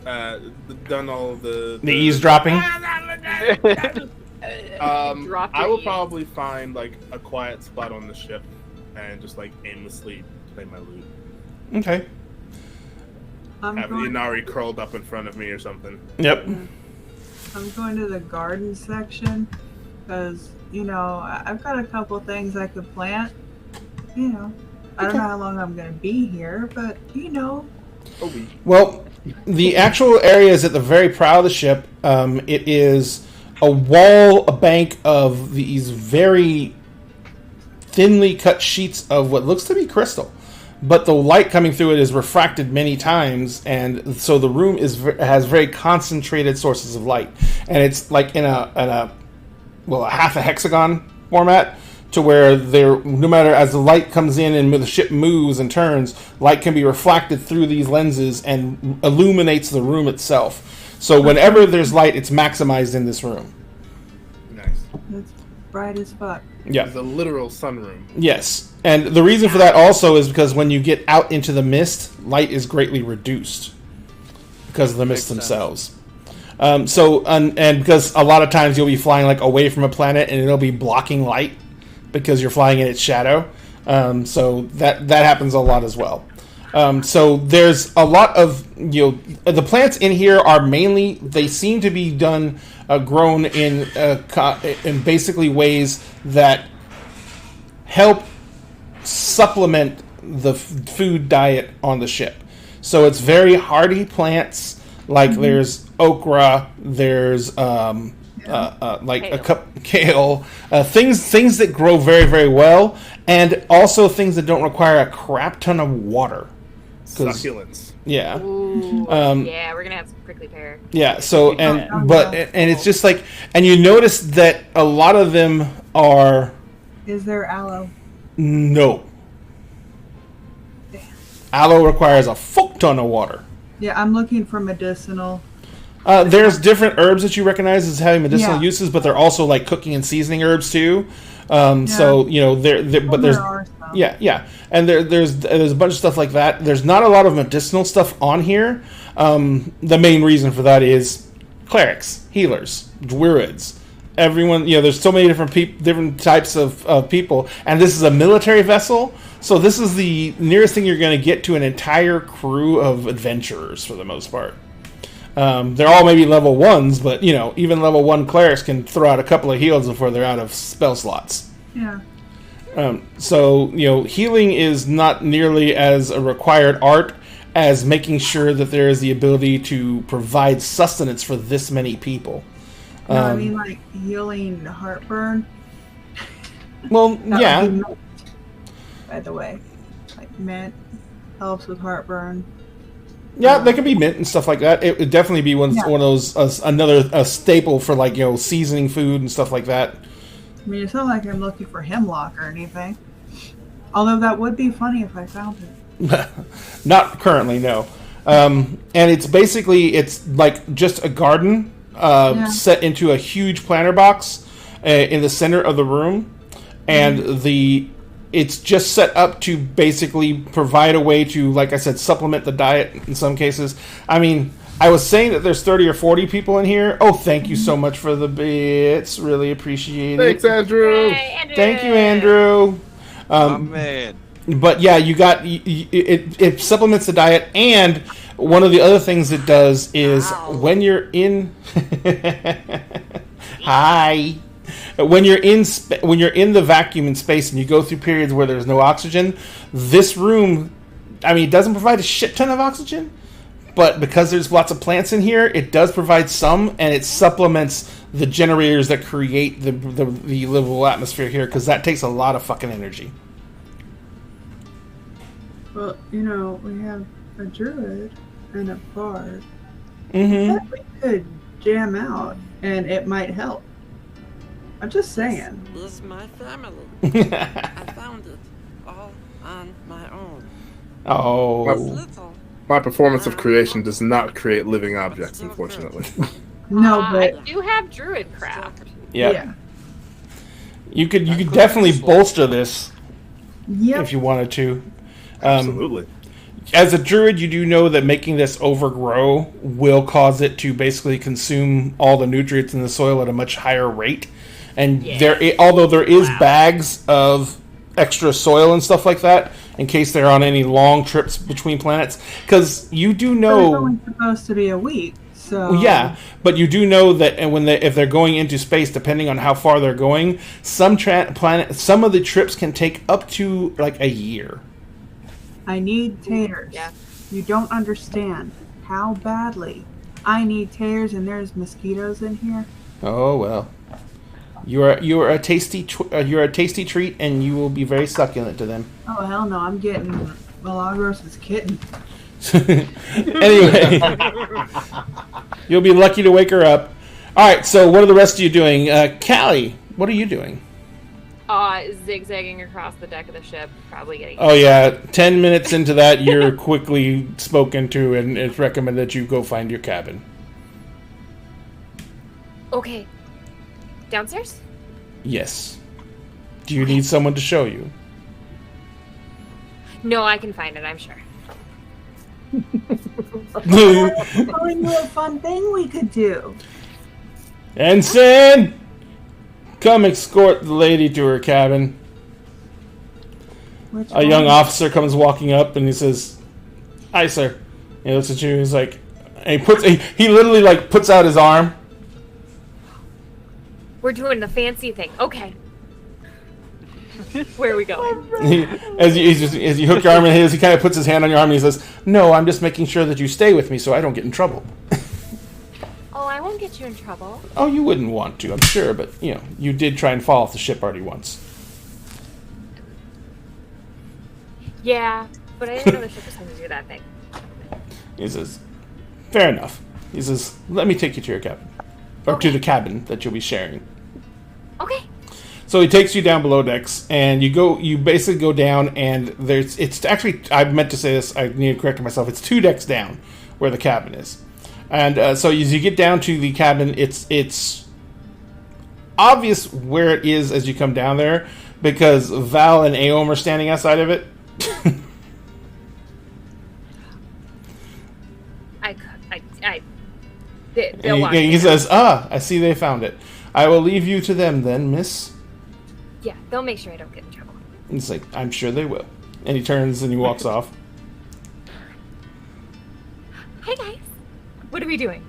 done all of the eavesdropping. I will probably find like a quiet spot on the ship and just like aimlessly play my lute. Okay. Have Inari curled up in front of me or something. Yep. I'm going to the garden section because, I've got a couple things I could plant. I don't know how long I'm going to be here, but, Well, the actual area is at the very prow of the ship. It is a bank of these very thinly cut sheets of what looks to be crystal. But the light coming through it is refracted many times, and so the room has very concentrated sources of light. And it's like in a half a hexagon format, to where no matter as the light comes in and the ship moves and turns, light can be refracted through these lenses and illuminates the room itself. So whenever there's light, it's maximized in this room. Nice. It's bright as fuck. Yeah. It's a literal sunroom. Yes. And the reason for that also is because when you get out into the mist, light is greatly reduced because of the mist themselves. And because a lot of times you'll be flying like away from a planet and it'll be blocking light because you're flying in its shadow. So that happens a lot as well. So there's a lot of the plants in here are mainly, they seem to be grown in basically ways that help supplement the food diet on the ship. So it's very hardy plants. Like there's okra, there's kale, things that grow very, very well, and also things that don't require a crap ton of water. Succulents. Yeah. Ooh, yeah, we're gonna have some prickly pear. Yeah. So and it's just like, and you notice that a lot of them are. Is there aloe? No. Aloe requires a fuck ton of water. Yeah, I'm looking for medicinal. There's different herbs that you recognize as having medicinal uses, but they're also like cooking and seasoning herbs too. So there's and there's a bunch of stuff like that. There's not a lot of medicinal stuff on here. The main reason for that is clerics, healers, druids. Everyone, there's so many different types of people, and this is a military vessel, so this is the nearest thing you're going to get to an entire crew of adventurers for the most part. They're all maybe level 1s, but even level 1 clerics can throw out a couple of heals before they're out of spell slots. Yeah. So healing is not nearly as a required art as making sure that there is the ability to provide sustenance for this many people. No, I mean like healing heartburn. Well, yeah. Mint, by the way, like mint helps with heartburn. Yeah, they could be mint and stuff like that. It would definitely be one of those another staple for like seasoning food and stuff like that. I mean, it's not like I'm looking for hemlock or anything. Although that would be funny if I found it. Not currently, no. And it's like just a garden set into a huge planter box in the center of the room, and it's just set up to basically provide a way to, like I said, supplement the diet in some cases. I mean, I was saying that there's 30 or 40 people in here. Oh, thank you so much for the bits. Really appreciate it. Thanks, Andrew. Hey, Andrew. Thank you, Andrew. Oh, man. But yeah, you got it supplements the diet, and one of the other things it does is when you're in when you're in the vacuum in space and you go through periods where there's no oxygen, this room, I mean, it doesn't provide a shit ton of oxygen, but because there's lots of plants in here, it does provide some, and it supplements the generators that create the livable atmosphere here, because that takes a lot of fucking energy. Well, you know, we have a druid and a bard. Mm-hmm. That we could jam out, and it might help. I'm just saying. This is my family. I found it all on my own. Oh. It's little. My performance of creation does not create living objects, unfortunately. No, I but do have druid craft. Yeah. You could definitely bolster this Yep. if you wanted to. Absolutely. As a druid, you do know that making this overgrow will cause it to basically consume all the nutrients in the soil at a much higher rate. And although there is bags of extra soil and stuff like that, in case they're on any long trips between planets, because you do know It's only supposed to be a week, so yeah, but you do know that, and if they're going into space, depending on how far they're going, some of the trips can take up to like a year. I need taters. Yeah. You don't understand how badly I need taters, and there's mosquitoes in here. Oh well, you are a tasty treat, and you will be very succulent to them. Oh hell no, I'm getting Milagros' kitten. Anyway, you'll be lucky to wake her up. All right, so what are the rest of you doing? Callie, what are you doing? Zigzagging across the deck of the ship, probably getting. Oh yeah, 10 minutes into that, you're quickly spoken to, and it's recommended that you go find your cabin. Okay. Downstairs? Yes. Do you need someone to show you? No, I can find it, I'm sure. I'm telling you a fun thing we could do. Ensign! Come escort the lady to her cabin. Which A young one? officer comes walking up and he says, "Hi, sir." He looks at you. He's like, and he literally like puts out his arm. We're doing the fancy thing. Okay. Where are we going? As you hook your arm in his, he kind of puts his hand on your arm and he says, "No, I'm just making sure that you stay with me so I don't get in trouble." Oh, I won't get you in trouble. Oh, you wouldn't want to, I'm sure, but you know, you did try and fall off the ship already once. Yeah, but I didn't know the ship was going to do that thing. He says, "Fair enough." He says, "Let me take you to your cabin, or to the cabin that you'll be sharing." Okay. So he takes you down below decks, and you basically go down, and it's actually, I meant to say this, I need to correct myself, it's 2 decks down where the cabin is. And so as you get down to the cabin, it's obvious where it is as you come down there, because Val and Aom are standing outside of it. They'll watch He me. says, "I see they found it. I will leave you to them then, miss." Yeah, they'll make sure I don't get in trouble. And he's like, "I'm sure they will." And he turns and he walks off. Hi, guys. What are we doing?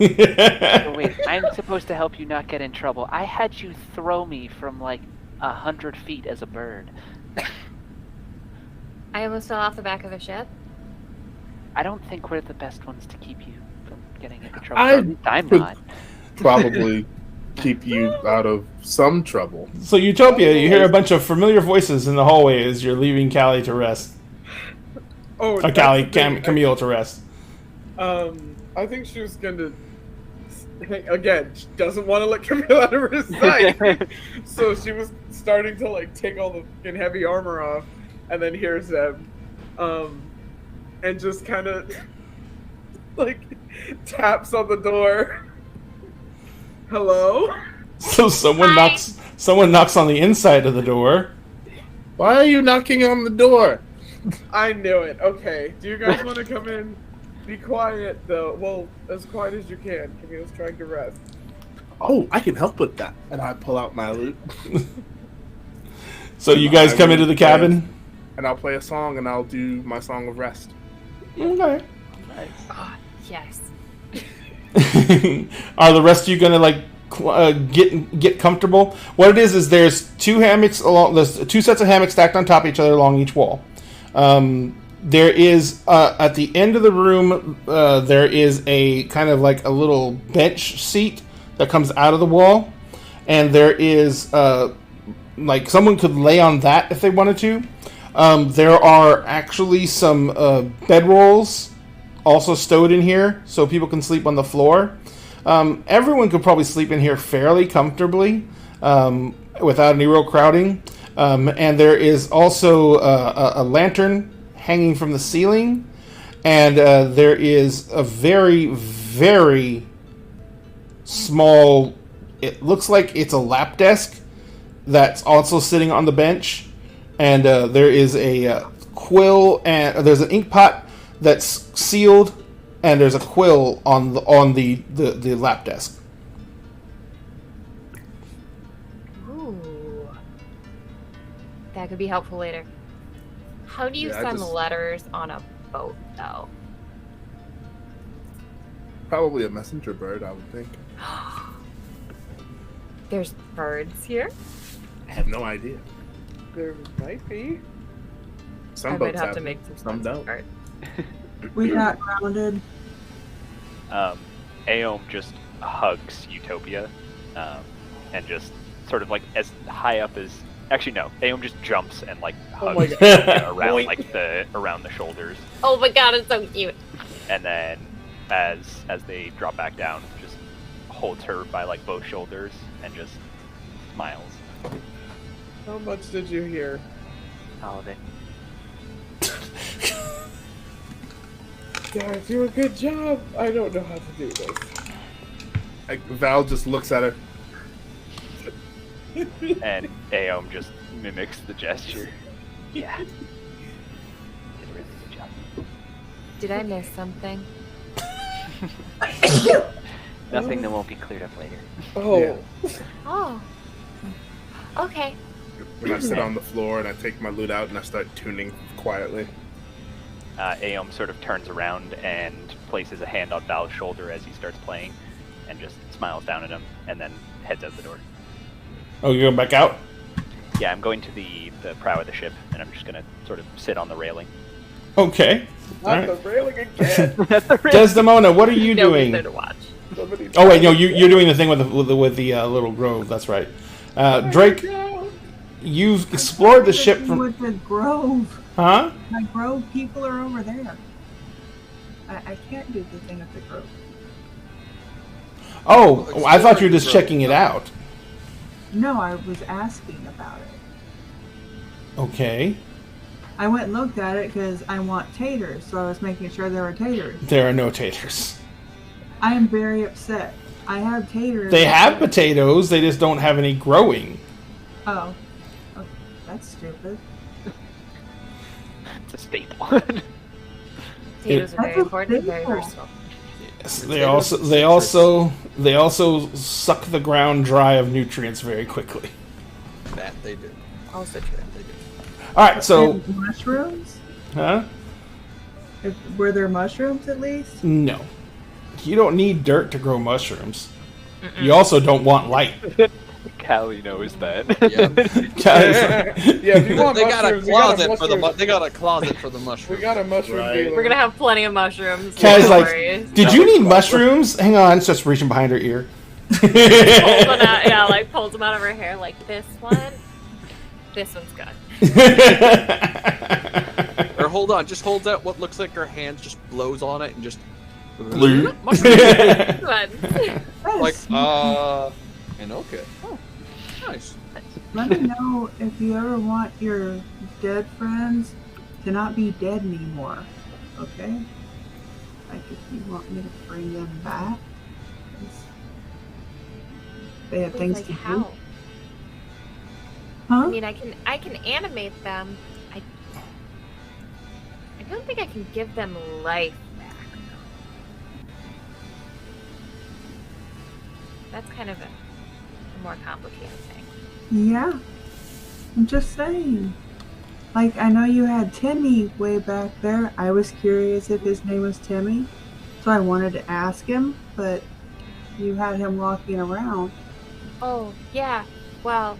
Oh, wait, I'm supposed to help you not get in trouble. I had you throw me from like 100 feet as a bird. I almost fell off the back of a ship. I don't think we're the best ones to keep you from getting into trouble. At least I'm could- not. Probably keep you out of some trouble. So Utopia, you hear a bunch of familiar voices in the hallway as you're leaving Callie to rest. Oh, Or Callie, Camille to rest. I think she was going to. Again, she doesn't want to let Camille out of her sight. So she was starting to like take all the fucking heavy armor off, and then hears them, and just kind of like taps on the door. Hello? So someone Hi. knocks on the inside of the door. Why are you knocking on the door? I knew it. Okay. Do you guys want to come in? Be quiet, though. Well, as quiet as you can. Camille's trying to rest. Oh, I can help with that. And I pull out my lute. So you guys come into the cabin? And I'll play a song and I'll do my song of rest. Okay. Oh, yes. Are the rest of you gonna like get comfortable? What it is there's 2 hammocks there's 2 sets of hammocks stacked on top of each other along each wall. There is at the end of the room. There is a kind of like a little bench seat that comes out of the wall, and there is like someone could lay on that if they wanted to. There are actually some bedrolls also stowed in here, so people can sleep on the floor. Everyone could probably sleep in here fairly comfortably without any real crowding. And there is also a lantern hanging from the ceiling, and there is a very, very small, it looks like it's a lap desk that's also sitting on the bench, and there is a quill, and there's an ink pot that's sealed, and there's a quill on the lap desk. Ooh. That could be helpful later. How do you Yeah, send letters on a boat, though? Probably a messenger bird, I would think. There's birds here? I have no idea. There might be. Some I boats might have to them, make some don't. art. We got grounded. Aom just hugs Utopia, and just sort of like as high up as. Actually, no. Aom just jumps and like Oh my hugs God. Utopia around like around the shoulders, Oh my god, it's so cute. and then as they drop back down, just holds her by like both shoulders and just smiles. How much did you hear? All of it. Guys, do a good job. I don't know how to do this. Val just looks at her. And Aom just mimics the gesture. Yeah. Did a really good job. Did I miss something? Nothing that won't be cleared up later. Oh. Yeah. Oh. Okay. When I sit on the floor and I take my lute out and I start tuning quietly. Aom sort of turns around and places a hand on Val's shoulder as he starts playing, and just smiles down at him, and then heads out the door. Oh, you're going back out? Yeah, I'm going to the prow of the ship, and I'm just gonna sort of sit on the railing. Okay. Not Alright. the railing again. Desdemona, what are you Nobody's doing? there to watch. Somebody Oh wait, no, you're doing the thing with the little grove. That's right. Drake, you've explored the ship from. With the grove. Huh? My grove people are over there. I can't do the thing at the grove. Oh, I thought you were just checking it out. No, I was asking about it. Okay. I went and looked at it because I want taters, so I was making sure there were taters. There are no taters. I am very upset. I have taters. They have potatoes. They just don't have any growing. Oh, that's stupid. It's a staple. Potatoes are very That's a important, very staple. versatile. Yes, they also suck the ground dry of nutrients very quickly. That they do. Also true. They do. All right, so And mushrooms? huh? Were there mushrooms at least? No, you don't need dirt to grow mushrooms. You also don't want light. Callie knows that. Yeah. Yeah, if you want They got a mushrooms, we got a closet for the mushroom. they got a closet for the We mushroom. got a mushroom Right. dealer. We're gonna have plenty of mushrooms. Kaz, no like, worries. did you need mushrooms? Hang on, it's just reaching behind her ear. Pulls one out, yeah, like pulls them out of her hair, like this one. This one's good. Or hold on, just holds out what looks like her hand, just blows on it and just Blue. mushroom. This one. Like and okay. Oh, nice. Let me know if you ever want your dead friends to not be dead anymore. Okay? Like if you want me to bring them back. 'cause they have things Like to how? do. I Huh? mean, I can animate them. I don't think I can give them life back. That's kind of a more complicated thing. Yeah. I'm just saying. Like, I know you had Timmy way back there. I was curious if his name was Timmy. So I wanted to ask him, but you had him walking around. Oh yeah, well,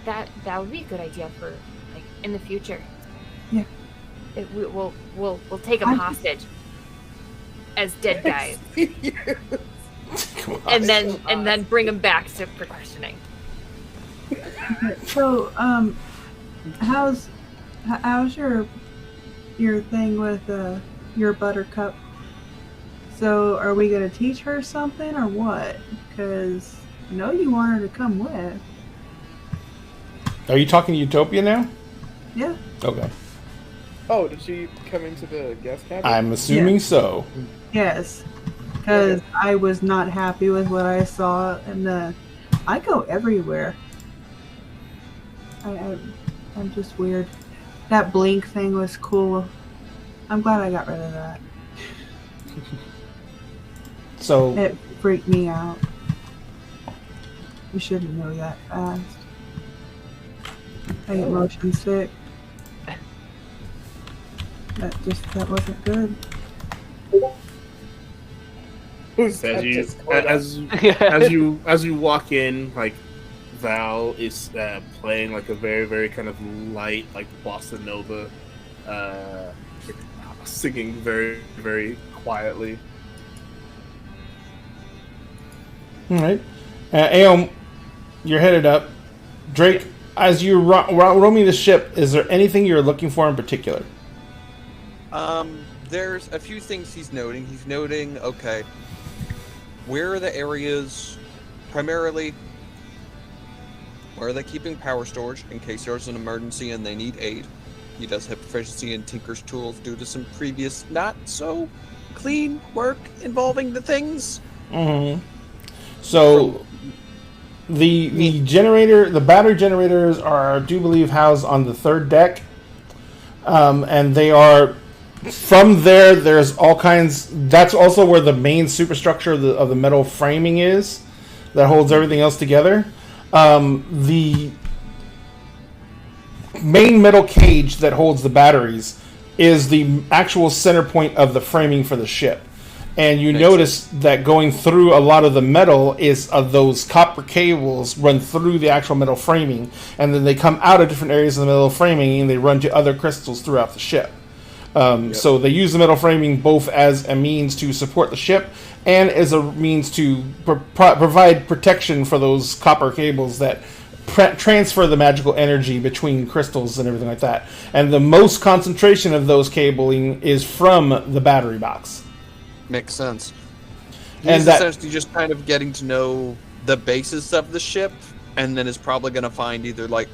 that would be a good idea for like in the future. Yeah. We'll take them hostage as dead guys, and then bring them back for questioning. So, how's your thing with your Buttercup? So, are we gonna teach her something or what? Because I know you want her to come with. Are you talking Utopia now? Yeah. Okay. Oh, did she come into the guest cabin? I'm assuming so. Yes. Because I was not happy with what I saw, and I go everywhere. I'm just weird. That blink thing was cool. I'm glad I got rid of that. So it freaked me out. You shouldn't know that fast. I get motion sick. That wasn't good. As you walk in, like Val is playing like a very, very kind of light, like bossa nova, singing very, very quietly. All right, Aeom, you're headed up. Drake, as you're roaming the ship, is there anything you're looking for in particular? There's a few things he's noting. He's noting, okay, where are the areas, primarily, where are they keeping power storage in case there's an emergency and they need aid? He does have proficiency in Tinker's tools due to some previous not so clean work involving the things. Mm-hmm. So the generator, the battery generators are, I do believe, housed on the third deck, and they are. From there, there's all kinds. That's also where the main superstructure of the metal framing is, that holds everything else together. The main metal cage that holds the batteries is the actual center point of the framing for the ship. And you notice that going through a lot of the metal is those copper cables run through the actual metal framing, and then they come out of different areas of the metal framing and they run to other crystals throughout the ship. So they use the metal framing both as a means to support the ship and as a means to provide protection for those copper cables that transfer the magical energy between crystals and everything like that. And the most concentration of those cabling is from the battery box. Makes sense. And He's essentially just kind of getting to know the basis of the ship, and then is probably going to find either like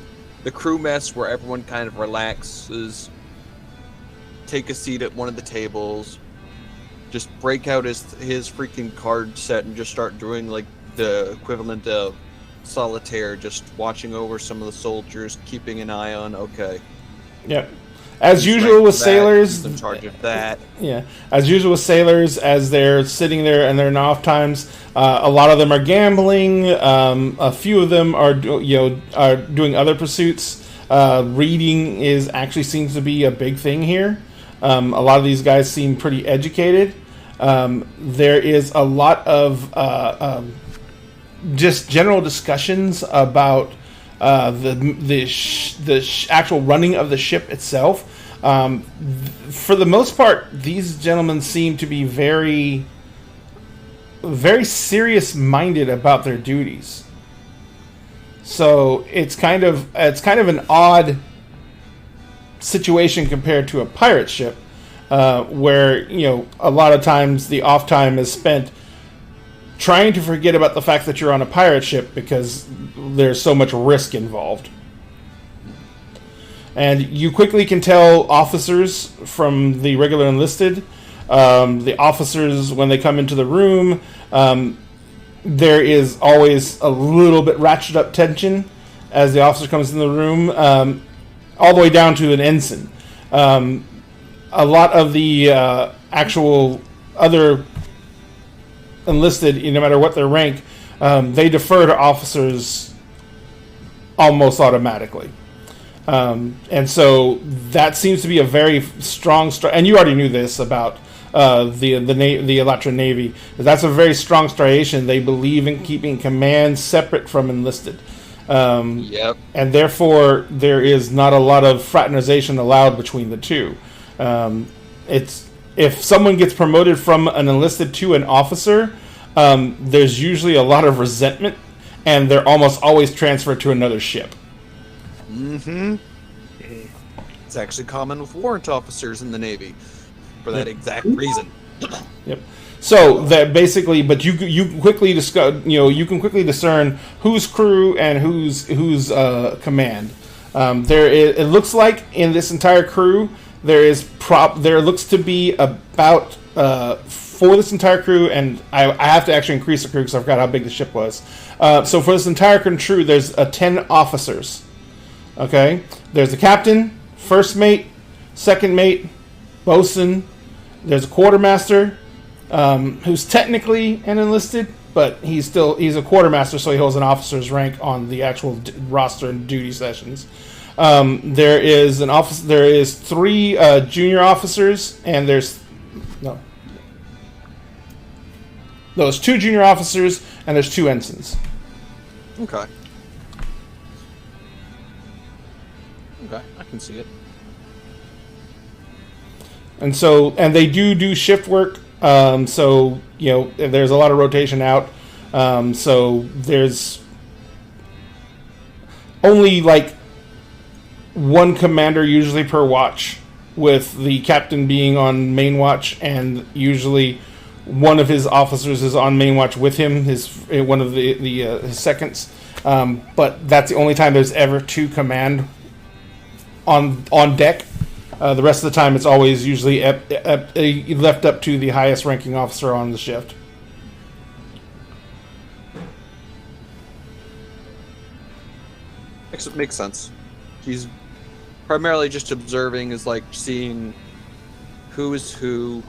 the crew mess where everyone kind of relaxes, take a seat at one of the tables, just break out his freaking card set and just start doing like the equivalent of solitaire, just watching over some of the soldiers, keeping an eye on, okay. Yep. As usual with sailors, he's in charge of that. Yeah, as usual with sailors, as they're sitting there and they're in off times, a lot of them are gambling. A few of them are doing other pursuits. Reading seems to be a big thing here. A lot of these guys seem pretty educated. There is a lot of just general discussions about the actual running of the ship itself. For the most part, these gentlemen seem to be very, very serious-minded about their duties. So it's kind of an odd situation compared to a pirate ship, where a lot of times the off time is spent trying to forget about the fact that you're on a pirate ship because there's so much risk involved. And you quickly can tell officers from the regular enlisted. The officers, when they come into the room, there is always a little bit ratcheted up tension as the officer comes in the room, all the way down to an ensign. A lot of the actual other enlisted, no matter what their rank, they defer to officers almost automatically. And so that seems to be a very strong, and you already knew this about the Electra Navy. That's a very strong striation. They believe in keeping command separate from enlisted. Yep. And therefore, there is not a lot of fraternization allowed between the two. It's if someone gets promoted from an enlisted to an officer, there's usually a lot of resentment, and they're almost always transferred to another ship. Mm-hmm. It's actually common with warrant officers in the Navy for that exact reason. Yep. So that basically, but you quickly discuss, you can quickly discern who's crew and who's command. It looks like in this entire crew there looks to be about for this entire crew, and I have to actually increase the crew because I forgot how big the ship was. So for this entire crew, there's 10 officers. Okay, there's the captain, first mate, second mate, bosun. There's a quartermaster, who's technically an enlisted, but he's a quartermaster, so he holds an officer's rank on the actual roster and duty sessions. There is There is 3 junior officers, and there's 2 junior officers, and there's 2 ensigns. Okay. Okay, I can see it. And they do shift work. So there's a lot of rotation out. So there's only like 1 commander usually per watch, with the captain being on main watch, and usually one of his officers is on main watch with him, one of his seconds. But that's the only time there's ever 2 command on deck. The rest of the time, it's always usually left up to the highest ranking officer on the shift. Makes sense. He's primarily just observing, is like seeing who is who.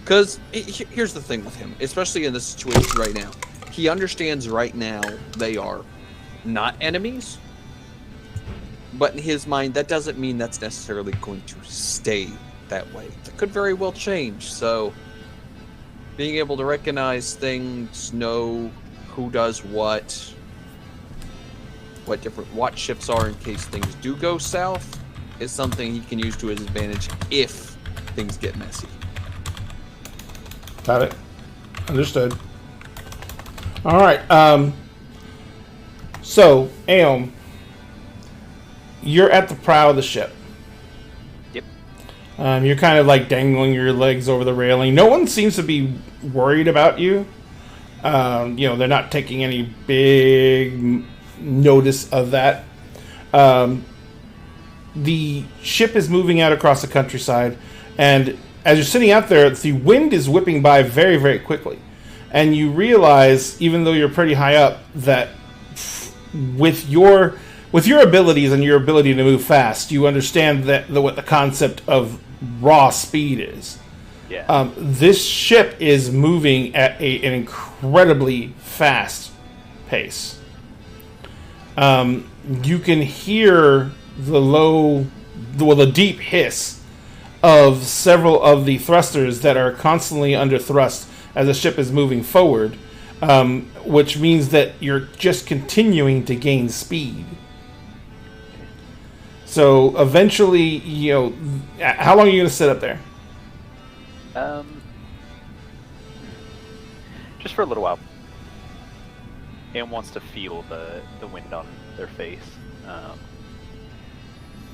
Because here's the thing with him, especially in this situation right now. He understands right now they are not enemies. But in his mind, that doesn't mean that's necessarily going to stay that way. That could very well change. So, being able to recognize things, know who does what different watch shifts are in case things do go south, is something he can use to his advantage if things get messy. Got it. Understood. All right. So, Aeom, you're at the prow of the ship. Yep. You're kind of like dangling your legs over the railing. No one seems to be worried about you. They're not taking any big notice of that. The ship is moving out across the countryside, and as you're sitting out there, the wind is whipping by very, very quickly. And you realize, even though you're pretty high up, that with your abilities and your ability to move fast, you understand what the concept of raw speed is. Yeah. This ship is moving at an incredibly fast pace. You can hear the deep hiss of several of the thrusters that are constantly under thrust as the ship is moving forward, which means that you're just continuing to gain speed. So eventually, how long are you going to sit up there? Just for a little while. Aeom wants to feel the wind on their face.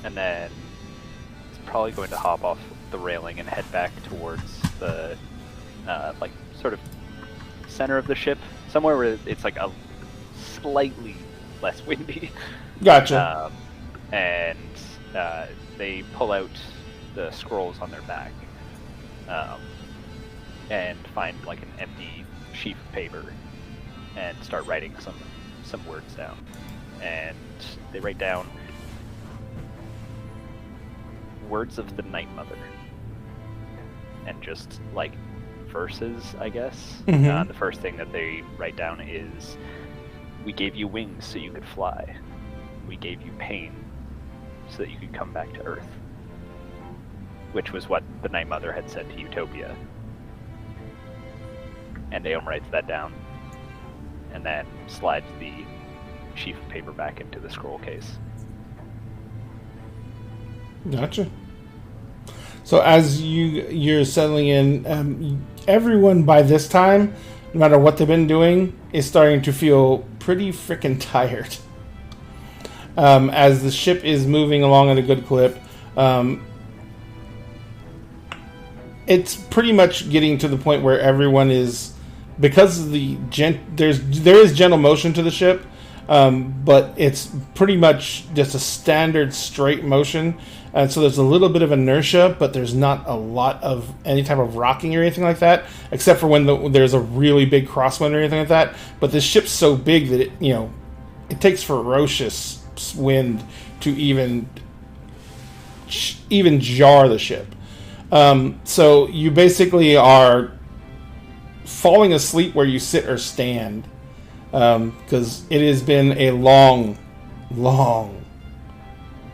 And then it's probably going to hop off the railing and head back towards the sort of center of the ship, somewhere where it's like a slightly less windy. Gotcha. And they pull out the scrolls on their back, and find like an empty sheet of paper and start writing some words down. And they write down words of the Night Mother, and just like verses, I guess. Mm-hmm. The first thing that they write down is, "We gave you wings so you could fly. We gave you pain so that you could come back to Earth," which was what the Night Mother had said to Utopia. And Aeom writes that down, and then slides the sheaf of paper back into the scroll case. Gotcha. So as you're settling in, everyone by this time, no matter what they've been doing, is starting to feel pretty freaking tired. As the ship is moving along at a good clip, it's pretty much getting to the point where everyone is, because of there is gentle motion to the ship, but it's pretty much just a standard straight motion, and so there's a little bit of inertia, but there's not a lot of any type of rocking or anything like that, except for when there's a really big crosswind or anything like that. But this ship's so big that it takes ferocious wind to even jar the ship. So you basically are falling asleep where you sit or stand, because it has been a long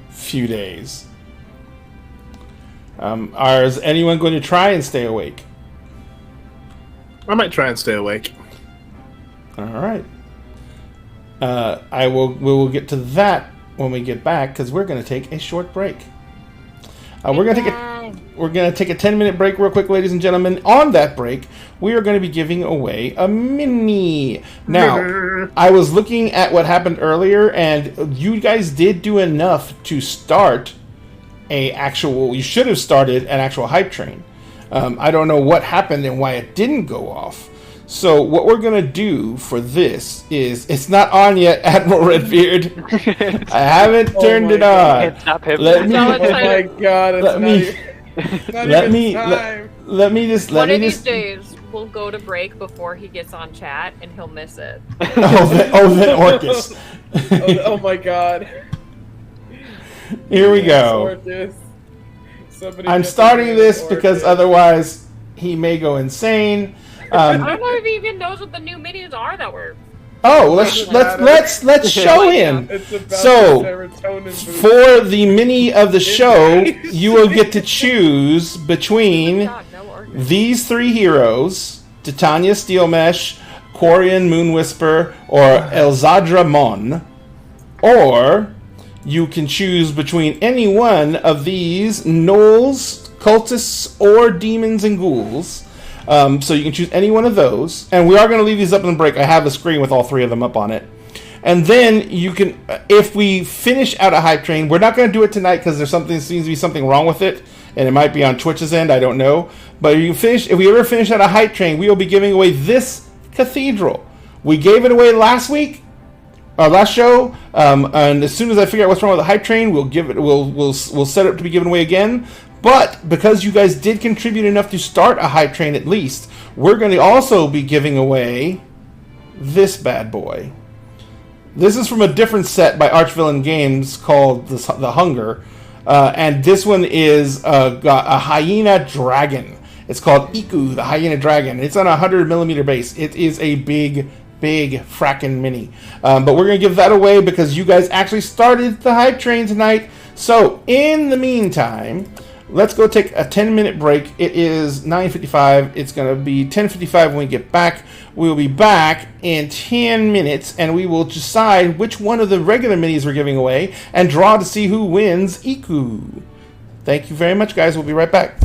few days. Is anyone going to try and stay awake? I might try and stay awake. All right. We will get to that when we get back, because we're going to take a short break. We're going to take a 10-minute break real quick, ladies and gentlemen. On that break, we are going to be giving away a mini. Now, I was looking at what happened earlier, and you guys did do enough to start you should have started an actual hype train. I don't know what happened and why it didn't go off. So what we're going to do for this is, it's not on yet, Admiral Redbeard. I haven't turned it on. Oh my god, let me just One of these days, we'll go to break before he gets on chat, and he'll miss it. then Orcus. oh my god. Here we go. I'm starting this because otherwise he may go insane. I don't know if he even knows what the new minis are that were. Oh, let's show him. So, for the mini of the show, you will get to choose between these three heroes: Titania Steelmesh, Quarian Moonwhisper, or Elzadra Mon. Or you can choose between any one of these gnolls, cultists, or demons and ghouls. So you can choose any one of those. And we are going to leave these up in the break. I have a screen with all three of them up on it. And then you can, if we finish out a hype train, we're not going to do it tonight because seems to be something wrong with it. And it might be on Twitch's end, I don't know. But if we ever finish out a hype train, we will be giving away this cathedral. We gave it away last week. Our last show, and as soon as I figure out what's wrong with the hype train, we'll give it. We'll set it to be given away again. But because you guys did contribute enough to start a hype train, at least, we're going to also be giving away this bad boy. This is from a different set by Archvillain Games called The Hunger, and this one is got a hyena dragon. It's called Iku, the hyena dragon. It's on a 100mm base. It is a big frackin' mini. But we're going to give that away because you guys actually started the hype train tonight. So, in the meantime, let's go take a 10-minute break. It is 9:55. It's going to be 10:55 when we get back. We will be back in 10 minutes, and we will decide which one of the regular minis we're giving away and draw to see who wins Iku. Thank you very much, guys. We'll be right back.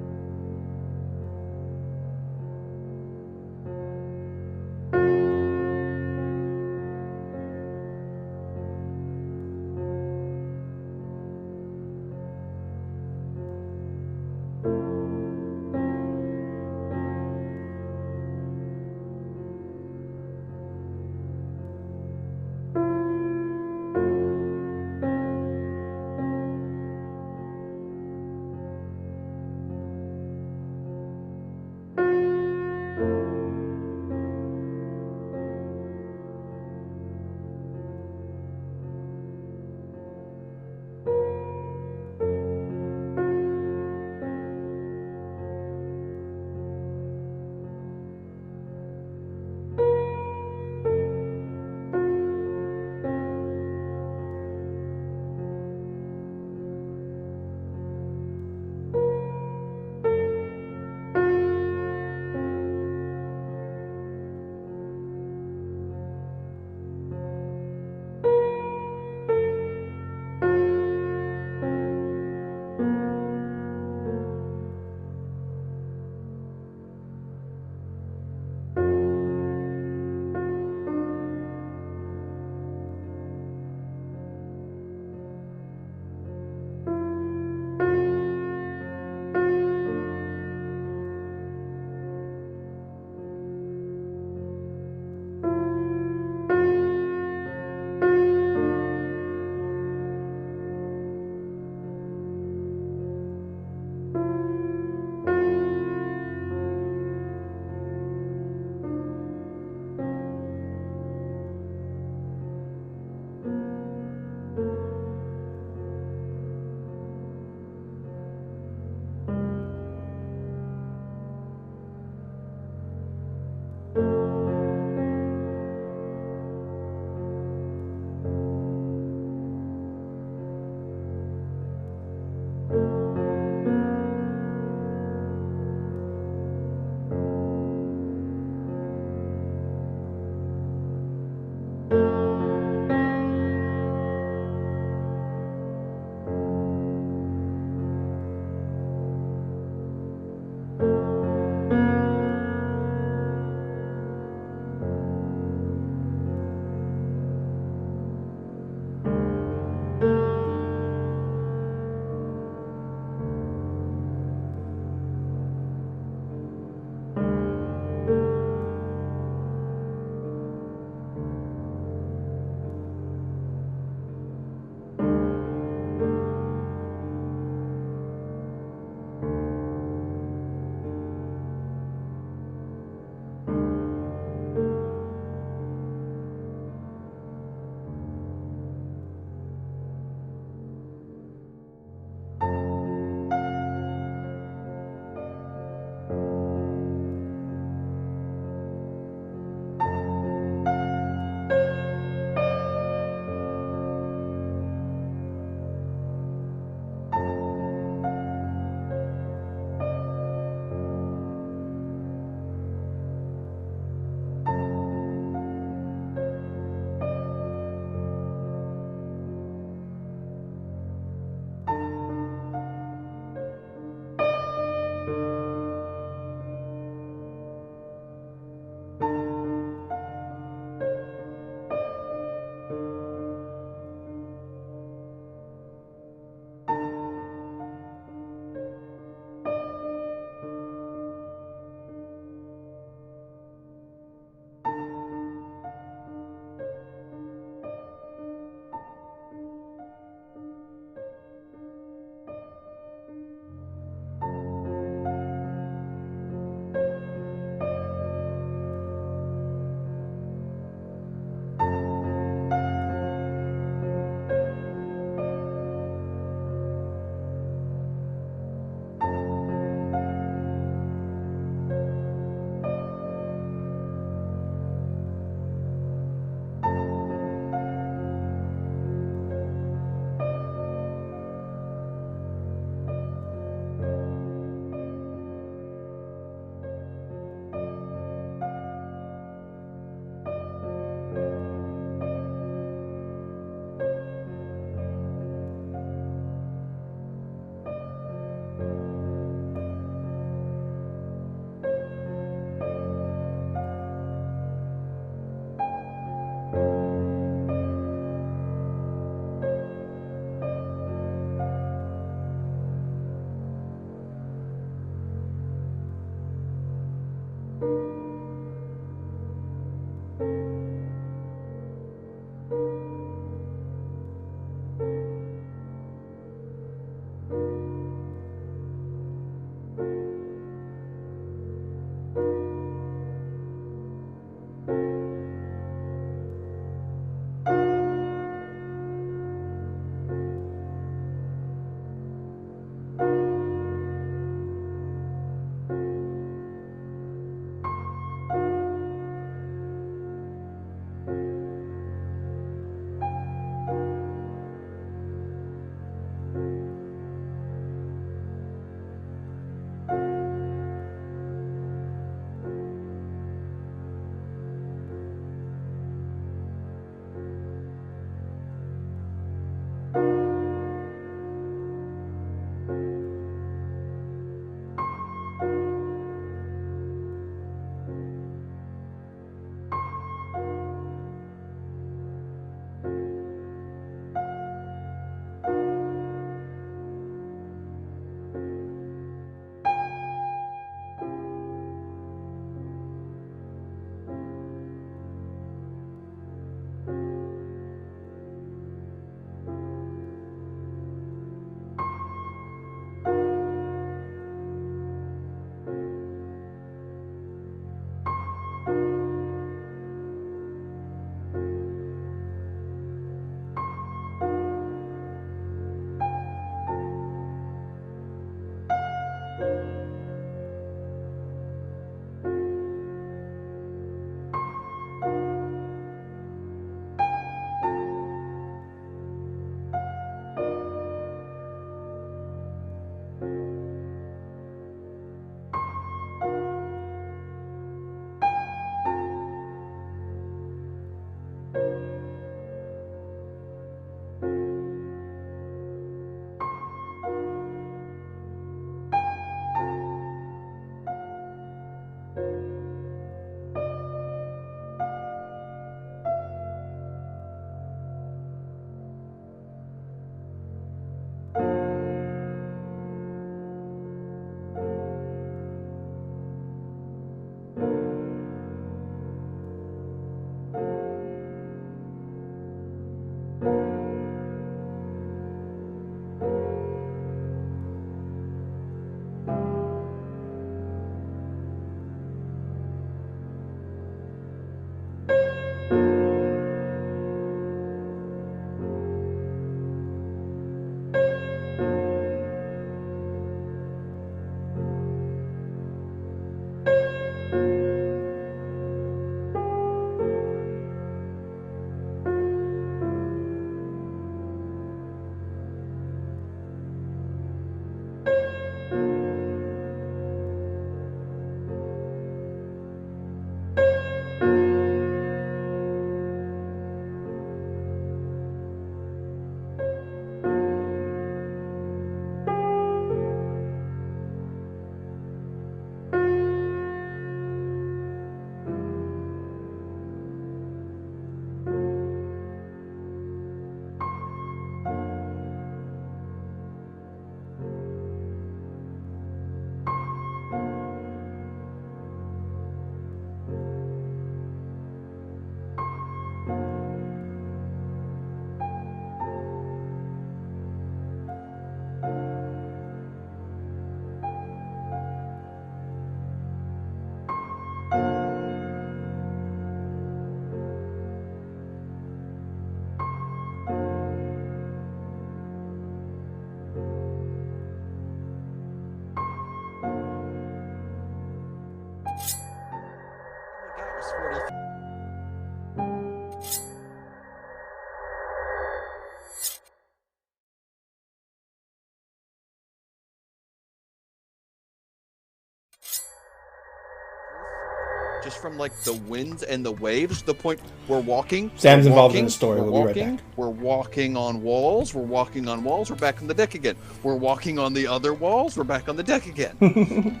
Just from like the winds and the waves, the point we're walking. Sam's we're involved walking, in the story. We're We'll be right walking, back. We're walking on walls. We're walking on walls. We're back on the deck again. We're walking on the other walls. We're back on the deck again.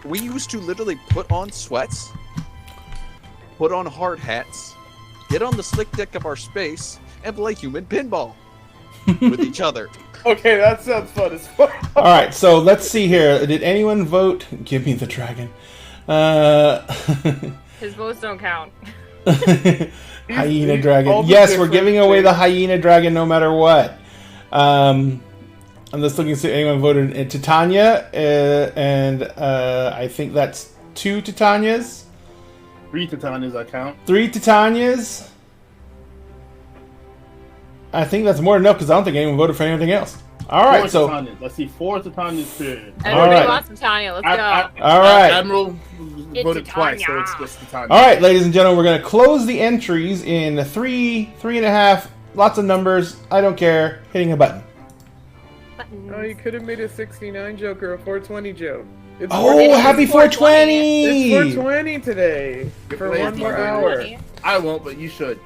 We used to literally put on sweats, put on hard hats, get on the slick deck of our space, and play human pinball with each other. Okay, that sounds fun as fuck. All right, so let's see here. Did anyone vote? Give me the dragon. His votes don't count. Hyena dragon. all the Yes, we're different giving away the things. hyena dragon no matter what. I'm just looking to see if anyone voted in Titania, and I think that's 2 Titanias, 3 Titanias, I count. 3 Titanias. I think that's more than enough because I don't think anyone voted for anything else. All right, 4 so Titanias. Let's see, 4 Titanias period. Everybody right. wants some Tanya. Let's go. All right. Admiral It's voted twice, so Titania. it's just Titania. all right, ladies and gentlemen, we're gonna close the entries in 3, 3.5, lots of numbers. I don't care. Hitting a button. Buttons. Oh, you could have made a 69 joke or a 420 joke. It's Oh, 420. happy It's 420. 420! It's 420 today for Play one it, more Barbara. hour. I won't, but you should.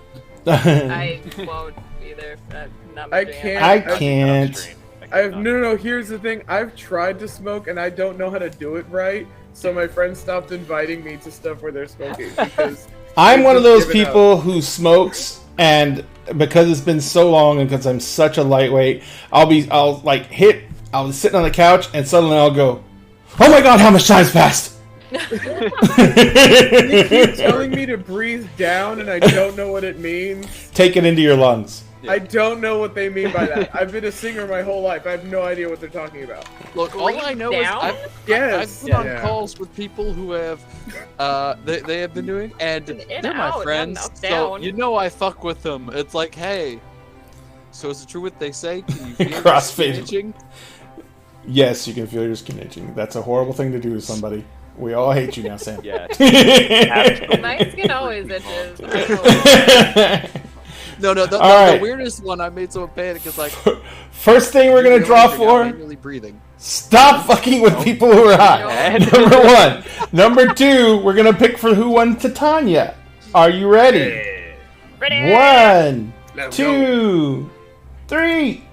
I won't either. That's not my I jam. can't. I can't. No. Here's the thing. I've tried to smoke and I don't know how to do it right. So my friends stopped inviting me to stuff where they're smoking because I'm they've one of just those given people who smokes, and because it's been so long and because I'm such a lightweight, I'll be sitting on the couch and suddenly I'll go, "Oh my god, how much time's passed?" You keep telling me to breathe down and I don't know what it means. Take it into your lungs. I don't know what they mean by that. I've been a singer my whole life. I have no idea what they're talking about. Look, all I know is Down? I've Yes. been on Yeah. calls with people who have, they have been doing, and In, they're my out, friends, up, so down. you know I fuck with them. It's like, hey, so is it true what they say? Can you feel your Crossfade. skin itching? Yes, you can feel your skin itching. That's a horrible thing to do to somebody. We all hate you now, Sam. Yeah. My skin always itches. No, the All right. weirdest one I made someone panic is like, First thing we're gonna draw I'm for: manually breathing. stop fucking with people who are high. Number 1. Number 2, we're gonna pick for who won Titania. Are you ready? Ready? 1, Let's 2, 3.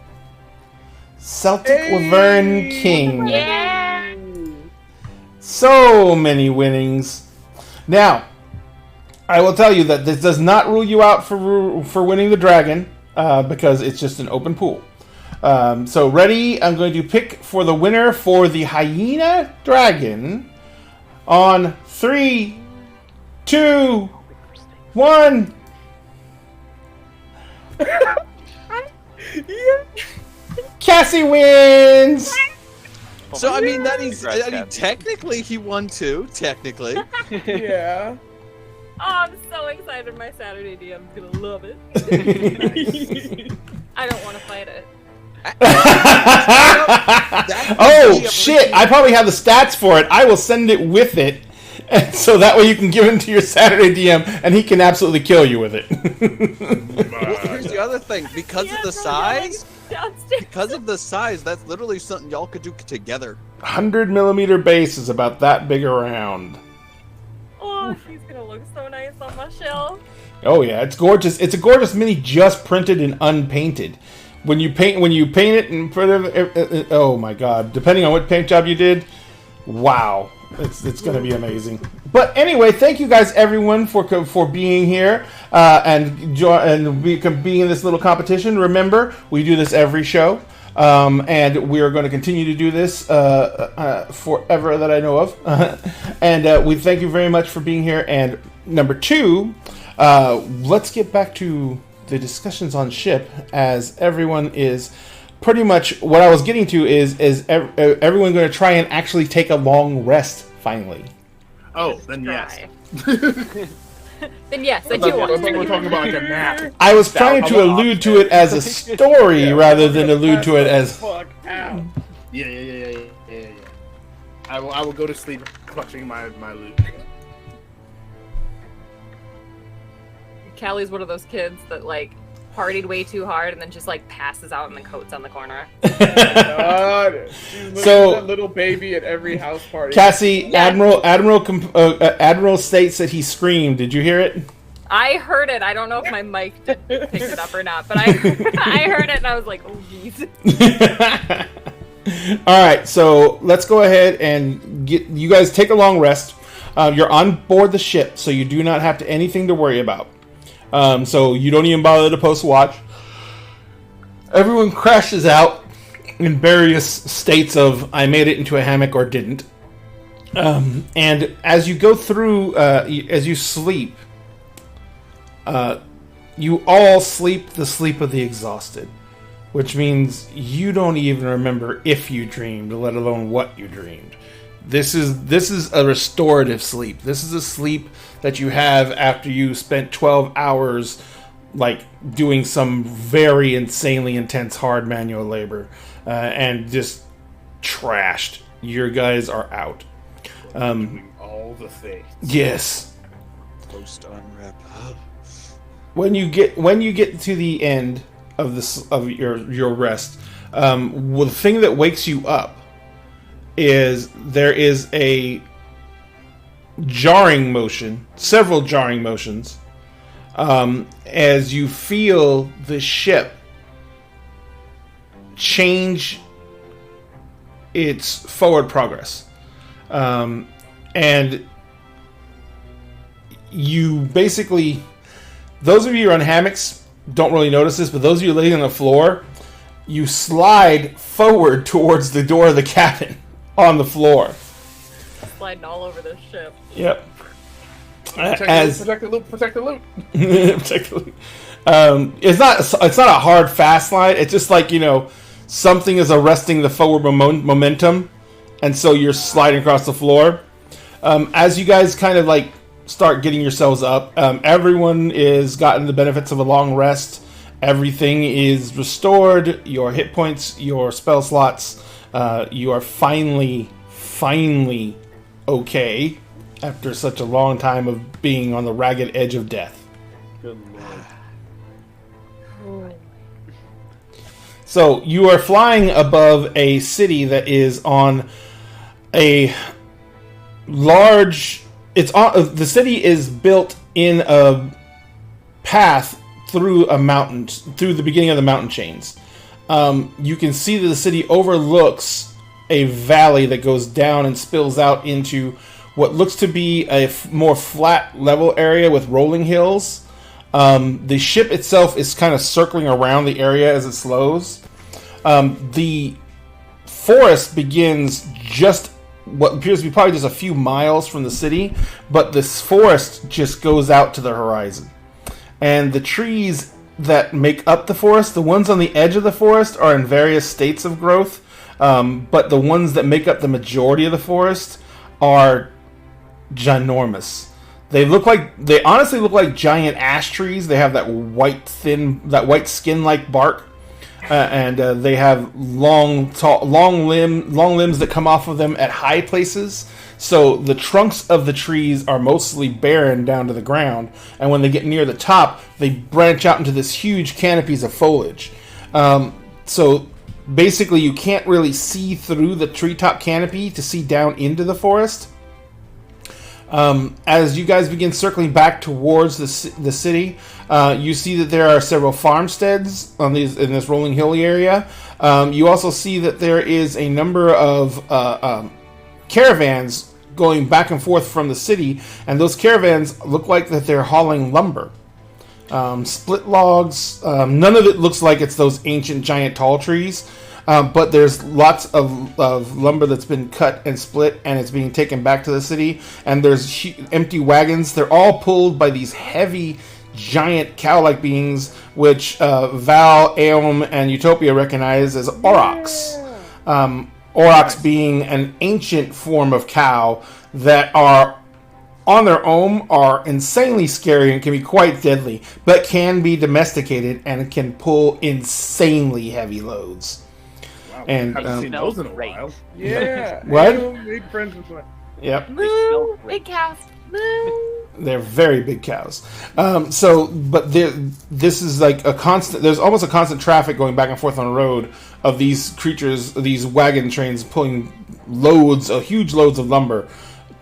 Celtic Hey! Wyvern King. Yeah. So many winnings. Now, I will tell you that this does not rule you out for winning the dragon, because it's just an open pool. So ready? I'm going to pick for the winner for the hyena dragon on 3, 2, 1. Cassie wins. So I mean, Congrats, Captain. technically he won too. Technically, Yeah. Oh, I'm so excited. My Saturday DM's gonna love it. I don't want to fight it. Oh shit! I probably have the stats for it. I will send it with it, and so that way you can give him to your Saturday DM, and he can absolutely kill you with it. well, here's the other thing. Because of the size, downstairs. Because of the size, that's literally something y'all could do together. 100mm base is about that big around. Oh, she's gonna look so nice on my shelf. Oh yeah, it's gorgeous. It's a gorgeous mini, just printed and unpainted. When you paint it and put it, oh my god! Depending on what paint job you did, wow, it's going to be amazing. But anyway, thank you guys, everyone, for being here and being in this little competition. Remember, we do this every show, and we are going to continue to do this forever that I know of. And we thank you very much for being here. And number 2, let's get back to the discussions on ship, as everyone is pretty much what I was getting to is everyone going to try and actually take a long rest finally. Oh, then yes. Then yes, I do want to. We're talking about like a nap. I was trying to allude to it as a story rather than allude to it as. Fuck out. Yeah. I will go to sleep clutching my loot. Callie's one of those kids that like partied way too hard and then just like passes out in the coats on the corner. God, she's So- that little baby at every house party. Cassie, Yeah. Admiral states that he screamed. Did you hear it? I heard it. I don't know if my mic picked it up or not, but I heard it and I was like, oh geez. All right, so let's go ahead and get you guys take a long rest. You're on board the ship, so you do not have anything to worry about. So you don't even bother to post watch. Everyone crashes out in various states of I made it into a hammock or didn't. And as you go through, as you sleep, you all sleep the sleep of the exhausted, which means you don't even remember if you dreamed, let alone what you dreamed. This is a restorative sleep. This is a sleep that you have after you spent 12 hours like doing some very insanely intense hard manual labor and just trashed. Your guys are out. Doing all the things. Yes. Close to unwrap. When you get to the end of your rest, well, the thing that wakes you up is there is a jarring motion, several jarring motions, as you feel the ship change its forward progress. And you basically, those of you who are on hammocks don't really notice this, but those of you laying on the floor, you slide forward towards the door of the cabin on the floor. Sliding all over this ship. Yep. Protect the loot. Protect the loot. It's not a hard fast slide. It's just like, something is arresting the forward momentum, and so you're sliding across the floor. As you guys kind of like start getting yourselves up, everyone is gotten the benefits of a long rest. Everything is restored. Your hit points, your spell slots. You are finally okay after such a long time of being on the ragged edge of death. Good lord. So you are flying above a city that is on a large. The city is built in a path through a mountain, through the beginning of the mountain chains. You can see that the city overlooks a valley that goes down and spills out into what looks to be a more flat, level area with rolling hills. The ship itself is kind of circling around the area as it slows. The forest begins just what appears to be probably just a few miles from the city, but this forest just goes out to the horizon. And the trees that make up the forest, the ones on the edge of the forest, are in various states of growth, but the ones that make up the majority of the forest are ginormous. They honestly look like giant ash trees. They have that white skin-like bark, and they have long limbs that come off of them at high places. So the trunks of the trees are mostly barren down to the ground, and when they get near the top, they branch out into this huge canopies of foliage. So basically, you can't really see through the treetop canopy to see down into the forest. As you guys begin circling back towards the city, you see that there are several farmsteads in this rolling hilly area. You also see that there is a number of caravans going back and forth from the city, and those caravans look like that they're hauling lumber. Split logs. None of it looks like it's those ancient giant tall trees. But there's lots of lumber that's been cut and split, and it's being taken back to the city. And there's empty wagons. They're all pulled by these heavy, giant cow-like beings, which Val, Aeom, and Utopia recognize as aurochs. Aurochs being an ancient form of cow that are, on their own, are insanely scary and can be quite deadly, but can be domesticated and can pull insanely heavy loads. And haven't seen those in a while. Yeah. What? Made friends with my... Yep. Moo! Big cows. Moo! They're very big cows. But this is like a constant. There's almost a constant traffic going back and forth on the road of these creatures, these wagon trains pulling huge loads of lumber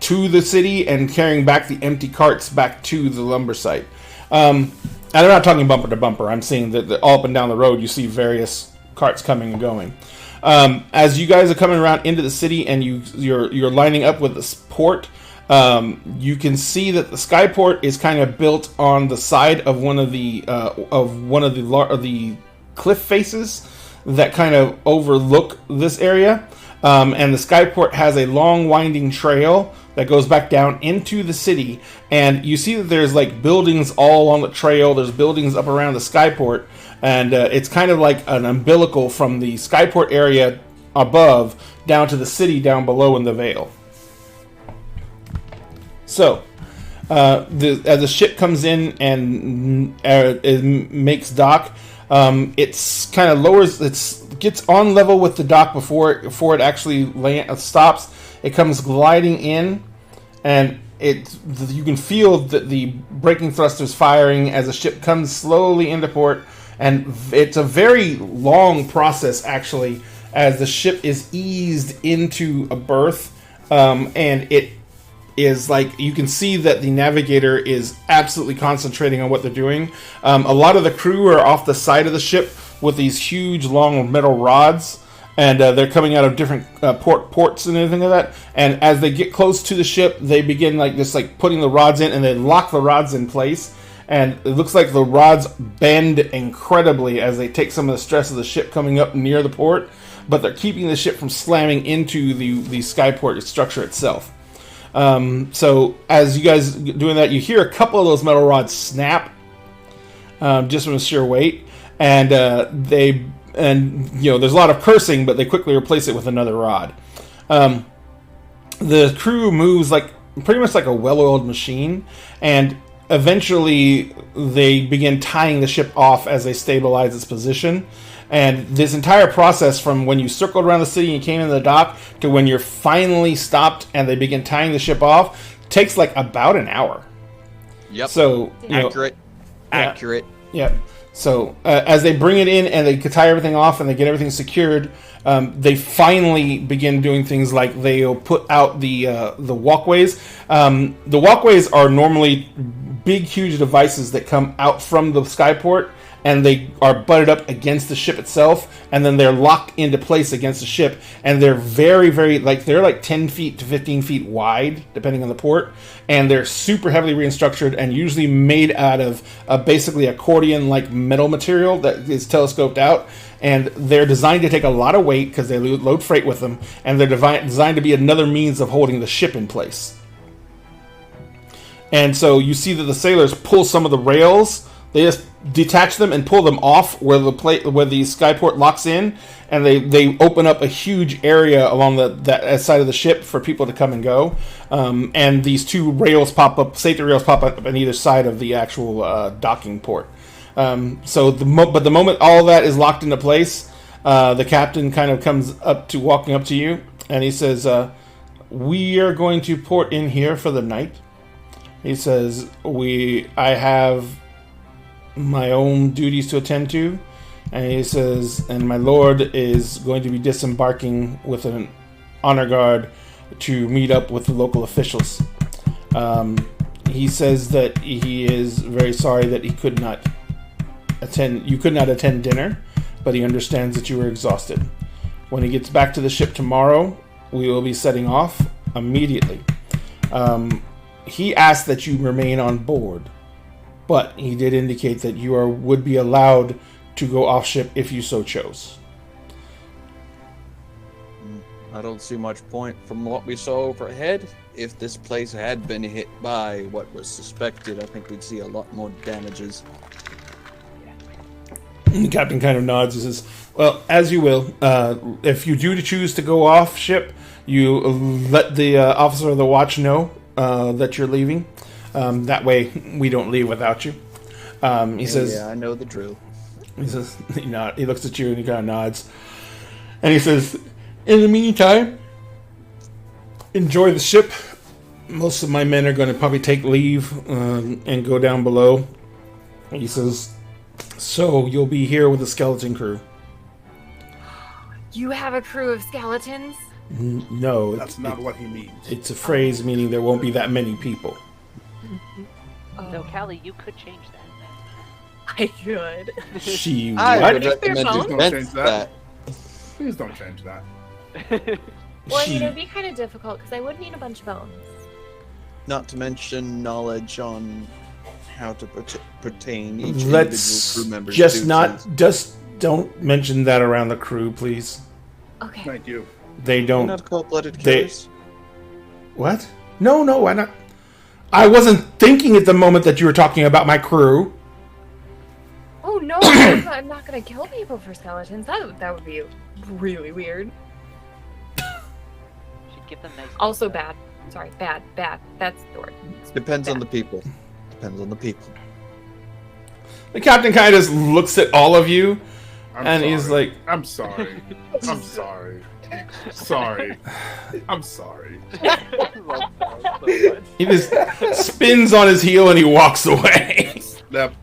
to the city and carrying back the empty carts back to the lumber site. And I'm not talking bumper to bumper. I'm saying that all up and down the road, you see various carts coming and going. As you guys are coming around into the city and you're lining up with the port, you can see that the skyport is kind of built on the side of one of the cliff faces that kind of overlook this area. And the skyport has a long winding trail that goes back down into the city, and you see that there's like buildings all along the trail. There's buildings up around the skyport, and it's kind of like an umbilical from the skyport area above down to the city down below in the Vale. So, as the ship comes in and it makes dock, it's kind of lowers. It gets on level with the dock before it actually stops. It comes gliding in, and you can feel that the braking thrusters firing as the ship comes slowly into port. And it's a very long process, actually, as the ship is eased into a berth, and it is like you can see that the navigator is absolutely concentrating on what they're doing. A lot of the crew are off the side of the ship with these huge, long metal rods, and they're coming out of different ports and everything like that. And as they get close to the ship, they begin just putting the rods in, and they lock the rods in place. And it looks like the rods bend incredibly as they take some of the stress of the ship coming up near the port, but they're keeping the ship from slamming into the skyport structure itself. So as you guys doing that, you hear a couple of those metal rods snap, just from the sheer weight, and there's a lot of cursing, but they quickly replace it with another rod. The crew moves pretty much like a well-oiled machine, and eventually they begin tying the ship off as they stabilize its position. And this entire process, from when you circled around the city and you came into the dock to when you're finally stopped and they begin tying the ship off, takes about an hour. Yep. So accurate. Yep. So as they bring it in and they tie everything off and they get everything secured, they finally begin doing things like they'll put out the walkways. The walkways are normally big, huge devices that come out from the skyport, and they are butted up against the ship itself, and then they're locked into place against the ship, and they're very, very, they're 10 feet to 15 feet wide, depending on the port, and they're super heavily restructured and usually made out of basically accordion-like metal material that is telescoped out, and they're designed to take a lot of weight because they load freight with them, and they're designed to be another means of holding the ship in place. And so you see that the sailors pull some of the rails. They just detach them and pull them off where the skyport locks in, and they open up a huge area along that side of the ship for people to come and go. And these two rails pop up, safety rails pop up on either side of the actual docking port. But the moment all that is locked into place, the captain kind of comes walking up to you, and he says, "We are going to port in here for the night." He says, I have my own duties to attend to. And he says, and my lord is going to be disembarking with an honor guard to meet up with the local officials. He says that he is very sorry that he could not attend. You could not attend dinner, but he understands that you were exhausted. When he gets back to the ship tomorrow, we will be setting off immediately. He asked that you remain on board, but he did indicate that you would be allowed to go off ship if you so chose. I don't see much point from what we saw overhead. If this place had been hit by what was suspected, I think we'd see a lot more damages. And the captain kind of nods and says, well, as you will. If you do choose to go off ship, you let the officer of the watch know that you're leaving. That way we don't leave without you. He says, yeah, I know the drill. He says, he looks at you and he kind of nods. And he says, in the meantime, enjoy the ship. Most of my men are going to probably take leave and go down below. He says, so you'll be here with the skeleton crew. You have a crew of skeletons? No. That's not what he means. It's a phrase meaning there won't be that many people. No, Callie, you could change that. I could. She I what? would recommend Please you don't vent change that. Please don't change that. Well, I mean, She- it'd be kind of difficult because I would need a bunch of bones. Not to mention knowledge on how to pertain each Let's individual crew member's just duties. just don't mention that around the crew, please. Okay. Thank you. They We're don't. not cold-blooded they- killers. What? No, why not? I wasn't thinking at the moment that you were talking about my crew. Oh no, I'm not gonna kill people for skeletons. That would be really weird. Should give them nice. Also bad. Sorry, bad. That's the word. Depends on Bad. the people. Depends on the people. The captain kind of just looks at all of you, I'm and sorry. he's like, I'm sorry. I'm sorry. Sorry. I'm sorry. he just spins on his heel and he walks away. Yep.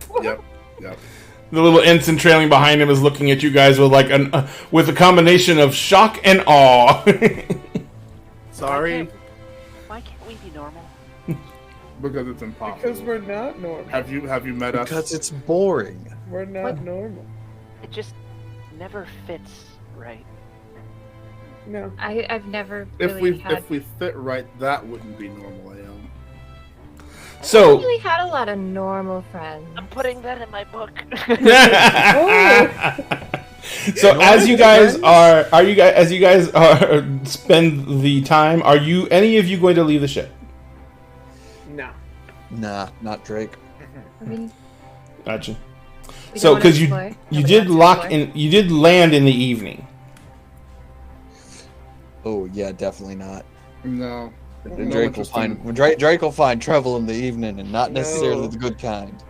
The little ensign trailing behind him is looking at you guys with like with a combination of shock and awe. Sorry. Why can't we be normal? Because it's impossible. Because we're not normal. Have you met us? Because it's boring. We're not What? normal. It just never fits right. No. I've never If really had. we fit right, that wouldn't be normal, Am. I So, really had a lot of normal friends. I'm putting that in my book. so as you guys are spend the time, are you any of you going to leave the ship? No. Nah, not Drake. I mean, Gotcha. we So don't wanna because you explore. Nobody did wants to explore. you did land in the evening. Oh yeah, definitely not. No. Drake will find trouble in the evening, and not necessarily No. the good kind.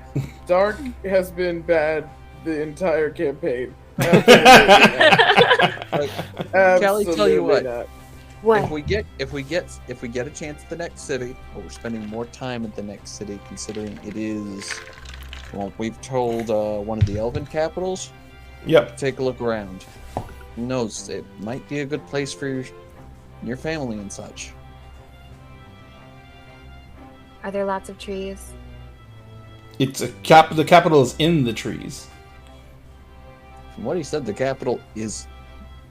Dark has been bad the entire campaign. Kelly, tell you what. Not. What? If we get a chance at the next city, or we're spending more time at the next city, considering it is, well, we've told one of the Elven capitals. Yep. Take a look around. Who knows? It might be a good place for your family and such. Are there lots of trees? It's the capital is in the trees. From what he said, the capital is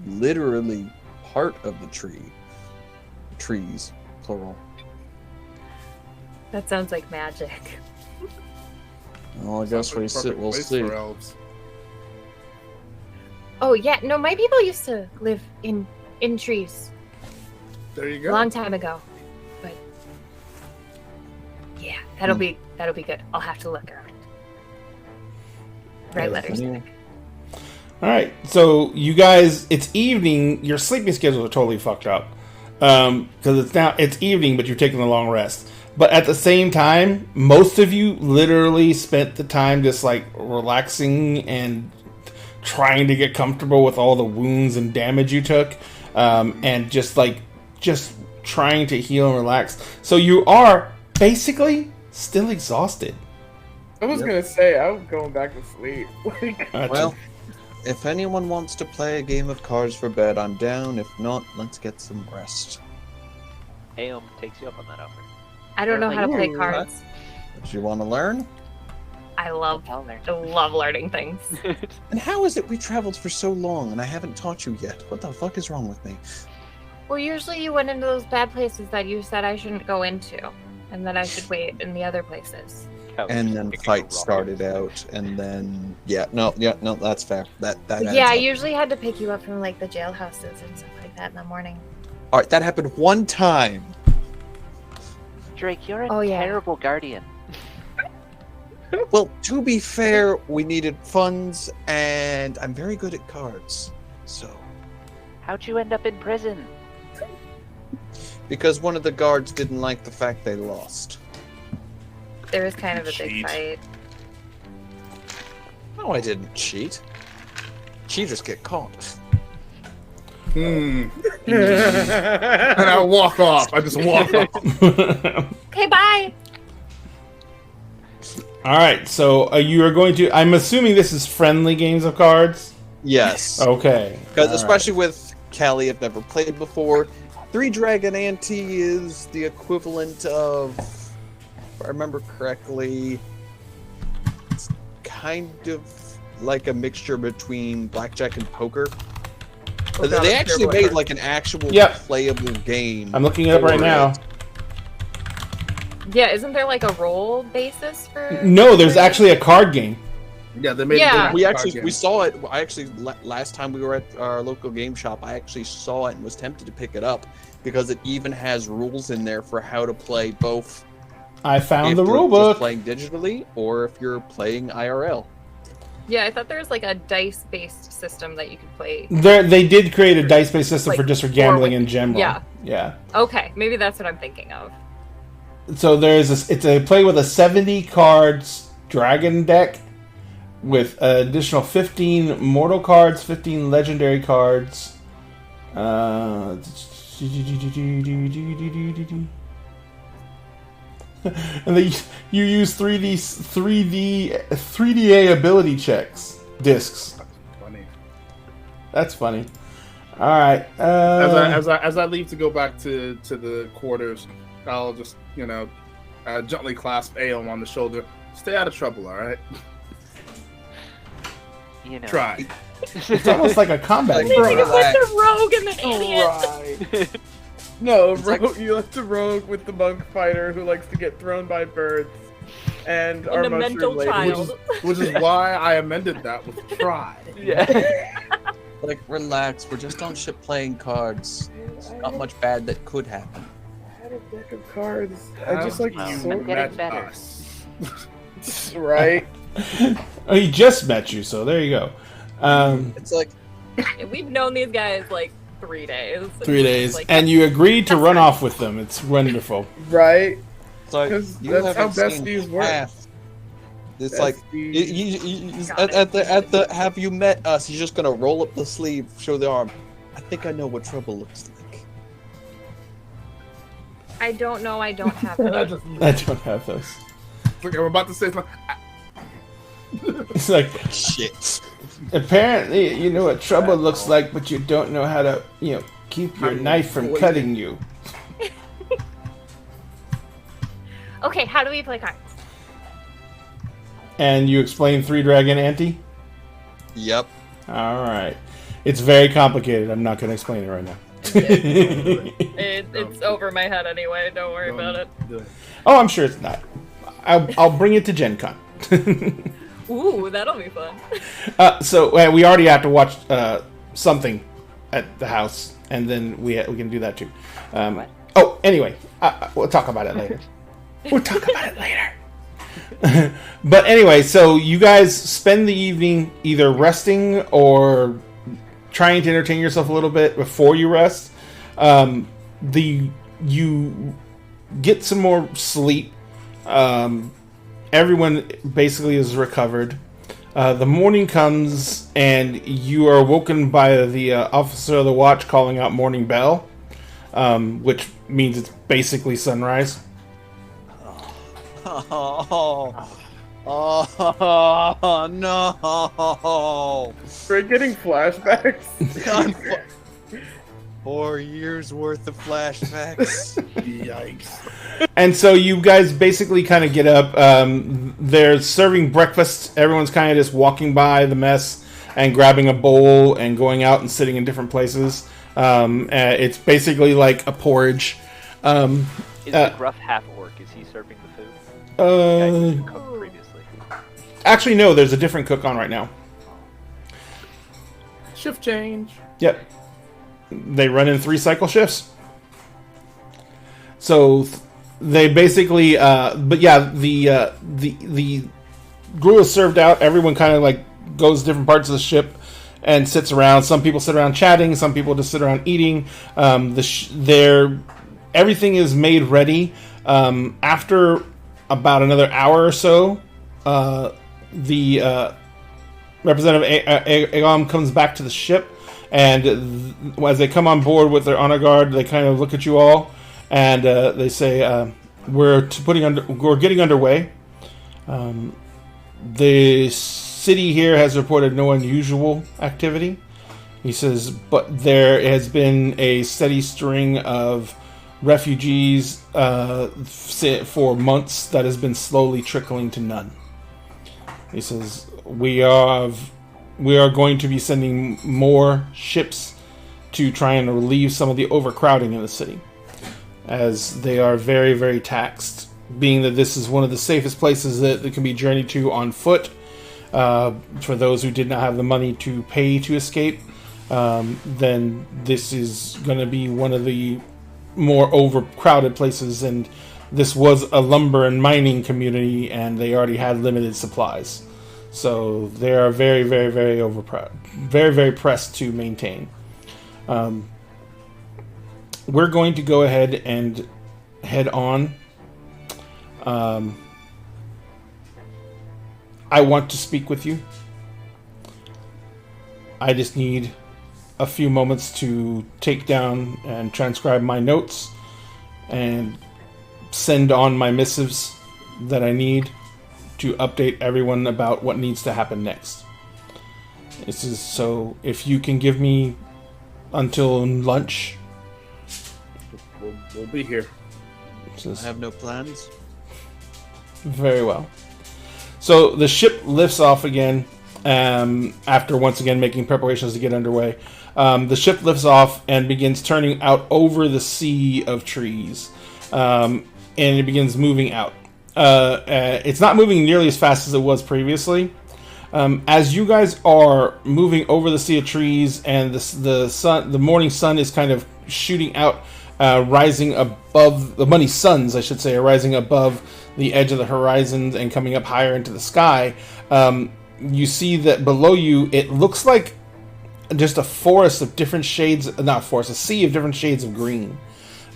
literally part of the tree. Trees, plural. That sounds like magic. Well, I guess Sounds like a perfect we'll place see. for elves. Oh yeah, no, my people used to live in trees There you a go. long time ago, but yeah, that'll be good. I'll have to look around. Write letters. Yeah. All right, so you guys, it's evening. Your sleeping schedules are totally fucked up because it's evening, but you're taking a long rest. But at the same time, most of you literally spent the time just like relaxing and trying to get comfortable with all the wounds and damage you took, and just trying to heal and relax. So you are basically still exhausted. I was gonna say I'm going back to sleep. Like, Gotcha. Well, if anyone wants to play a game of cards for bed, I'm down. If not, let's get some rest. Aeom takes you up on that offer. I don't know how to play Ooh. cards. Do you want to learn? I love I'll learning things. learn. And how is it we traveled for so long and I haven't taught you yet? What the fuck is wrong with me? Well, usually you went into those bad places that you said I shouldn't go into, and that I should wait in the other places. And then fights started out, and then no, that's fair. That Yeah, I adds up. usually had to pick you up from like the jailhouses and stuff like that in the morning. All right, that happened one time. Drake, you're a Oh, yeah. terrible guardian. Well, to be fair, we needed funds, and I'm very good at cards. So, How'd you end up in prison? because one of the guards didn't like the fact they lost. There was kind of a big Cheat. fight. No, I didn't cheat. Cheaters get caught. And I walk off. I just walk off. Okay, bye. All right, so you are going to. I'm assuming this is friendly games of cards. Yes. Okay. Because all right. especially with Callie, I've never played before. 3 Dragon Ante is the equivalent of, if I remember correctly, it's kind of like a mixture between blackjack and poker. Oh, God, They I'm actually terrible at made cards. like an actual Yep. playable game. I'm looking it up right for now. it. Yeah, isn't there like a role basis for? No, there's actually a card game. Yeah, they made. Yeah. We saw it. I actually last time we were at our local game shop, I actually saw it and was tempted to pick it up because it even has rules in there for how to play both. I found if the you're rule just book. playing digitally or if you're playing IRL. Yeah, I thought there was like a dice-based system that you could play. They did create a dice-based system Like, for just for gambling or- in general. yeah. Yeah. Okay, maybe that's what I'm thinking of. So it's a play with a 70 cards dragon deck with an additional 15 mortal cards, 15 legendary cards. And you use 3D ability checks discs. Funny. That's funny. All right. As I leave to go back to the quarters, I'll just gently clasp Aeom on the shoulder. Stay out of trouble, all right? You know. Try. It's almost like a combat Maybe game. you put the rogue and the idiot. Right. No, It's like- rogue, you left the rogue with the monk fighter who likes to get thrown by birds, and our And the mental mushroom lady. child. Which is why I amended that with try. Yeah. Like, relax. We're just on ship playing cards. There's not much bad that could happen. I had a deck of cards. I just like Well, sort I'm getting Met better. us. right. Oh, he just met you, so there you go. It's like, We've known these guys like 3 days. 3 days, Like, and you agreed to run off with them. It's wonderful. Right. it's like 'Cause you that's how haven't seen besties work. half. It's like Besties. at the have you met us? He's just gonna roll up the sleeve, show the arm. I think I know what trouble looks like. I don't know. I don't have I them. just, I don't have those. I'm about to say something. It's like, Shit. apparently, you know what trouble looks like, but you don't know how to, keep your knife from cutting you. Okay, how do we play cards? And you explain 3 Dragon Ante? Yep. All right. It's very complicated. I'm not going to explain it right now. It's over my head anyway. Don't worry about it. Oh, I'm sure it's not. I'll bring it to Gen Con. Ooh, that'll be fun. So we already have to watch something at the house, and then we can do that too. Oh, anyway, we'll talk about it later. But anyway, so you guys spend the evening either resting or trying to entertain yourself a little bit before you rest. You get some more sleep. Everyone basically is recovered. The morning comes and you are woken by the officer of the watch calling out morning bell, which means it's basically sunrise. Oh. Oh no! We're getting flashbacks. God, 4 years worth of flashbacks. Yikes. And so you guys basically kind of get up. They're serving breakfast. Everyone's kind of just walking by the mess and grabbing a bowl and going out and sitting in different places. It's basically like a porridge. Is the gruff half orc? Is he serving the food? The guy who didn't cook previously. Actually, no. There's a different cook on right now. Shift change. Yep. They run in 3 cycle shifts. So they basically, but yeah, the gruel is served out. Everyone kind of like goes to different parts of the ship and sits around. Some people sit around chatting. Some people just sit around eating. Everything is made ready. After about another hour or so, the Representative Agam comes back to the ship, and as they come on board with their honor guard, they kind of look at you all, and they say, "We're getting underway. The city here has reported no unusual activity." He says, "But there has been a steady string of refugees for months that has been slowly trickling to none." He says, we are going to be sending more ships to try and relieve some of the overcrowding in the city, as they are very, very taxed, being that this is one of the safest places that can be journeyed to on foot for those who did not have the money to pay to escape. Then this is going to be one of the more overcrowded places, and this was a lumber and mining community, and they already had limited supplies. So they are very, very, very very, very pressed to maintain. We're going to go ahead and head on. I want to speak with you. I just need a few moments to take down and transcribe my notes and send on my missives that I need to update everyone about what needs to happen next. This is so if you can give me until lunch. We'll be here. I have no plans. Very well. So the ship lifts off again after once again making preparations to get underway. The ship lifts off and begins turning out over the sea of trees. And it begins moving out. It's not moving nearly as fast as it was previously. As you guys are moving over the sea of trees, and the morning sun is kind of shooting out, rising above the morning suns, I should say, are rising above the edge of the horizon and coming up higher into the sky. You see that below you, it looks like just a forest of different shades, not forest, a sea of different shades of green.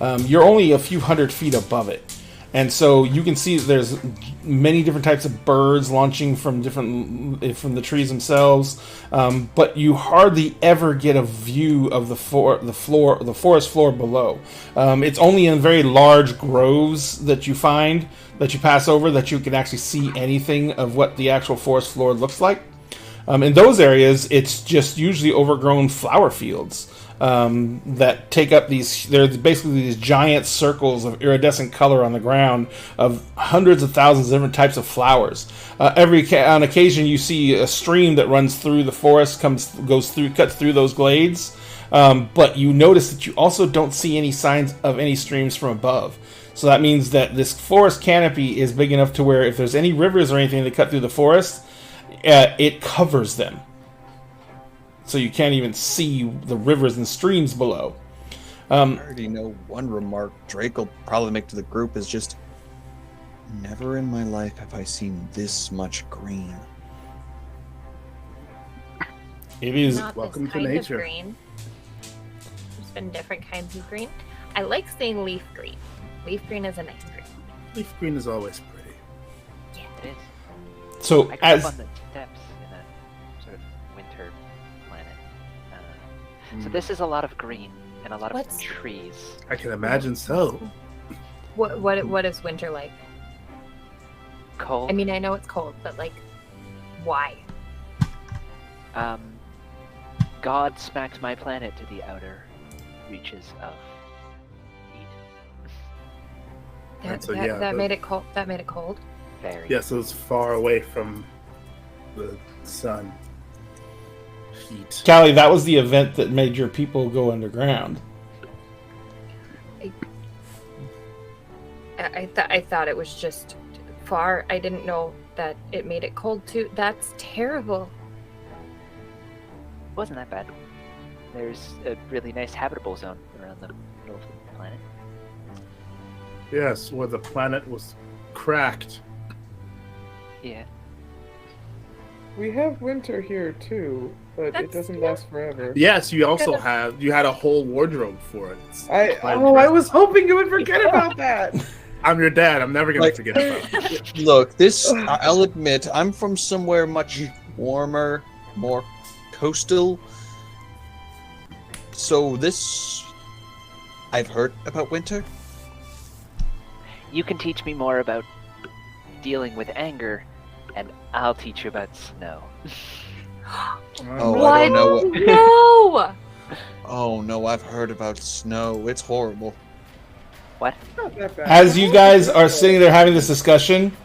You're only a few hundred feet above it. And so you can see that there's many different types of birds launching from the trees themselves, but you hardly ever get a view of the forest floor below. It's only in very large groves that you pass over that you can actually see anything of what the actual forest floor looks like. In those areas, it's just usually overgrown flower fields. That take up there's basically these giant circles of iridescent color on the ground of hundreds of thousands of different types of flowers. On occasion, you see a stream that runs through the forest, cuts through those glades, but you notice that you also don't see any signs of any streams from above. So that means that this forest canopy is big enough to where if there's any rivers or anything that cut through the forest, it covers them. So you can't even see the rivers and streams below. I already know one remark Drake will probably make to the group is just, never in my life have I seen this much green. It is. Not Welcome this to kind nature. Of green. There's been different kinds of green. I like saying leaf green. Leaf green is a nice green. Leaf green is always pretty. Yeah, it is. So I grew as up on the steppes in a sort of winter planet. So this is a lot of green and a lot What's- of trees. I can imagine so. What is winter like? Cold. I mean, I know it's cold, but like, why? God smacked my planet to the outer reaches of heat. That made it cold. That made it cold. Very. Yes, it was far away from the sun. Heat. Callie, that was the event that made your people go underground. I thought it was just far. I didn't know that it made it cold too. That's terrible. Wasn't that bad. There's a really nice habitable zone around the middle of the planet. Yes, where the planet was cracked. Yeah. We have winter here too, but it doesn't last forever. Yes, you also you had a whole wardrobe for it. I was hoping you would forget about that. I'm your dad. I'm never gonna forget about it. Look, I'll admit, I'm from somewhere much warmer, more coastal. So I've heard about winter. You can teach me more about dealing with anger, and I'll teach you about snow. Oh, What? I don't know what. No! Oh no, I've heard about snow. It's horrible. What? Not that bad. As you guys are sitting there having this discussion,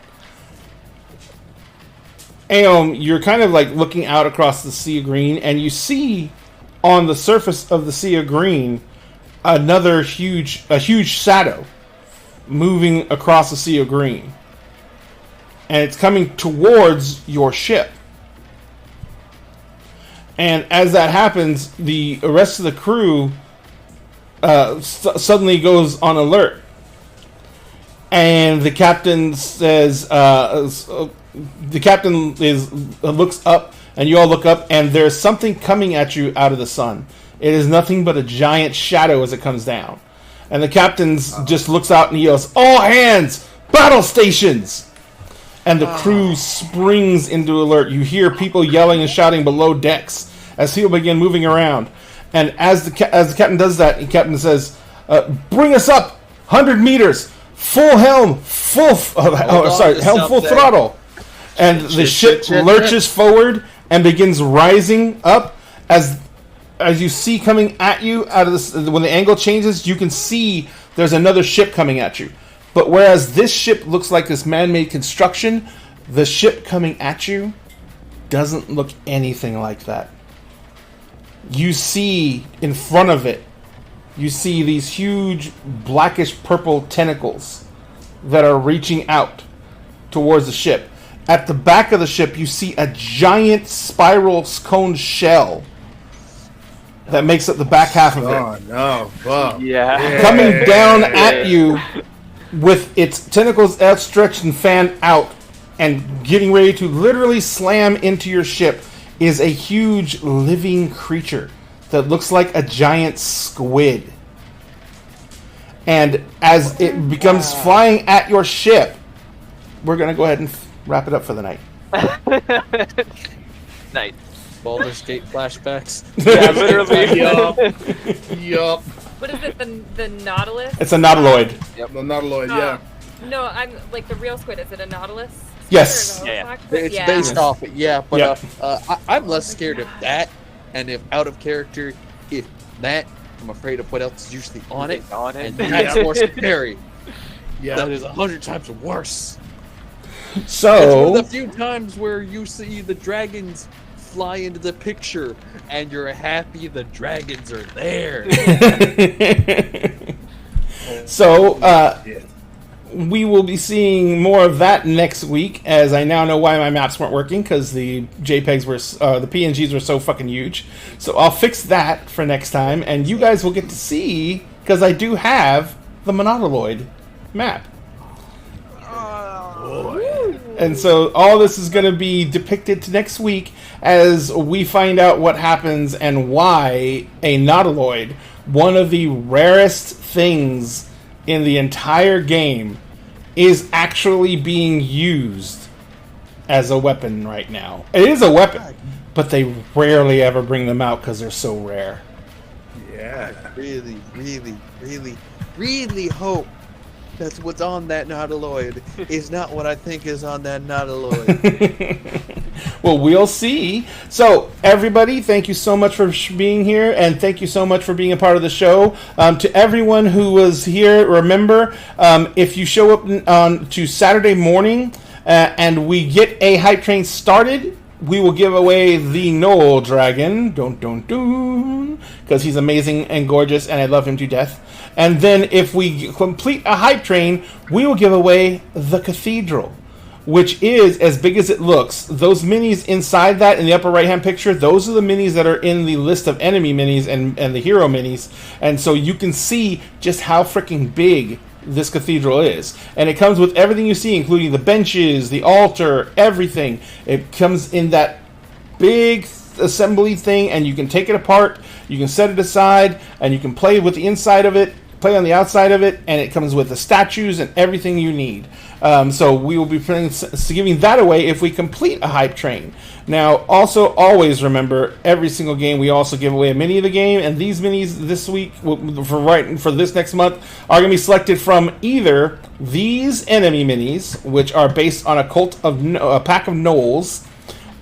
Aeom, you're kind of like looking out across the Sea of Green, and you see on the surface of the Sea of Green a huge shadow moving across the Sea of Green. And it's coming towards your ship. And as that happens, the rest of the crew suddenly goes on alert. And the captain says, looks up, and you all look up, and there's something coming at you out of the sun. It is nothing but a giant shadow as it comes down. And the captain just looks out and he yells, "All hands! Battle stations!" And the crew springs into alert. You hear people yelling and shouting below decks as people begin moving around. And as the captain does that, the captain says, "Bring us up 100 meters, full helm, full throttle." And the ship lurches forward and begins rising up as you see coming at you out of this. When the angle changes, you can see there's another ship coming at you. But whereas this ship looks like this man-made construction, the ship coming at you doesn't look anything like that. You see in front of it, you see these huge blackish purple tentacles that are reaching out towards the ship. At the back of the ship, you see a giant spiral cone shell that makes up the back half of it. Oh no! Whoa. Yeah. Coming down at you with its tentacles outstretched and fanned out and getting ready to literally slam into your ship is a huge living creature that looks like a giant squid. And as it becomes flying at your ship, we're going to go ahead and wrap it up for the night. Nice. Baldur's Gate flashbacks. Yeah, literally. Yup. What is it? The Nautilus? It's a nautiloid. Yep. The Nautiloid. Yeah. No, I'm like the real squid. Is it a Nautilus? Yes. Or a Yeah. octopus? It's Yeah. based off it, yeah. But Yeah. I'm less scared of that, and if out of character, if that, I'm afraid of what else is usually on it, and that's more scary. Yeah. That is 100 times worse. So, There's a few times where you see the dragons fly into the picture, and you're happy the dragons are there. so we will be seeing more of that next week, as I now know why my maps weren't working, because the JPEGs were, the PNGs were so fucking huge. So I'll fix that for next time, and you guys will get to see, because I do have the Monotoloid map. And so all this is going to be depicted next week as we find out what happens and why a Nautiloid, one of the rarest things in the entire game, is actually being used as a weapon right now. It is a weapon, but they rarely ever bring them out because they're so rare. Yeah. Really, really, really, really hope That's what's on that nautiloid. Is not what I think is on that nautiloid. Well, we'll see. So, everybody, thank you so much for being here, and thank you so much for being a part of the show. To everyone who was here, remember, if you show up on to Saturday morning and we get a hype train started, we will give away the Knoll Dragon, because he's amazing and gorgeous, and I love him to death. And then if we complete a hype train, we will give away the Cathedral, which is as big as it looks. Those minis inside that, in the upper right-hand picture, those are the minis that are in the list of enemy minis and the hero minis. And so you can see just how freaking big this cathedral is. And it comes with everything you see, including the benches, the altar, everything. It comes in that big assembly thing, and you can take it apart, you can set it aside, and you can play with the inside of it, play on the outside of it, and it comes with the statues and everything you need. So we will be giving that away if we complete a hype train. Now, also always remember, every single game we also give away a mini of the game, and these minis this week, for this next month, are going to be selected from either these enemy minis, which are based on a pack of gnolls,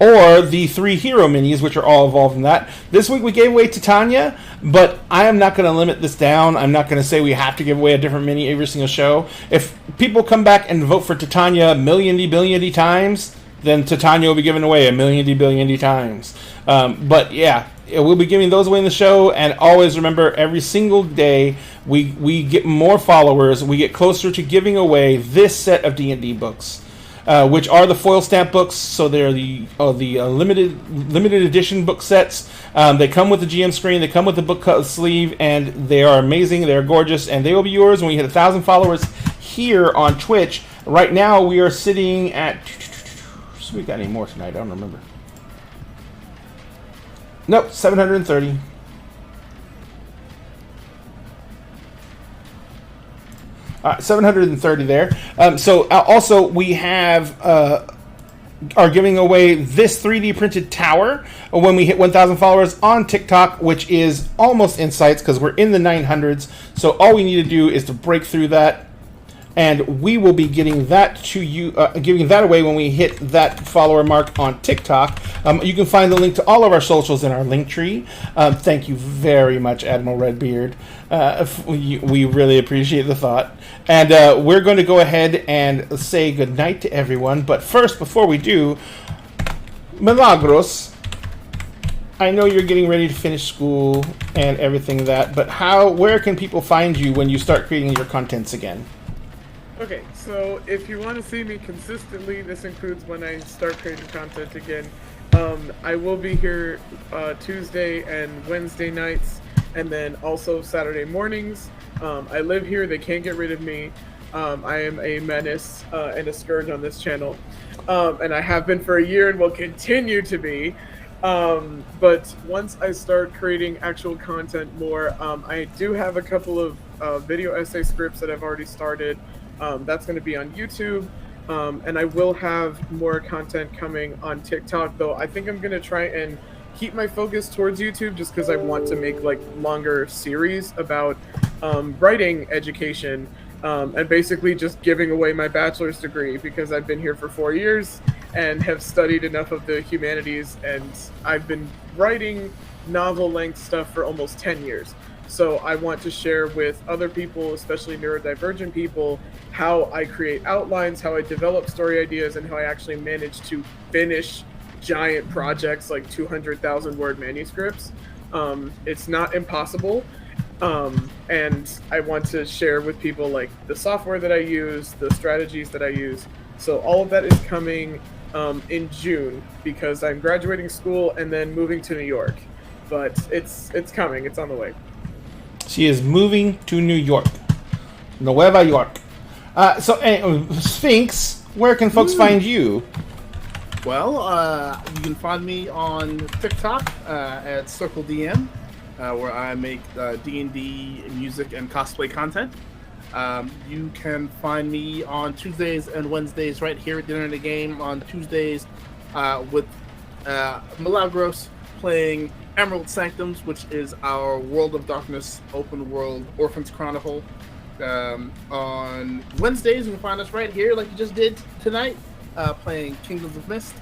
or the 3 hero minis, which are all involved in that. This week we gave away Titania, but I am not going to limit this down. I'm not going to say we have to give away a different mini every single show. If people come back and vote for Titania a million times, then Titania will be given away a million times. But yeah, we'll be giving those away in the show, and always remember, every single day we get more followers, we get closer to giving away this set of D&D books. Which are the foil stamp books, so they're the limited edition book sets. They come with the GM screen, they come with the book sleeve, and they are amazing, they are gorgeous, and they will be yours when we hit 1,000 followers here on Twitch. Right now we are sitting at... So we got any more tonight? I don't remember. Nope, 730. All right, 730 there. So also we have are giving away this 3D printed tower when we hit 1,000 followers on TikTok, which is almost Insights because we're in the 900s. So all we need to do is to break through that, and we will be getting that to you, giving that away when we hit that follower mark on TikTok. You can find the link to all of our socials in our link tree. Thank you very much, Admiral Redbeard. We really appreciate the thought. And we're going to go ahead and say goodnight to everyone. But first, before we do, Milagros, I know you're getting ready to finish school and everything that, but where can people find you when you start creating your contents again? Okay, so if you want to see me consistently, this includes when I start creating content again. I will be here Tuesday and Wednesday nights, and then also Saturday mornings. I live here, they can't get rid of me. I am a menace and a scourge on this channel. And I have been for a year and will continue to be. But once I start creating actual content more, I do have a couple of video essay scripts that I've already started. That's going to be on YouTube. And I will have more content coming on TikTok, though I think I'm going to try and keep my focus towards YouTube just because I want to make like longer series about writing education and basically just giving away my bachelor's degree because I've been here for 4 years and have studied enough of the humanities, and I've been writing novel-length stuff for almost 10 years. So I want to share with other people, especially neurodivergent people, how I create outlines, how I develop story ideas, and how I actually manage to finish giant projects like 200,000 word manuscripts. It's not impossible. And I want to share with people like the software that I use, the strategies that I use. So all of that is coming in June because I'm graduating school and then moving to New York. But it's coming. It's on the way. She is moving to New York. Nueva York. So, Sphinx, where can folks find you? Well, you can find me on TikTok at CircleDM, where I make D&D music and cosplay content. You can find me on Tuesdays and Wednesdays right here at Dinner and the Game. On Tuesdays with Milagros playing Emerald Sanctums, which is our World of Darkness open world Orphans Chronicle. On Wednesdays, you can find us right here, like you just did tonight, playing Kingdoms of Mist.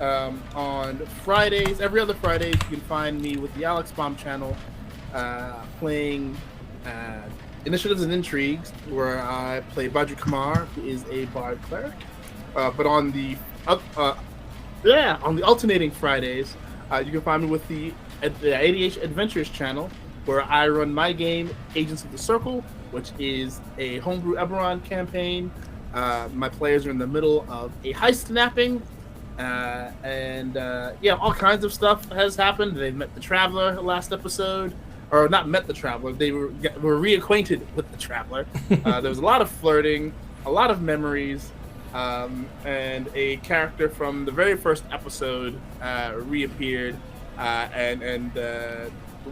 On Fridays, every other Fridays, you can find me with the Alex Bomb channel, playing Initiatives and Intrigues, where I play Badru Kamar, who is a bard cleric. But on the alternating Fridays, you can find me with the ADH Adventures channel, where I run my game, Agents of the Circle, which is a homebrew Eberron campaign. My players are in the middle of a heist snapping, and all kinds of stuff has happened. They met the Traveler last episode, or not met the Traveler. They were reacquainted with the Traveler. There was a lot of flirting, a lot of memories, and a character from the very first episode reappeared, and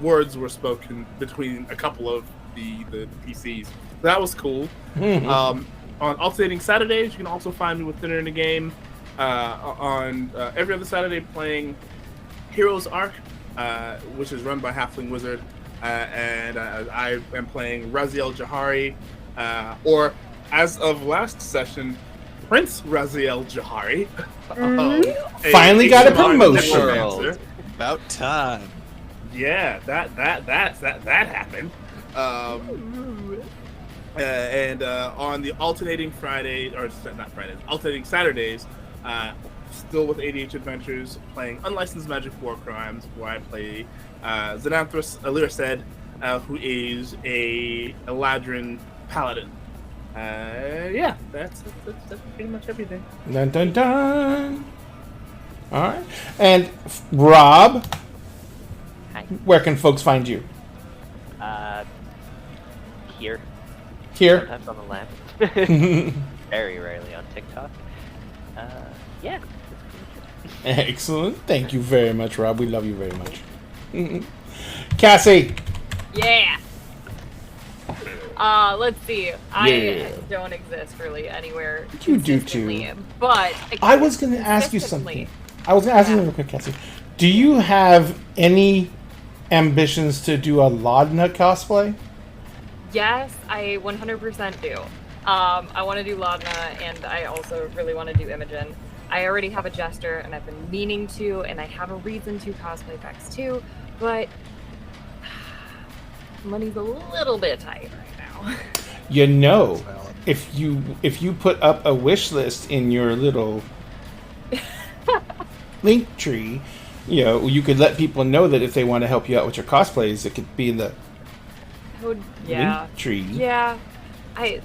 words were spoken between a couple of the PCs. That was cool. On alternating Saturdays, you can also find me with Dinner in a Game on every other Saturday playing Heroes Arc, which is run by Halfling Wizard, and I am playing Raziel Jahari, or as of last session, Prince Raziel Jahari. Finally got a promotion. About time. Yeah, that happened. And on the alternating Friday, or not Fridays, alternating Saturdays, still with ADH Adventures, playing Unlicensed Magic War Crimes, where I play Xananthus Alirised, who is a Eladrin paladin. That's pretty much everything. Dun dun dun. All right, and Rob. Hi. Where can folks find you? Here. Sometimes on the lab. Very rarely on TikTok. Yeah. Excellent. Thank you very much, Rob. We love you very much. Cassie. Yeah. Let's see. I don't exist really anywhere. You do consistently, too. But I was going to ask you consistently- something. I was going to ask you real quick, Cassie. Do you have any ambitions to do a Laudna cosplay? Yes, I 100% do. I want to do Laudna, and I also really want to do Imogen. I already have a Jester, and I've been meaning to, and I have a reason to cosplay Vex too, but money's a little bit tight right now. You know, if you put up a wish list in your little link tree, you know, you could let people know that if they want to help you out with your cosplays, it could be in the link tree. Yeah. I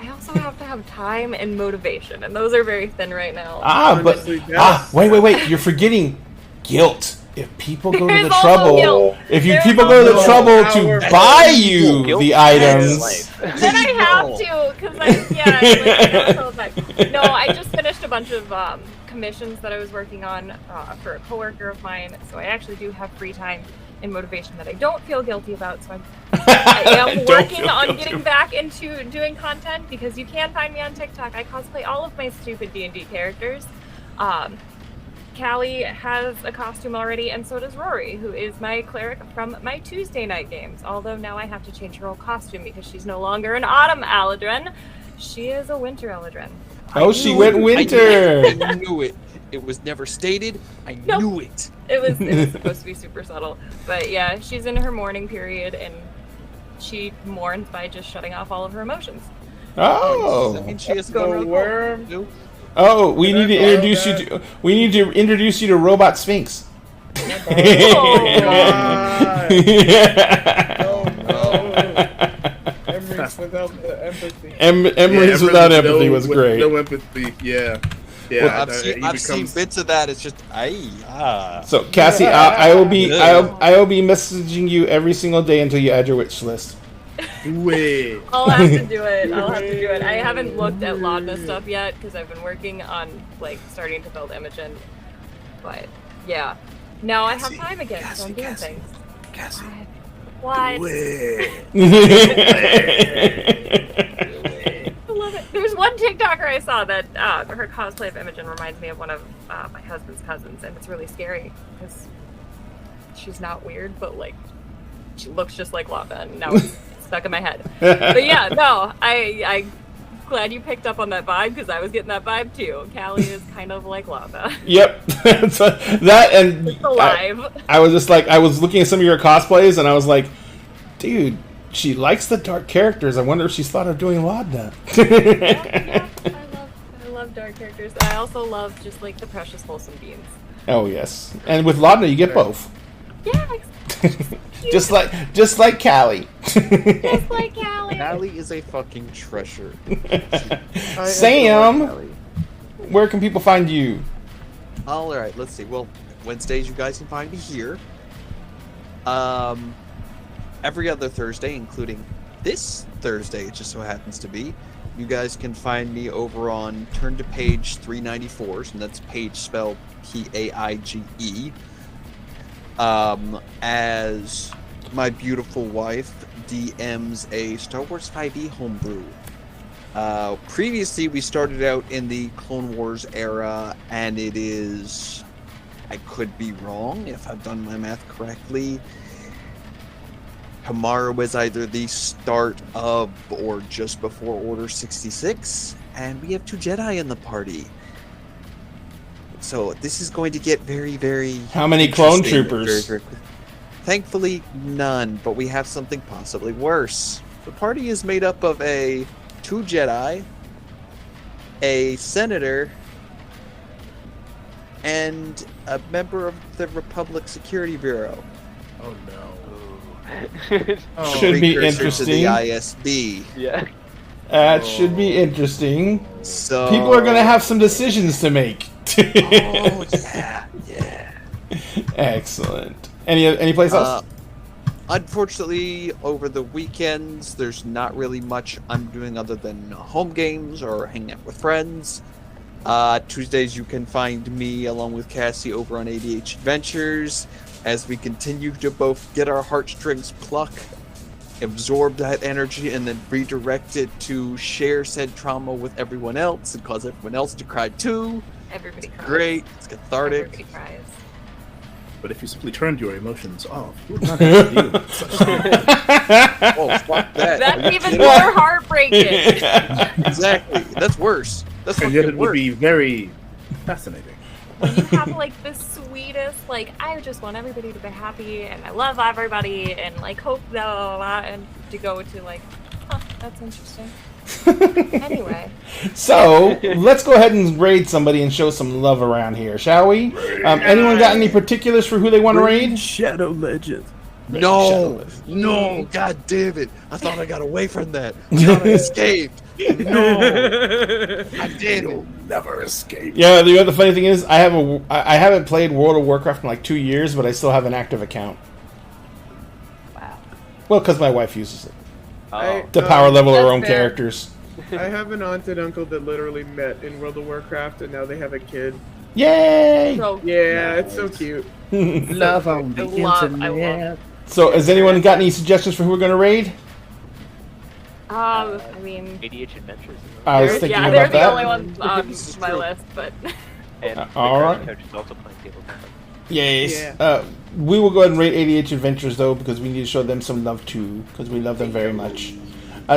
also have to have time and motivation, and those are very thin right now. Wait, you're forgetting guilt. If people go to There's the also trouble, guilt. people go to the trouble to buy you the items, Then I have to, because no, I just finished a bunch of commissions that I was working on for a coworker of mine, so I actually do have free time and motivation that I don't feel guilty about. So I am working on getting back into doing content, because you can find me on TikTok. I cosplay all of my stupid D&D characters. Callie has a costume already, and so does Rory, who is my cleric from my Tuesday night games. Although now I have to change her whole costume because she's no longer an autumn Eladrin. She is a winter Eladrin. Oh, she went winter. I knew it. It was never stated. I knew it. It was supposed to be super subtle. But yeah, she's in her mourning period, and she mourns by just shutting off all of her emotions. Oh. That means she has to So go where? Oh, we need to introduce you to. We need to introduce you to Robot Sphinx. Oh no! Emery's without the empathy. Emery's without empathy was great. No empathy, yeah. Well, I've seen bits of that. It's just So Cassie, I will be messaging you every single day until you add your wish list. Wait. I'll have to do it. I haven't looked at Laudna stuff yet because I've been working on starting to build Imogen. But yeah, now I have time again, so I'm doing things. Cassie. What? I love it. There's one TikToker I saw that her cosplay of Imogen reminds me of one of my husband's cousins, and it's really scary because she's not weird, but she looks just like Laudna, and now it's stuck in my head. But yeah, no, I glad you picked up on that vibe because I was getting that vibe too. Callie is kind of like Lava. Yep. So that and It's alive. I was just like, I was looking at some of your cosplays and I was like, dude, she likes the dark characters. I wonder if she's thought of doing Laudna. Yeah, I love dark characters. I also love just like the precious wholesome beans. Oh yes, and with Laudna you get both. Yeah, just like Callie. just like Callie. Callie is a fucking treasure. Sam, where can people find you? All right, let's see. Well, Wednesdays you guys can find me here. Every other Thursday, including this Thursday, it just so happens to be, you guys can find me over on Turn to Page 394s, and that's page spelled Paige. As my beautiful wife DMs a Star Wars 5e homebrew. Previously, we started out in the Clone Wars era, and it is, I could be wrong if I've done my math correctly, tomorrow is either the start of or just before Order 66, and we have 2 Jedi in the party. So this is going to get very, very... How many clone interesting troopers? very quickly. Thankfully, none, but we have something possibly worse. The party is made up of 2 Jedi, a senator, and a member of the Republic Security Bureau. Oh no. Should be Precursor interesting. to the ISB. Yeah. That should be interesting. So People are going to have some decisions to make. Oh yeah. Excellent. Any place else? Unfortunately, over the weekends, there's not really much I'm doing other than home games or hanging out with friends. Tuesdays, you can find me along with Cassie over on ADH Adventures as we continue to both get our heartstrings plucked, absorb that energy, and then redirect it to share said trauma with everyone else and cause everyone else to cry too. Everybody cries. Great, it's cathartic. Everybody cries. But if you simply turned your emotions off, you would not have to deal with such things. Oh, fuck that. That's even more heartbreaking. Exactly. That's worse. That's And yet it fucking would worse. be very fascinating. When you have like the sweetest, like, I just want everybody to be happy and I love everybody and like hope blah, blah, blah, and to go to like, huh, that's interesting. Anyway. So, let's go ahead and raid somebody and show some love around here, shall we? Anyone got any particulars for who they want to raid? Shadow Legend. No, god damn it. I thought I got away from that. I thought I escaped. No. I did. Never escape. Yeah, the funny thing is, I haven't played World of Warcraft in like 2 years, but I still have an active account. Wow. Well, because my wife uses it Oh. to power level her That's own fair. characters. I have an aunt and uncle that literally met in World of Warcraft, and now they have a kid. Yay! So, Yeah, it's so cute. Love on the I love- internet. So, has anyone got any suggestions for who we're going to raid? I mean, ADH Adventures. I was they're- thinking yeah, about they're the that. only ones on This is my true. list, but And all the right. coach is also playing tabletop. Yes. Yeah. We will go ahead and rate ADH Adventures, though, because we need to show them some love, too, because we love them very much.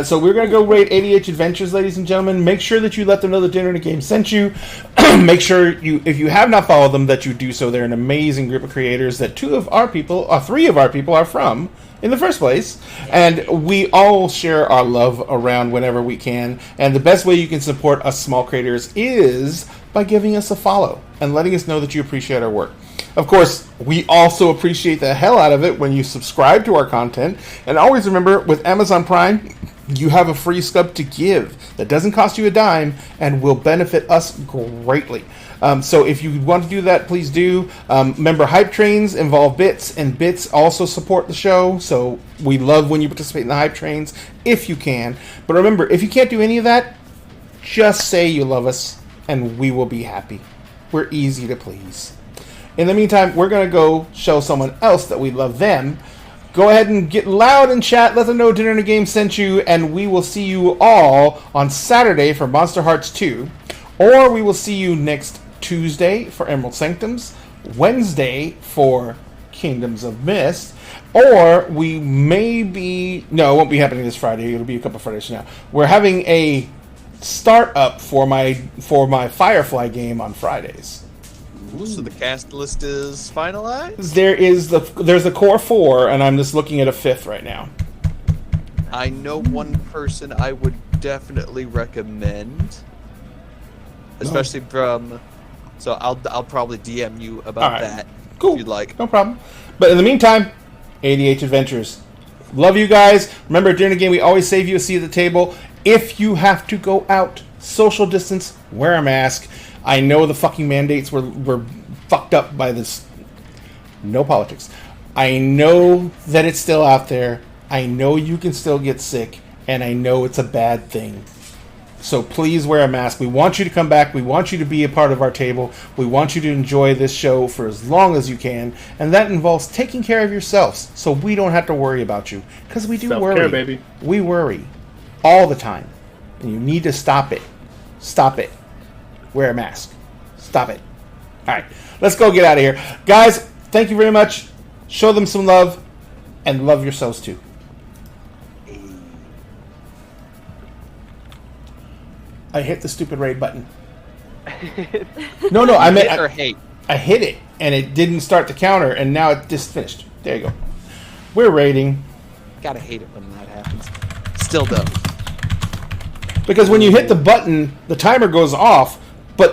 So we're going to go rate ADH Adventures, ladies and gentlemen. Make sure that you let them know the Dinner and a Game sent you. Make sure, if you have not followed them, that you do so. They're an amazing group of creators that 3 of our people are from in the first place. And we all share our love around whenever we can. And the best way you can support us small creators is by giving us a follow and letting us know that you appreciate our work. Of course, we also appreciate the hell out of it when you subscribe to our content. And always remember, with Amazon Prime, you have a free sub to give that doesn't cost you a dime and will benefit us greatly. So if you want to do that, please do. Remember, hype trains involve bits, and bits also support the show. So we love when you participate in the hype trains if you can. But remember, if you can't do any of that, just say you love us and we will be happy. We're easy to please. In the meantime, we're going to go show someone else that we love them. Go ahead and get loud in chat. Let them know Dinner and a Game sent you. And we will see you all on Saturday for Monster Hearts 2. Or we will see you next Tuesday for Emerald Sanctums. Wednesday for Kingdoms of Mist, or we may be... No, it won't be happening this Friday. It'll be a couple of Fridays from now. We're having a start-up for my Firefly game on Fridays. Ooh, so the cast list is finalized? There's the core 4, and I'm just looking at a 5th right now. I know one person I would definitely recommend, especially from... So I'll probably DM you about that cool. if you'd like. No problem. But in the meantime, ADH Adventures. Love you guys. Remember, during the game, we always save you a seat at the table. If you have to go out, social distance, wear a mask. I know the fucking mandates were fucked up by this. No politics. I know that it's still out there. I know you can still get sick. And I know it's a bad thing. So please wear a mask. We want you to come back. We want you to be a part of our table. We want you to enjoy this show for as long as you can. And that involves taking care of yourselves so we don't have to worry about you. Because we do Self-care, worry. baby. We worry all the time. And you need to stop it. Stop it. Wear a mask. Stop it. All right. Let's go get out of here. Guys, thank you very much. Show them some love. And love yourselves too. I hit the stupid raid button. No, I meant or hate. I hit it and it didn't start the counter, and now it just finished. There you go. We're raiding. Gotta hate it when that happens. Still though. Because when you hit the button, the timer goes off,